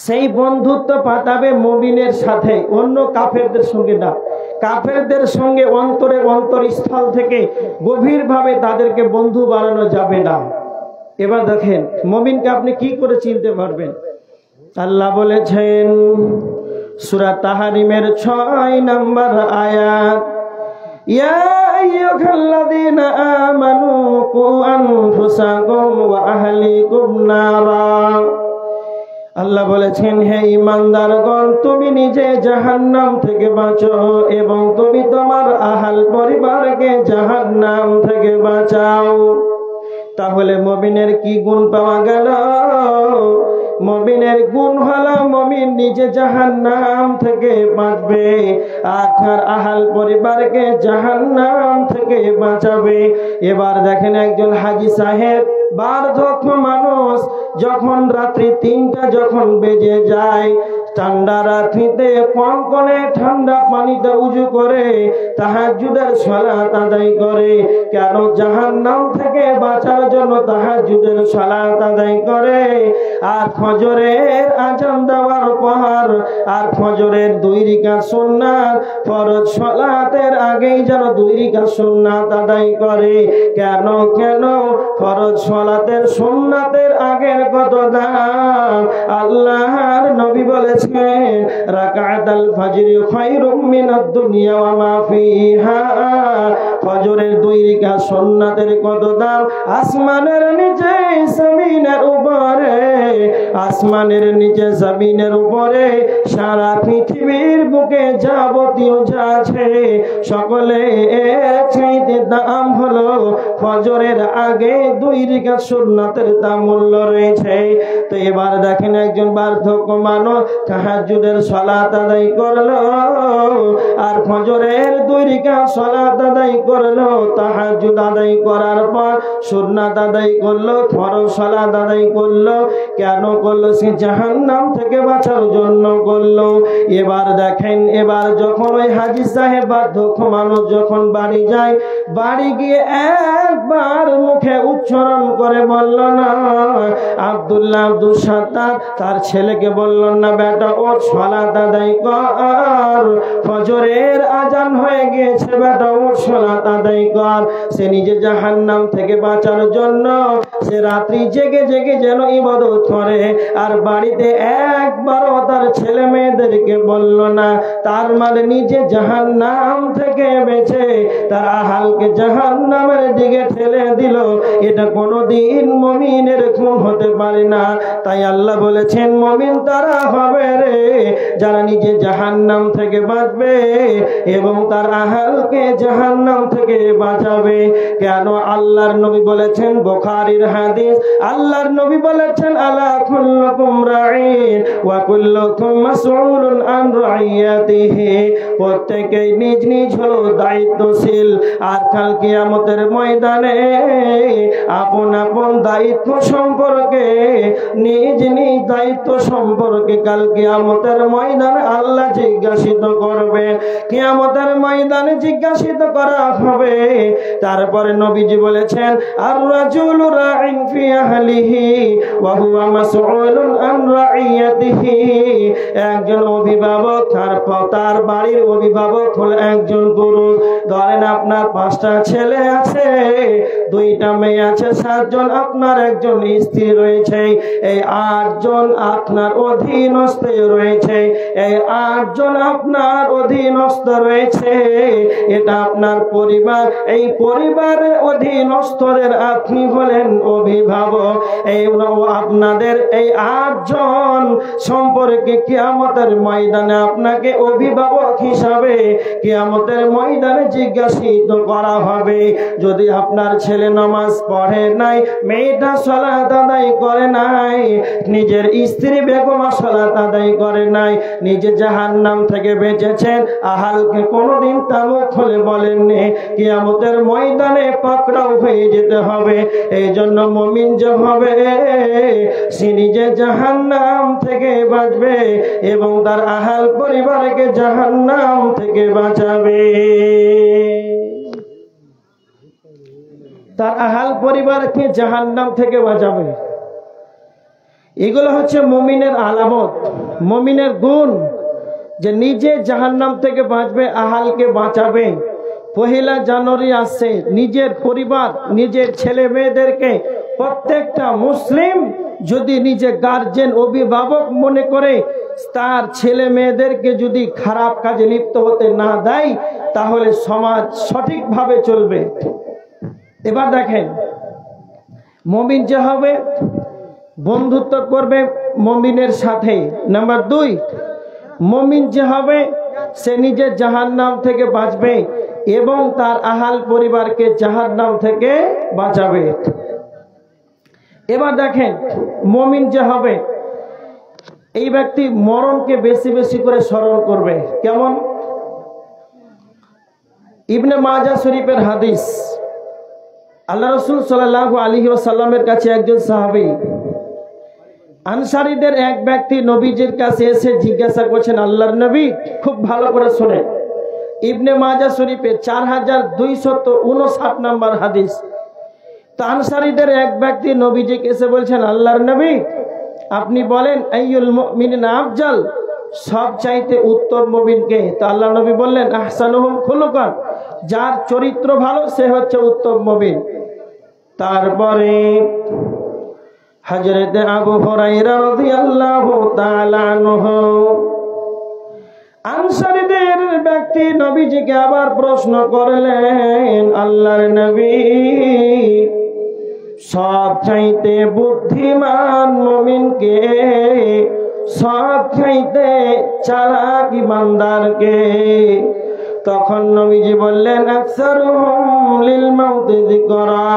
সেই বন্ধুত্ব পাতাবে মুমিনের সাথে, অন্য কাফেরদের সঙ্গে না। কাফেরদের সঙ্গে অন্তরের অন্তরস্থল থেকে গভীরভাবে তাদেরকে বন্ধু বানানো যাবে না। এবার দেখেন মুমিনকে আপনি কি করে চিনতে পারবেন? আল্লাহ বলেছেন সূরা তাহরিমের 6 নম্বর আয়াত, ইয়া আইয়ুহাল্লাযীনা আমানু কু আনফুসাকুম ওয়া আহলিকুম নারা। আল্লাহ বলেছেন, হে ঈমানদারগণ, তুমি নিজে জাহান্নাম থেকে বাঁচো এবং তুমি তোমার আহল পরিবারকে জাহান্নাম থেকে বাঁচাও। তাহলে মুমিনের কি গুণ পাওয়া গেল? মুমিনের গুণ হলো মুমিন নিজে জাহান্নাম থেকে বাঁচবে আর তার আহল পরিবারকে জাহান্নাম থেকে বাঁচাবে। এবার দেখেন একজন হাজী সাহেব, বার্ধক্য মানুষ, যখন রাত্রি 3টা যখন বেজে যায়, ঠান্ডা রাত্রিতে কনকনে ঠান্ডা পানিতে উজু করে তাহাজ্জুদের সালাত আদায় করে। কেন? জাহান্নাম থেকে বাঁচার জন্য তাহাজ্জুদের সালাত আদায় করে। আর ফজরের আযান দেওয়ার পর আর ফজরের 2 রাকাত সুন্নাত, ফরজ সালাতের আগেই যেন 2 রাকাত সুন্নাত আদায় করে। কেন? ফরজ সালাতের সুন্নাতের আগের কত দাম! আল্লাহর নবী বলেছেন, রাকাতাল ফজরি খায়রুম মিনাদ দুনিয়া ওয়া মা ফিহা। ফজরের 2 রাকাত সুন্নাতের কত দাম! আসমানের নিচে, জমিনের উপরে আসমানের নিচে জমিনের উপরে সারা পৃথিবীর বুকে যাবতীয় যা আছে সকলে এক চাইতে দাম হলো ফজরের আগে 2 রাকাত সুন্নাতের দাম মূল্য রয়েছে। তো এবার দেখেন একজন বার্ধক্য মানুষ তাহাজ্জুদের সালাত আদায় করলো আর ফজরের 2 রাকাত সালাত আদায় করলো, তাহাজ্জুদ আদায় করার পর সুন্নাত আদায় করলো, ফরজ সালাত আদায় করলো। কেন করলো? সে জাহান্নাম থেকে বাঁচার জন্য করলো। এবার দেখেন, এবার যখন ওই হাজী সাহেব বার্ধক্য মানুষ যখন বাড়ি যায়, বাড়ি গিয়ে একবার মুখে উচ্চারণ করে বলল না আব্দুল্লাহ আব্দুল সাত্তার তার ছেলেকে বলল না বেটা ওর সালাত আদায় কর, ফজরের আজান হয়ে গিয়েছে বেটা ওর সালাত আদায় কর। সে নিজে জাহান্নাম থেকে বাঁচার জন্য সে রাত্রি জেগে জেগে যেন ইবাদত করে আর বাড়িতে একবারও তার ছেলে মেয়েদেরকে বলল না। তার মানে নিজে জাহান্নাম থেকে বেঁচে তার আহালকে জাহান্নামের দিকে ঠেলে দিল। এটা কোনোদিন মুমিনের খুন হতে পারে না। তাই আল্লাহ বলেছেন মুমিন তারা হবে রে যারা নিজে জাহান্নাম থেকে বাঁচবে এবং তার আহালকে জাহান্নাম থেকে বাঁচাবে। কেন? আল্লাহর নবী বলেছেন, বুখারীর হাদিস, আল্লাহর নবী বলেছেন আলা কুল্লুকুম রাঈন ওয়া কুল্লুকুম মাসউলুন আন রাইয়াতিহি। প্রত্যেকেই নিজ নিজ হলো দায়িত্বশীল আর কাল কিয়ামতের ময়দানে আপন আপন দায়িত্ব সম্পর্কে নিজ নিজ দায়িত্ব সম্পর্কে কাল কিয়ামতের ময়দানে আল্লাহ জিজ্ঞাসিত করবেন। কিয়ামতের ময়দানে জিজ্ঞাসিত করা হবে। তারপরে নবীজি বলেছেন আর রাজুলু রাঈন ফি আহলিহি ওয়া হুয়া মাসউলুন আন রাইয়াতিহি। একজন অভিভাবক তার বাড়ির অভিভাবক হলো একজন পুরুষ। ধরেন আপনার 5টা ছেলে আছে, 2টা মেয়ে আছে, 7 জন আপনার একজন স্ত্রী রয়েছে। এই 8 জন আপনার অধীনস্থ রয়েছে। এই 8 জন আপনার অধীনস্থ রয়েছে। এটা আপনার পরিবার। এই পরিবারের অধীনস্থদের আপনি হলেন অভিভাবক। এই আপনাদের এই 8 জন সম্পর্কে কিয়ামতের ময়দানে আপনাকে অভিভাবক হিসাবে কিয়ামতের ময়দানে জিজ্ঞাসিত করা হবে। যদি আপনার ছেলে নামাজ পড়ে নাই, মেয়েটা সালাত আদায় করে নাই, নিজের স্ত্রী বেগম সালাত আদায় করে নাই, নিজে জাহান্নাম থেকে বেঁচেছেন, আহালকে কোনোদিন তামুক খুলে বলেননি, কিয়ামতের ময়দানে পাকড়াও হয়ে যেতে হবে। এই জন্য মুমিন যে হবে সে নিজে জাহান্নাম থেকে বাঁচবে এবং তার আহাল পরিবারকে জাহান্নাম থেকে বাঁচাবে। তার আহাল পরিবারকে জাহান্নাম থেকে বাঁচাবে। এগুলো হচ্ছে মুমিনের আলামত, মুমিনের গুণ, যে নিজে জাহান্নাম থেকে বাঁচবে, আহালকে বাঁচাবে। 1 জানুয়ারি আসছে, নিজের পরিবার, নিজের ছেলে মেয়েদেরকে প্রত্যেকটা মুসলিম যদি নিজে গার্জেন অভিভাবক মনে করে তার ছেলে মেয়েদেরকে যদি খারাপ কাজে লিপ্ত হতে না দেয় তাহলে সমাজ সঠিকভাবে চলবে। এবার দেখেন, মুমিন যে হবে বন্ধুত্ব করবে মুমিনের সাথে। নাম্বার 2, মুমিন যে হবে সে নিজে জাহান্নাম থেকে বাঁচবে এবং তার আহাল পরিবারকে জাহান্নাম থেকে বাঁচাবে। এবার দেখেন, মুমিন যে হবে এই ব্যক্তি মরণকে বেশি বেশি করে স্মরণ করবে। কেমন? ইবনে মাজাহ শরীফের হাদিস, আল্লাহ রাসূল সাল্লাল্লাহু আলাইহি ওয়াসাল্লামের কাছে একজন সাহাবী আনসারীদের এক ব্যক্তি নবীজির কাছে এসে জিজ্ঞাসা করছেন, আল্লাহর নবী, খুব ভালো করে শুনেন, ইবনে মাজাহ শরীফের 4259 নম্বর হাদিস। তো আনসারীদের এক ব্যক্তি নবীজিকে এসে বলছেন, আল্লাহর নবী আপনি বলেন আইয়ুল মুমিনিনা আফজাল, সব চাইতে উত্তম মুমিনকে? তো আল্লাহ নবী বললেন আহসানুহুম খুলুকান, যার চরিত্র ভালো সে হচ্ছে উত্তম মুমিন। তারপরে হযরত আবু হুরায়রা রাদিয়াল্লাহু তাআলা আনহু, আনসারীদের ব্যক্তি নবীজিকে আবার প্রশ্ন করলেন, আল্লাহর নবী সব চাইতে বুদ্ধিমান মুমিনকে, সব চাইতে চালাক ইমানদারকে। তখন নবীজি বললেন আকসারুহুম লিল মাউতি যিকরা,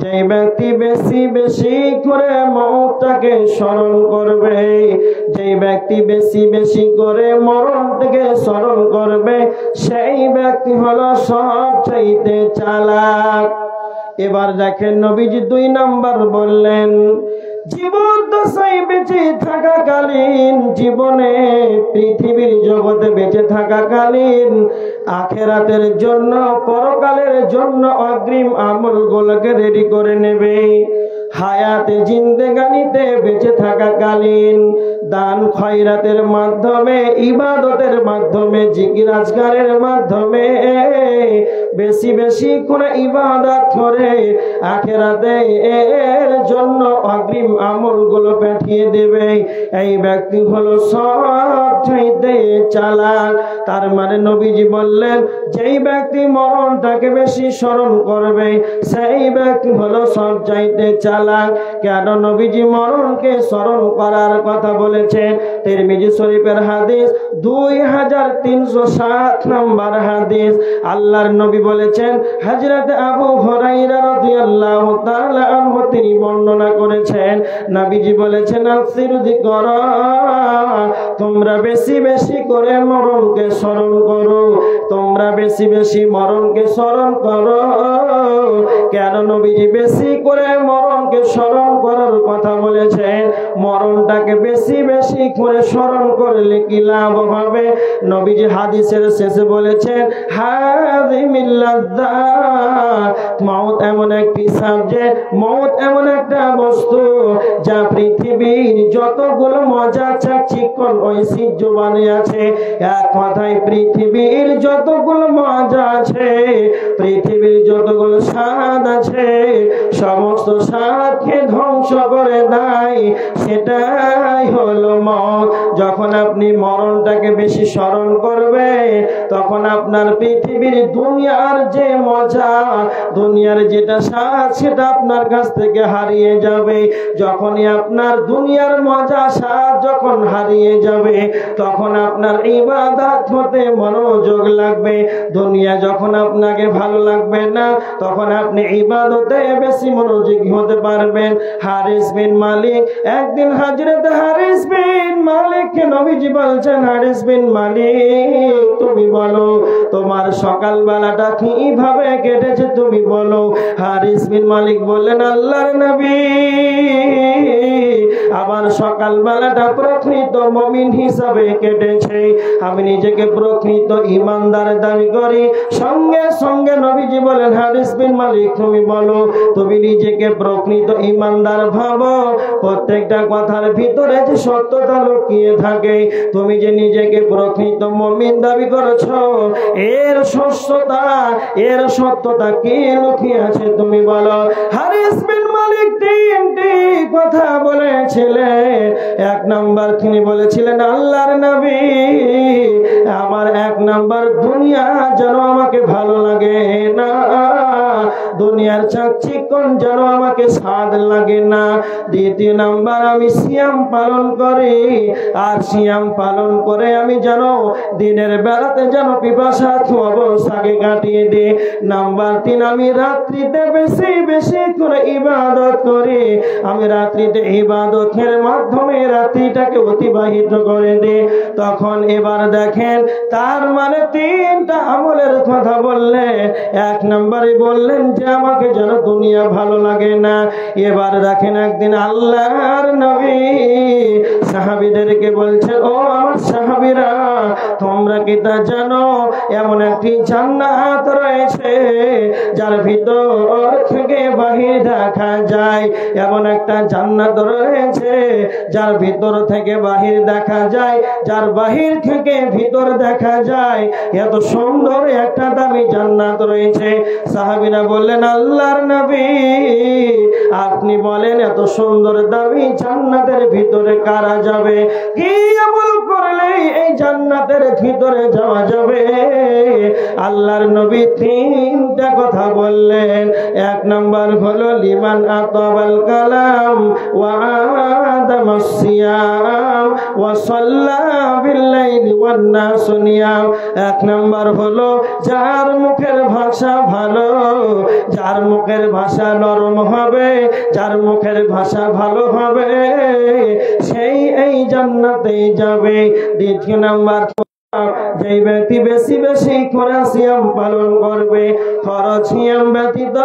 যে ব্যক্তি বেশি বেশি করে মওতটাকে স্মরণ করবে, যে ব্যক্তি বেশি বেশি করে মরণটাকে স্মরণ করবে, সেই ব্যক্তি হলো সব চাইতে চালাক। এবার দেখেন নবীজি 2 নাম্বার বললেন, জীবন দশায় বেঁচে থাকাকালীন, জীবনে পৃথিবীর জগতে বেঁচে থাকাকালীন আখেরাতের জন্য, পরকালের জন্য অগ্রিম আমলগুলোকে রেডি করে নেবে। হায়াতে জিন্দেগানিতে বেঁচে থাকাকালীন দান খয়রাতের মাধ্যমে, ইবাদতের মাধ্যমে, জিকির আজকারের মাধ্যমে বেশি বেশি করে ইবাদত করে আখেরাতে এর জন্য অগ্রিম আমলগুলো পাঠিয়ে দেবে। এই ব্যক্তি হলো সব চাইতে চালাক। তার মানে নবীজি বললেন, যেই ব্যক্তি মরণটাকে বেশি স্মরণ করবে সেই ব্যক্তি হলো সব চাইতে চালাক। কেন নবীজি মরণকে স্মরণ করার কথা বলেছেন? তিরমিজি শরীফের হাদিস 2307 নম্বর হাদিস। আল্লাহর নবী বলেছেন, হযরত আবু হুরায়রা রাদিয়াল্লাহু তাআলা আনহু তিনি বর্ণনা করেছেন, নবীজি বলেছেন আকসিরু যিকরা, তোমরা বেশি বেশি করে মরণকে স্মরণ করো, তোমরা বেশি বেশি মরণকে স্মরণ করো। কেন নবীজি বেশি করে মরণকে স্মরণ করার কথা বলেছেন? মরণটাকে বেশি বেশি করে স্মরণ করলে কি লাভ হবে? নবীজি হাদিসের শেষে বলেছেন, হাযিমিল লাযযাত, মওত এমন একটি সাবজেক্ট, মওত এমন একটা বস্তু যা পৃথিবীর যতগুলো মজা চাকচিক্যন ঐতিহ্যবাহী আছে, এক কথায় পৃথিবীর যতগুলো মজা আছে, পৃথিবীর যতগুলো স্বাদ আছে, সমস্ত স্বাদকে ধ্বংস করে দেয়, সেটাই হলো মওত। যখন আপনি মরণটাকে বেশি স্মরণ করবে, তখন আপনার পৃথিবীর দুনিয়ার যে মজা, দুনিয়ার যেটা স্বাদ, সেটা আপনার কাছ থেকে হারিয়ে যাবে। যখনই আপনার দুনিয়ার মজা স্বাদ যখন হারিয়ে যাবে, তখন আপনার ইবাদত হতে মনোযোগ লাগবে। দুনিয়া যখন আপনাকে ভালো লাগবে না, তখন আপনি ইবাদতে বেশি মনোযোগী হতে পারবেন। হারিস বিন মালিক, একদিন হযরত হারিস বিন মালিককে নবীজি বলছেন, হারিস বিন মালিক তুমি বলো তোমার সকালবেলাটা কিভাবে কেটেছে, তুমি বলো। হারিস বিন মালিক বললেন, আল্লাহর নবী, আমার সকালবেলাটা প্রকৃত মুমিন হিসাবে কেটেছে। আমি নিজেকে প্রকৃত ইমানদার দাবি করি। সঙ্গে সঙ্গে নবীজি বলেন, হারিস বিন মালিক তুমি বলো তুমি নিজেকে প্রকৃত ইমানদার ভাবো? প্রত্যেকটা কথার ভিতরে যে সত্যতা লুকিয়ে থাকে, তুমি যে নিজেকে প্রকৃত মুমিন দাবি করেছো, এর সত্যতা, এর সত্যতা কি লুকিয়ে আছে তুমি বলো। হারিস বিন মালিক তিনটি কথা বলেছিলেন। 1 নাম্বার তিনি বলেছিলেন, আল্লাহর নবী, আমার 1 নাম্বার দুনিয়া যেন আমাকে ভালো লাগে না, দুনিয়ার চাকচিক্যন যেন আমাকে স্বাদ লাগে না। 2 নাম্বার আমি সিয়াম পালন করি, আর সিয়াম পালন করে আমি যেন দিনের বেলাতে যেন পিপাসা অবস্থাকে কাটিয়ে দিই। নাম্বার 3, আমি রাত্রিতে বেশি বেশি করে ইবাদত করি, আমি রাত্রিতে ইবাদতের মাধ্যমে রাত্রিটাকে অতিবাহিত করে দিই। তখন এবার দেখেন, তার মানে 3টা আমলের কথা বললে, 1 নম্বরে বললেন যে আমাকে যেন দুনিয়া ভালো লাগে না। এবার দেখেন, একদিন আল্লাহর নবী সাহাবীদেরকে বলছেন, ও আমার সাহাবীরা, তোমরা কি তা জানো এমন একটি জান্নাত রয়েছে যার ভিতর থেকে বাহির দেখা যায়? এমন একটা জান্নাত রয়েছে যার ভিতর থেকে বাহির দেখা যায়, যার বাহির থেকে ভিতর দেখা যায়, এত সুন্দর একটা দামি জান্নাত রয়েছে। সাহাবীরা বললেন, আল্লাহর নবী আপনি বলেন এত সুন্দর দামি জান্নাতের ভিতরে কারা যাবে? কি আমল করলেই এই জান্নাতের ভিতরে যাওয়া যাবে। আল্লাহর নবী তিনটা কথা বললেন। এক নাম্বার হলো লিমান আতাবাল কালাম ওয়া আদামাস সিয়াম ওয়া সাল্লা বিল্লাইলি ওয়ান নাস নিয়াম। এক নাম্বার হলো যার মুখের ভাষা ভালো, যার মুখের ভাষা নরম হবে, যার মুখের ভাষা ভালো হবে, সেই এই জান্নাতে যাবে। দ্বিতীয় নাম্বার যেই ব্যক্তি বেশি বেশি করে সিয়াম পালন করবে, ফরজ সিয়াম ব্যতীত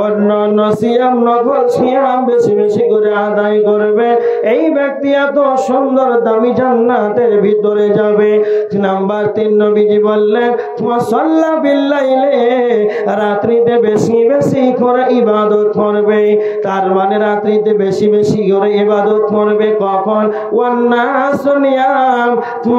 অন্যান্য সিয়াম নফল সিয়াম বেশি বেশি করে আদায় করবে, এই ব্যক্তি এত সুন্দর দামি জান্নাতের ভিতরে যাবে। নাম্বার 3 নবীজি বললেন মুসাল্লা বিল্লাইলে, রাত্রিতে বেশি বেশি করে ইবাদত করবে। তার মানে রাত্রিতে বেশি বেশি করে ইবাদত করবে। কখন? ওয়ান্নাস নিয়াম,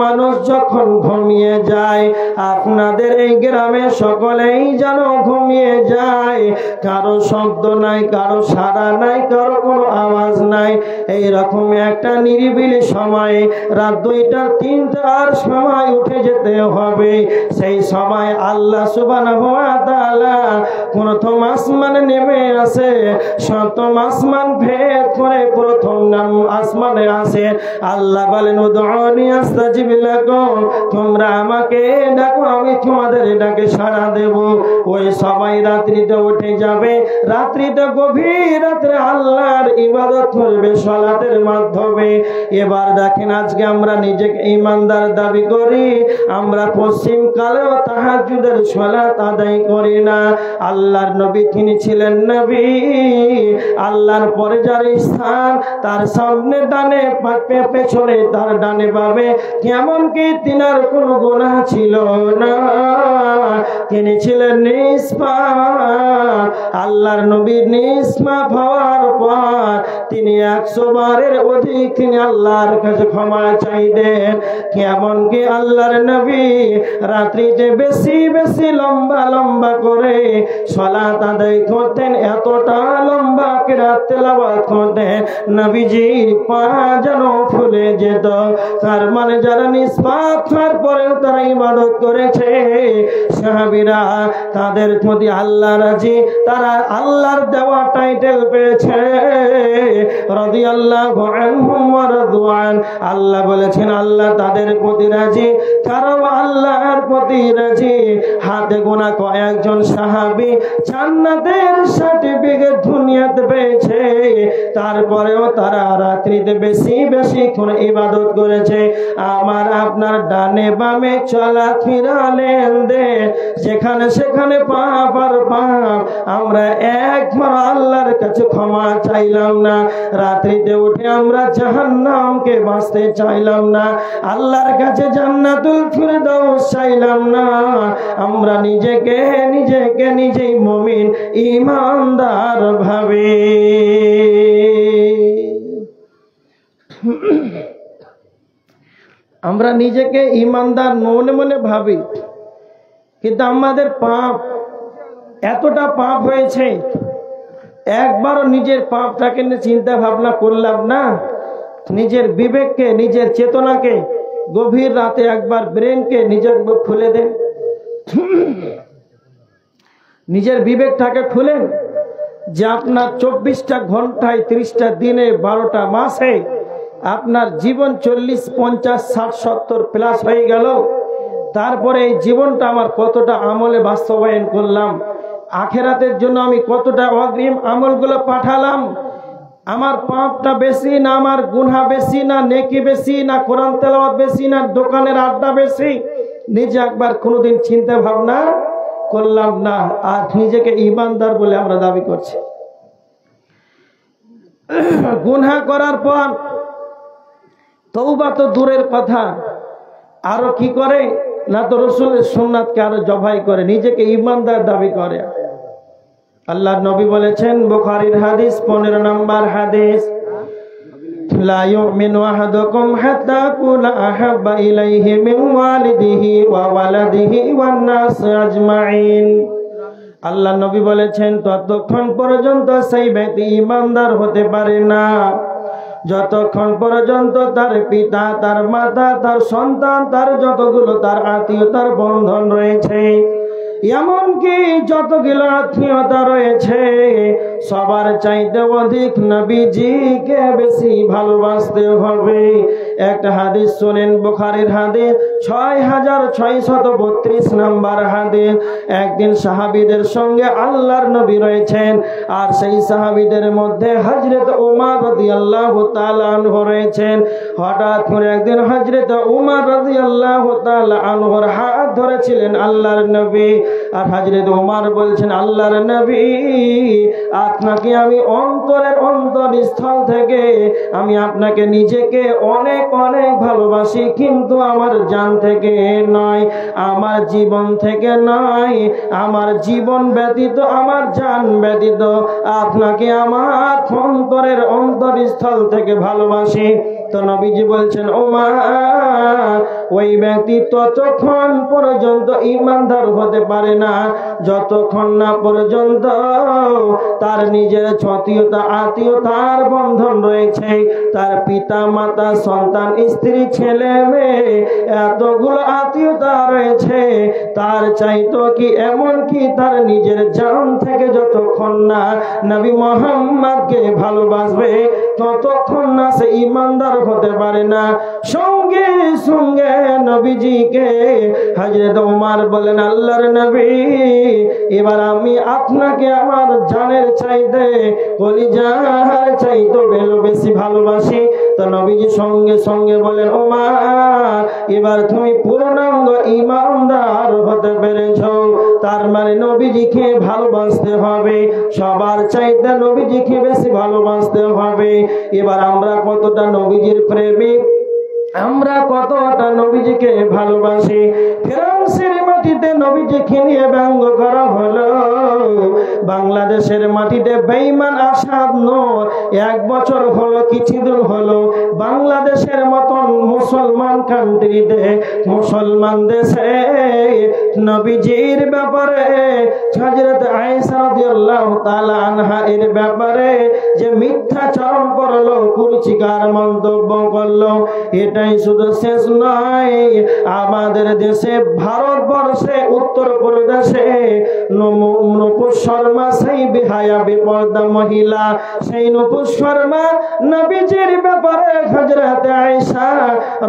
মানুষ যখন ঘুমিয়ে যায়। আপনাদের এই গ্রামে সকলেই যেন ঘুমিয়ে যায়, কারো শব্দ নাই, কারো সাড়া নাই, কারো কোনো আওয়াজ নাই। এইরকম একটা নিরিবিলি সময়ে রাত 2টা 3টার সময় উঠে যেতে হবে। সেই সময় আল্লাহ সুবহানাহু ওয়া তাআলা প্রথম আসমানে নেমে আসে, সপ্তম আসমান ভেদ করে প্রথম আসমানে আসে। আল্লাহ বলেন উদউনি আস্তাজিব লাকুম, তোমরা আমাকে ডাকো আমি তোমাদের ডাকে সাড়া দেব। ওই সবাই রাত্রিতে উঠে যাবে, রাত্রিতে গভীর রাত্রে আল্লাহর ইবাদত করবে সালাতের মাধ্যমে। এবার দেখেন আজকে আমরা নিজেকে ঈমানদার দাবি করি, আমরা পশ্চিম কালেও তাহাজ্জুদের সালাত আদায় করি না। আল্লাহর নবী তিনি ছিলেন নবী, আল্লাহর পরে যার স্থান তার সামনে ডানে পেছনে তার ডানে পাবে, কেমন কি তিনার কোন গুনাহ ছিল না, তিনি ছিলেন নিষ্পাপ। আল্লাহর নবীর নিষ্পাপ হওয়ার পর তিনি 100 বারের অধিক তিনি আল্লাহর কাছে ক্ষমা চাইতেন। কেমন কি আল্লাহর নবী রাত্রিতে বেশি বেশি লম্বা লম্বা করে সালাত আদায় করতেন, এতটা লম্বা কিরাত তেলাওয়াত করতেন নবীজির পা যেন ফুলে যেত। তার মানে যারা নিষ্পাপ হওয়ার পরেও তারা ইবাদত করেছে, সাহাবীরা তাদের প্রতি আল্লাহ রাজি, তারা আল্লাহর দেওয়া টাইটেল পেয়েছে রাদিয়াল্লাহু আনহুম ওয়া রাদওয়ান। আল্লাহ বলেছেন আল্লাহ তাদের প্রতি রাজি, কারণ আল্লাহর প্রতি রাজি। হাতে গোনা কয়েকজন সাহাবী জান্নাতের সার্টিফিকেট দুনিয়াতে পেয়েছে, তারপরেও তারা রাত্রিতে বেশি বেশি করে ইবাদত করেছে। আমার আপনার ডানে বামে চলাফেরা লেনদেন, যেখানে সেখানে পাপ আর পাপ, আমরা একবার আল্লাহর কাছে ক্ষমা চাইলাম না। রাত্রিতে উঠে আমরা জাহান্নামকে বাঁচতে চাইলাম না, আল্লাহর কাছে জান্নাতুল ফিরদাউস চাইলাম না। আমরা নিজেকে নিজেই মুমিন ঈমানদার ভাবে। আমরা নিজেকে ঈমানদার মনে মনে ভাবি, কিন্তু আমাদের পাপ এতটা পাপ হয়েছে, একবারও নিজের পাপটাকে নিয়ে চিন্তা ভাবনা করলাম না। নিজের বিবেককে, নিজের চেতনাকে গভীর রাতে একবার ব্রেনকে নিজের খুলে দেন, নিজের বিবেকটাকে খুলেন যে আপনার 24টা ঘন্টায় 30টা দিনে 12টা মাসে আপনার জীবন 40, 50, 60, 70 প্লাস হয়ে গেল। তারপরে এই জীবনটা আমার কতটা আমলে বাস্তবায়ন করলাম, আখেরাতের জন্য আমি কতটা অগ্রিম আমলগুলো পাঠালাম। আমার পাপটা বেশি না আমার গুনাহ বেশি, না নেকি বেশি, না কোরআন তেলাওয়াত বেশি, না দোকানের আড্ডা বেশি, নিজে একবার কোনোদিন চিন্তা ভাবনা করলাম না। আর নিজেকে ঈমানদার বলে আমরা দাবি করছি। গুনাহ করার পর তওবা তো দূরের কথা, আরো কি করে না, তো রাসূলের সুন্নাতকে আরো জবাই করে, নিজেকে ঈমানদার দাবি করে। আল্লাহর নবী বলেছেন, বুখারীর হাদিস 15 নম্বর হাদিস, লা ইউমিনু আহাদুকুম হাত্তা কুনা আহাব্বা ইলাইহি মিন ওয়ালিদিহি ওয়া ওয়ালাদিহি ওয়ান নাস আজমাইন। আল্লাহর নবী বলেছেন, ততক্ষণ পর্যন্ত সেই ব্যক্তি ঈমানদার হতে পারে না যতক্ষণ পর্যন্ত তার পিতা, তার মাতা, তার সন্তান, তার যতগুলো তার আত্মীয়তার বন্ধন রয়েছে, এমনকি যতগুলো আত্মীয়তা রয়েছে, সবার চাইতে অধিক নবীজিকে বেশি ভালোবাসতে হবে। একটা হাদিস শুনেন, বুখারীর হাদিস 6632 নম্বর হাদিস। একদিন সাহাবীদের সঙ্গে আল্লাহর নবী রয়েছেন, আর সেই সাহাবীদের মধ্যে হযরত উমর রাদিয়াল্লাহু তাআলা আনহু রয়েছেন। হঠাৎ করে একদিন হযরত উমর রাদিয়াল্লাহু তাআলা আনহুর হাত ধরেছিলেন আল্লাহর নবী, আর হযরত উমর বলছেন, আল্লাহর নবী, আপনাকে আমি অন্তরের অন্তরস্থল থেকে আমি আপনাকে নিজেকে অনেক অনেক ভালোবাসি, কিন্তু আমার জান থেকে নয়, আমার জীবন থেকে নয়, আমার জীবন ব্যতীত, আমার জান ব্যতীত আপনাকে আমার অন্তরের অন্তরস্থল থেকে ভালোবাসি। তো নবীজি বলছেন, ওমর, ওই ব্যক্তি ততক্ষণ পর্যন্ত ঈমানদার হতে পারে না যতক্ষণ না পর্যন্ত তার নিজের আত্মীয়তার বন্ধন রয়েছে, তার পিতা, মাতা, সন্তান, স্ত্রী, ছেলে, মেয়ে, এতগুলো আত্মীয়তা রয়েছে, তার চাইতো কি এমনকি তার নিজের জান থেকে যতক্ষণ না নবী মুহাম্মদকে ভালোবাসবে ততক্ষণ না সে ঈমানদার হতে পারে না। সঙ্গে সঙ্গে নবীজিকে হযরত ওমর বলেন, আল্লাহর নবী, এবার আমি আপনাকে আমার জানের চাইতে, কলিজার চাইতে বেশি ভালোবাসি। তো নবীজি সঙ্গে সঙ্গে বলেন, ওমর, এবার তুমি পূর্ণাঙ্গ ঈমানদার হতে পেরেছো। তার মানে নবীজিকে ভালোবাসতে হবে, সবার চাইতে নবীজিকে বেশি ভালোবাসতে হবে। এবার আমরা কতটা নবীজির প্রেমিক, আমরা কতটা নবীজিকে ভালোবাসি। ফ্রান্সের মাটিতে নবীজিকে নিয়ে ব্যঙ্গ করা হলো, বাংলাদেশের মাটিতে বেঈমান আসাদ নূর 1 বছর হলো, কিছুদিন হলো বাংলাদেশের মতন মুসলমান কান্ট্রিতে, মুসলমান দেশে নবীজির ব্যাপারে হযরত আয়েশা রাদিয়াল্লাহু তাআলা আনহা এর ব্যাপারে যে মিথ্যাচারণ করলো, কুরুচিকার মন্তব্য করলো, এটাই শুধু শেষ নয়, আমাদের দেশে ভারতবর্ষে উত্তরপ্রদেশে নুপুর শর্মা, সেই বেহায়া বেপর্দা মহিলা, সেই নুপুর শর্মা নবীজির ব্যাপারে হযরত আয়েশা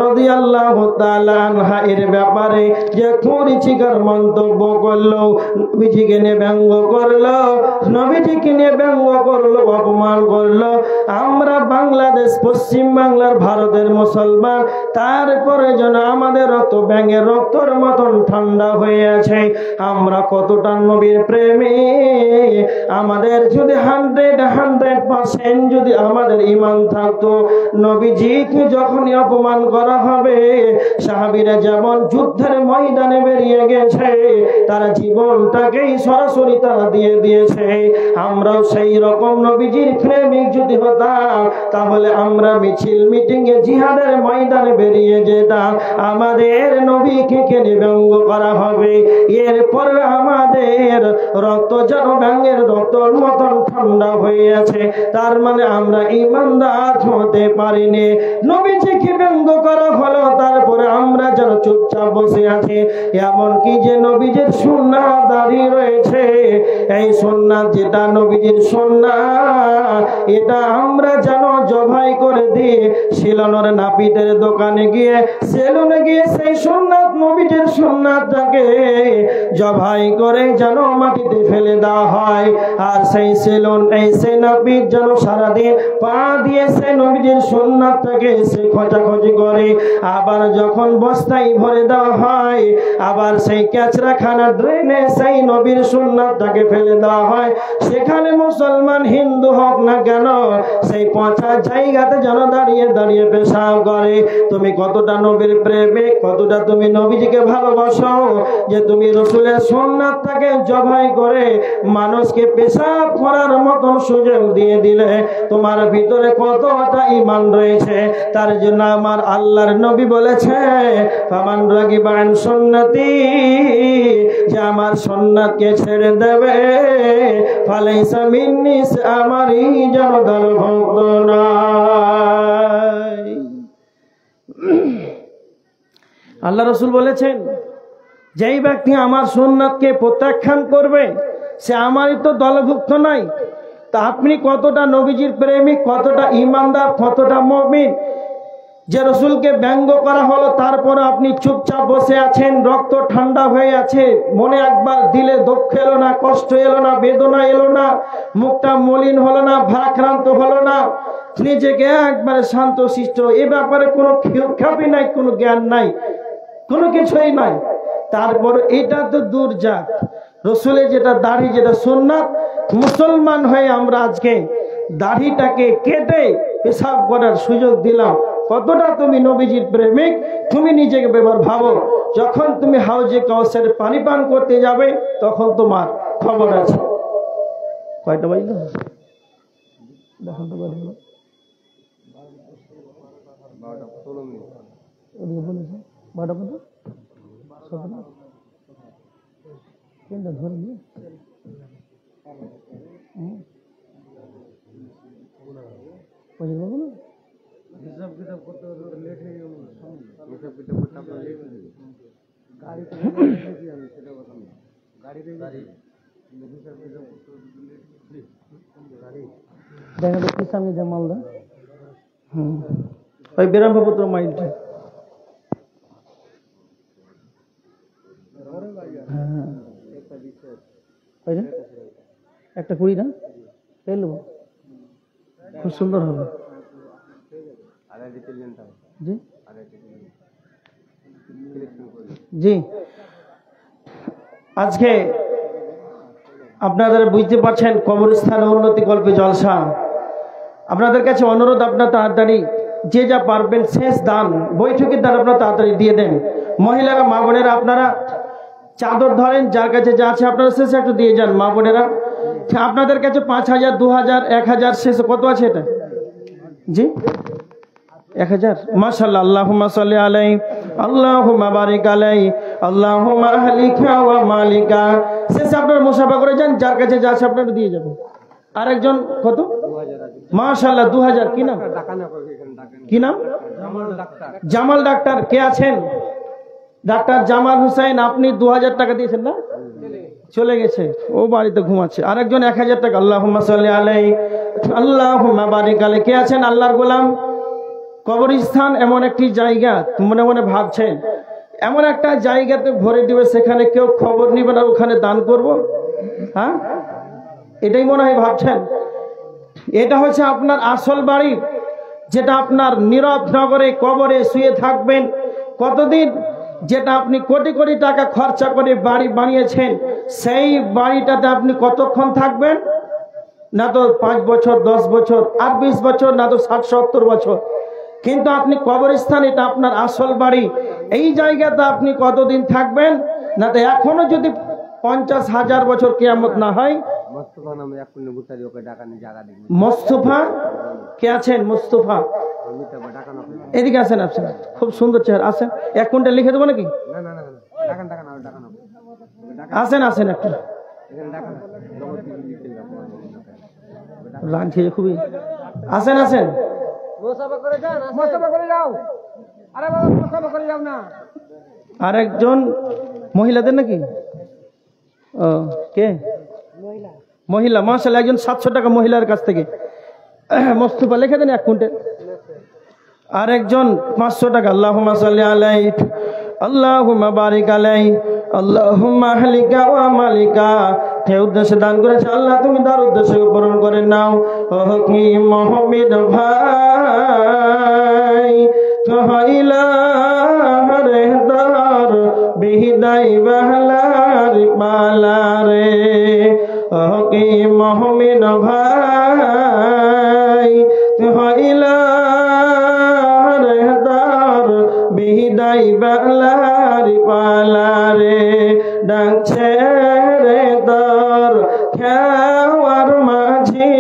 রাদিয়াল্লাহু তাআলা আনহা এর ব্যাপারে যে কুরুচিকার মন্তব্য করলো, নবীজিকে নিয়ে ব্যঙ্গ করলো, নবীজিকে নিয়ে ব্যঙ্গ করলো, অপমান করলো। আমরা বাংলাদেশ, পশ্চিম বাংলার, ভারতের মুসলমান, তারপরে যেন আমাদের রক্ত ব্যাঙের রক্তর মতন ঠান্ডা হয়ে আছে। আমরা কতটা নবীর প্রেমী, আমাদের যদি 100% যদি আমাদের ঈমান থাকতো, নবীজিকে যখনই অপমান করা হবে, সাহাবীরা যেমন যুদ্ধের ময়দানে বেরিয়ে গেছে, তারা জীবনটাকেই সরাসরি তারা দিয়ে দিয়েছে, আমরাও সেই রকম নবীজির প্রেমিক যদি হতাম, তাহলে আমরা মিছিল, মিটিংয়ে, জিহাদের ময়দানে বেরিয়ে যেতাম। আমাদের নবীকে কেনে ব্যঙ্গ করা হবে, এরপর আমাদের রক্ত যেন ব্যাঙের রক্তর মতন ঠান্ডা হয়ে আছে, তার মানে আমরা ঈমানদার হতে পারিনি। নবীজিকে ব্যঙ্গ করা হলো, তারপরে আমরা যেন চুপচাপ বসে আছি। এমনকি যে নবীজির সুন্নাত দাঁড়িয়ে রয়েছে, এই সুন্নাত যেটা নবীজির সুন্নাত, এটা আমরা যেন জবাই করে দিয়ে সেলুনের নাপিতের দোকানে গিয়ে, সেলুনে গিয়ে সেই সুন্নাত, নবীজির সুন্নাতটাকে জবাই করে যেন মাটিতে ফেলে দেওয়া হয়। আর সেই সেলুন, সেই নাপিত যেন সারাদিন পা দিয়ে সেই নবীজির সুন্নাতটাকে সে খোঁজাখুঁজি করে, আবার যখন বস্তায় ভরে দেওয়া হয়, আবার সেই ক্যাচরাখানা ড্রেনে সেই নবীর সুন্নাতটাকে ফেলে দেওয়া হয়। সেখানে মুসলমান, হিন্দু হোক না কেন, সেই পচা জায়গাতে যেন দাঁড়িয়ে দাঁড়িয়ে পেশাব করে। তুমি কতটা নবীর প্রেমিক, কতটা তুমি নবীজিকে ভালোবাসো, যে তুমি রাসূলের সুন্নাতটাকে জবাই করে মানুষকে পেশাব করার মতন সুযোগ দিয়ে দিলে, তোমার ভিতরে কতটা ঈমান রয়েছে। তার জন্য আমার আল্লাহর নবী বলেছে, ফামান রাগিবা আন সুন্নতি, যে আমার সুন্নাতকে ছেড়ে দেবে, ফালাইসা মিন্নি, আমারই যেন দলভুক্ত না। আল্লাহ রসুল বলেছেন, যেই ব্যক্তি আমার সুন্নাতকে প্রত্যাখ্যান করবে সে আমারই তো দলভুক্ত নাই। তা আপনি কতটা নবীজির প্রেমিক, কতটা ইমানদার, কতটা মুমিন, যে রসুলকে ব্যঙ্গ করা হলো তারপরে আপনি চুপচাপ বসে আছেন, রক্ত ঠান্ডা হয়ে আছে, মনে একবার দিলে দুঃখ এলো না, কষ্ট এলো না, বেদনা এলো না, মুখটা মলিন হলো না, ভারাক্রান্ত হলো না, নিজেকে একবারে শান্ত শিষ্ট, এ ব্যাপারে কোনো খ্যাপি নাই, কোনো জ্ঞান নাই, কোনো কিছুই নাই। তারপর এটা তো দূর যাক, রসুলের যেটা দাড়ি, যেটা সুন্নাত, মুসলমান হয়ে আমরা আজকে দাড়িটাকে কেটে পেশাব করার সুযোগ দিলাম। কতটা তুমি নবীজির প্রেমিক তুমি নিজেকে ব্যাপার ভাবো। যখন তুমি হাউজে কাউসারে পানি পান করতে যাবে তখন তোমার খবর আছে। কয়টা বাজলো দেখুন তো, বলেছে 12টা কত কেনটা ধরে নিয়ে পয়সা পাবো না, হিসাব কিতাব করতে লেট হয়ে গেল, হিসাব কিতাব করতে আপনার লেট হয়ে গেল, গাড়িতে আমি সেটা কথা না, গাড়িতে হিসাব কিতাব করতে লেট গাড়ি দেখা তো কি সামনে যা মালদা ওই বেরামপুত্র মাইলটা একটা 20 না পেয়ে নেবো, খুব সুন্দর হবে। জি জি, আজকে আপনারা বুঝতে পারছেন কবরস্থানে উন্নতি কল্পে জলসা। আপনাদের কাছে অনুরোধ, আপনার তাড়াতাড়ি যে যা পারবেন শেষ দান বৈঠকের দান আপনারা তাড়াতাড়ি দিয়ে দেন। মহিলারা, মা বোনেরা আপনারা চাদর ধরেন, যার কাছে যা আছে আপনারা শেষে একটু দিয়ে যান। মা বোনেরা আপনাদের কাছে 5000, 2000, 1000 শেষে কত আছে এটা? জি 1000। মাশাআল্লাহ, আল্লাহুম্মা সাল্লি আলাইহি, আল্লাহুম্মা বারিক আলাইহি, আল্লাহুম্মা আহলিকা ওয়া মালিকা। শেষে আপনারা মুসাফা করে যান, যার কাছে যা আছে আপনারা দিয়ে যাবেন। আরেকজন কত? মাশাআল্লাহ 2000। কি নাম? কি নাম? জামাল ডাক্তার। কে আছেন? ডাক্তার জামাল হোসেন। আপনি 2000 টাকা দিয়েছেন না? চলে গেছে, ও বাড়িতে ঘুমাচ্ছে। আরেকজন 1000 টাকা। আল্লাহুম্মা সাল্লি আলাইহি, আল্লাহুম্মা বারিক আলাইহি। কে আছেন? আল্লাহর গোলাম। কবরস্থান এমন একটি জায়গা, মনে মনে ভাবছেন এমন একটা জায়গাতে ভরে দিবে, সেখানে কেউ খবর নিবে না, ওখানে দান করব। হ্যাঁ, এটাই মনে হয় ভাবছেন। এটা হচ্ছে আপনার আসল বাড়ি, যেটা আপনার নীরব নগরে কবরে শুয়ে থাকবেন কতদিন, যেটা আপনি কোটি কোটি টাকা খরচা করে বাড়ি বানিয়েছেন, সেই বাড়িটাতে আপনি কতক্ষণ থাকবেন? না তো 5 বছর, 10 বছর, আর 20 বছর, না তো 60-70 বছর। কিন্তু আপনি কবরস্থান, এটা আপনার আসল বাড়ি, এই জায়গাতে আপনি কতদিন থাকবেন? না তো এখনো যদি 50,000 বছর কিয়ামত না হয়। মোস্তফা কে আছেন? মোস্তফা এদিকে আছেন, আছেন, খুব সুন্দর চেহারা। আসেন, 1 কুইন্টাল লিখে দেবো নাকি? আসেন আসেন, একটু লাঞ্চ খুবই। আসেন আসেন, আরেকজন মহিলাদের নাকি? ও কে? মহিলা। মাশাআল্লাহ, একজন 700 টাকা মহিলার কাছ থেকে। মোস্তফা লিখে দেন 1 কুইন্টাল। আরেকজন 500 টাকা। আল্লাহুম্মা সাল্লি আলাইহি, আল্লাহুম্মা বারিক আলাইহি, আল্লাহুম্মা আহলিকা ওয়া মালিকা। কে উদ্দেশ্যে দান করেছে আল্লাহ তুমি তার উদ্দেশ্য পূরণ করে নাও। ও কি মুহাম্মদ ভাই কইলা রে দর বিদাই বহলার পালারে। ও কি মুহাম্মদ ভাই কইলা রে দর বিদাই বহলার পালারে। ডাকছে রে দর খেওয়ার মাঝি,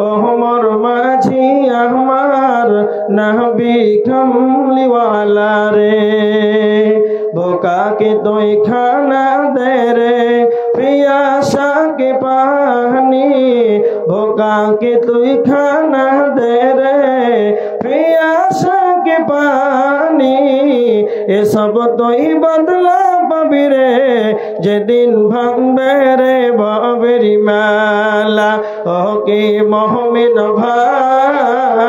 ওমর মাঝি আমার নবী কমলিওয়ালা রে। বোকা কে তুই খানা দে রে, পিয়াসা কে পানি। বোকা কে তুই খানা দে রে, পিয়াসা কে পানি। এসব তুই বদলা পাবি রে যেদিন ভাঙবে রে ভবের মালা। ও কি মুমিন ভাই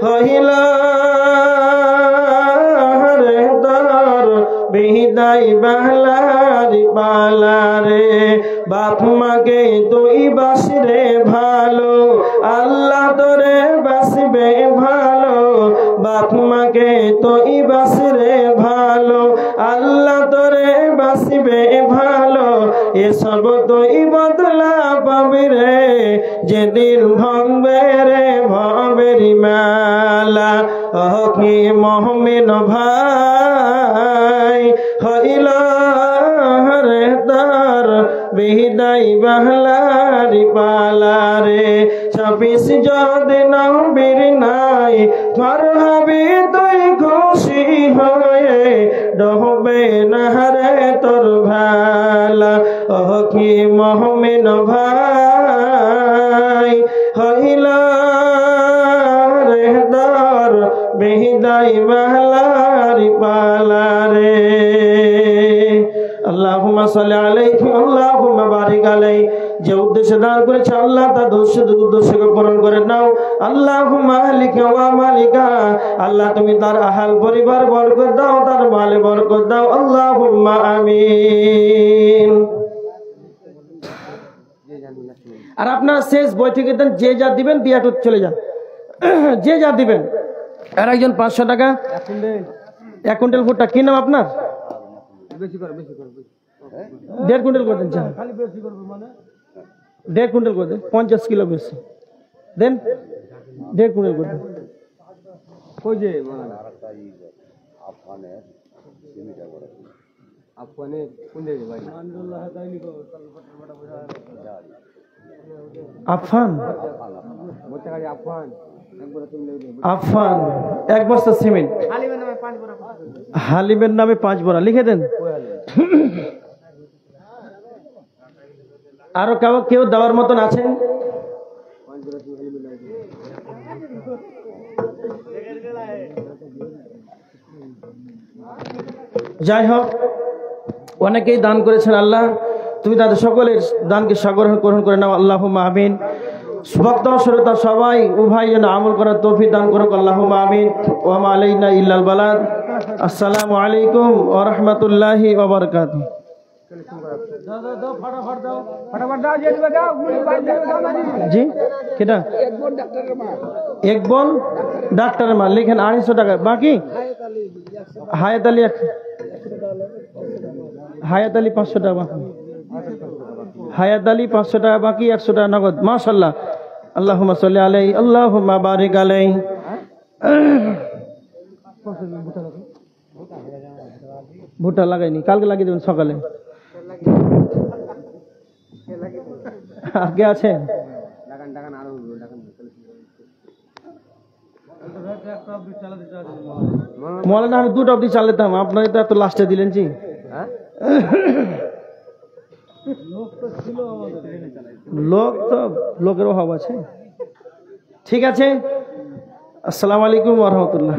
হইল রে তোর বিদায় বালারি বালারে। বাপ মাকে তুই বাসরে ভালো, আল্লাহ তোরে বাসবে ভালো। বাপ মাকে তুই বাসরে ভালো, আল্লাহ তোরে বাসবে ভালো। এসব তুই বদলা পাবি রে যেদিন ভাঙবে রে ভবের মালা। ও কি মুমিন ভাই হইল রে তোর বিদায় বালারি পালারে। 26 যদি নবীর নাই ঘর হবি তুই খুশি হয়ে, ডুবে না রে তোর ভালা। ও কি মুমিন ভাই হইল রে তোর বিদায় বালারি পালারে। আল্লাহুম্মা সাল্লি আলাইহি আল্লাহুম্মা বারিক আলাইহি। যে উদ্দেশ্যে দান করেছে আল্লাহ তার উদ্দেশ্যকে পূরণ করে নাও। আল্লাহুম্মা আহলিকা ওয়া মালিকা, আল্লাহ তুমি তার আহাল পরিবার বরকত দাও, তার মালে বরকত দাও। আল্লাহুম্মা আমিন। আর আপনার শেষ বই থেকে দেন, যে যা দিবেন দিয়ে চলে যান, যে যা দিবেন। আর একজন 500 টাকা 1 কুইন্টাল ভুট্টা। কি নাম আপনার? 1.5 কুইন্টাল করে দেন। 1.5 কুইন্টাল করে দেন, 50 কিলো বেশি দেন। 1.5 কুইন্টাল করে দেন। আফান আফান 1 বস্তা সিমেন্ট। হালিমের নামে 5 বড়া লিখে দেন। আরো কেউ দেওয়ার মতন আছেন? যাই হোক, অনেকেই দান করেছেন। আল্লাহ তুমি তাদের সকলের দানকে সাগর গ্রহণ করে নাও। আল্লাহুম্মা আমিন। ভক্ত শ্রোতা সবাই উভয় যেন আমল করার তৌফিক দান করুক। আল্লাহুম্মা আমিন। ওয়া মা আলাইনা ইল্লাল বালাগ। আসসালামু আলাইকুম ওয়া রাহমাতুল্লাহি ওয়া বারাকাতুহু। জি কেটা? 1 বল ডাক্তারের মাল লিখেন 250 টাকা। বাকি হায়াত আলী 500 টাকা বাকি। হায়াত আলী 500 টাকা বাকি, 100 টাকা নগদ। মাশাআল্লাহ। আল্লাহুম্মা সাল্লি আলাইহি আল্লাহুম্মা বারিক আলাইহি। ভুট্টা লাগাইনি, কালকে লাগিয়ে দেবেন সকালে। আগে আছে মৌলানা, আমি 2টা অবধি চালাতাম, আপনারা তো এত লাস্টে দিলেন। জি লোক তো লোকের অভাব আছে। ঠিক আছে। আসসালামু আলাইকুম ওয়া রাহমাতুল্লাহ।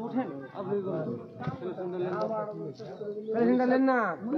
উঠেন আপনি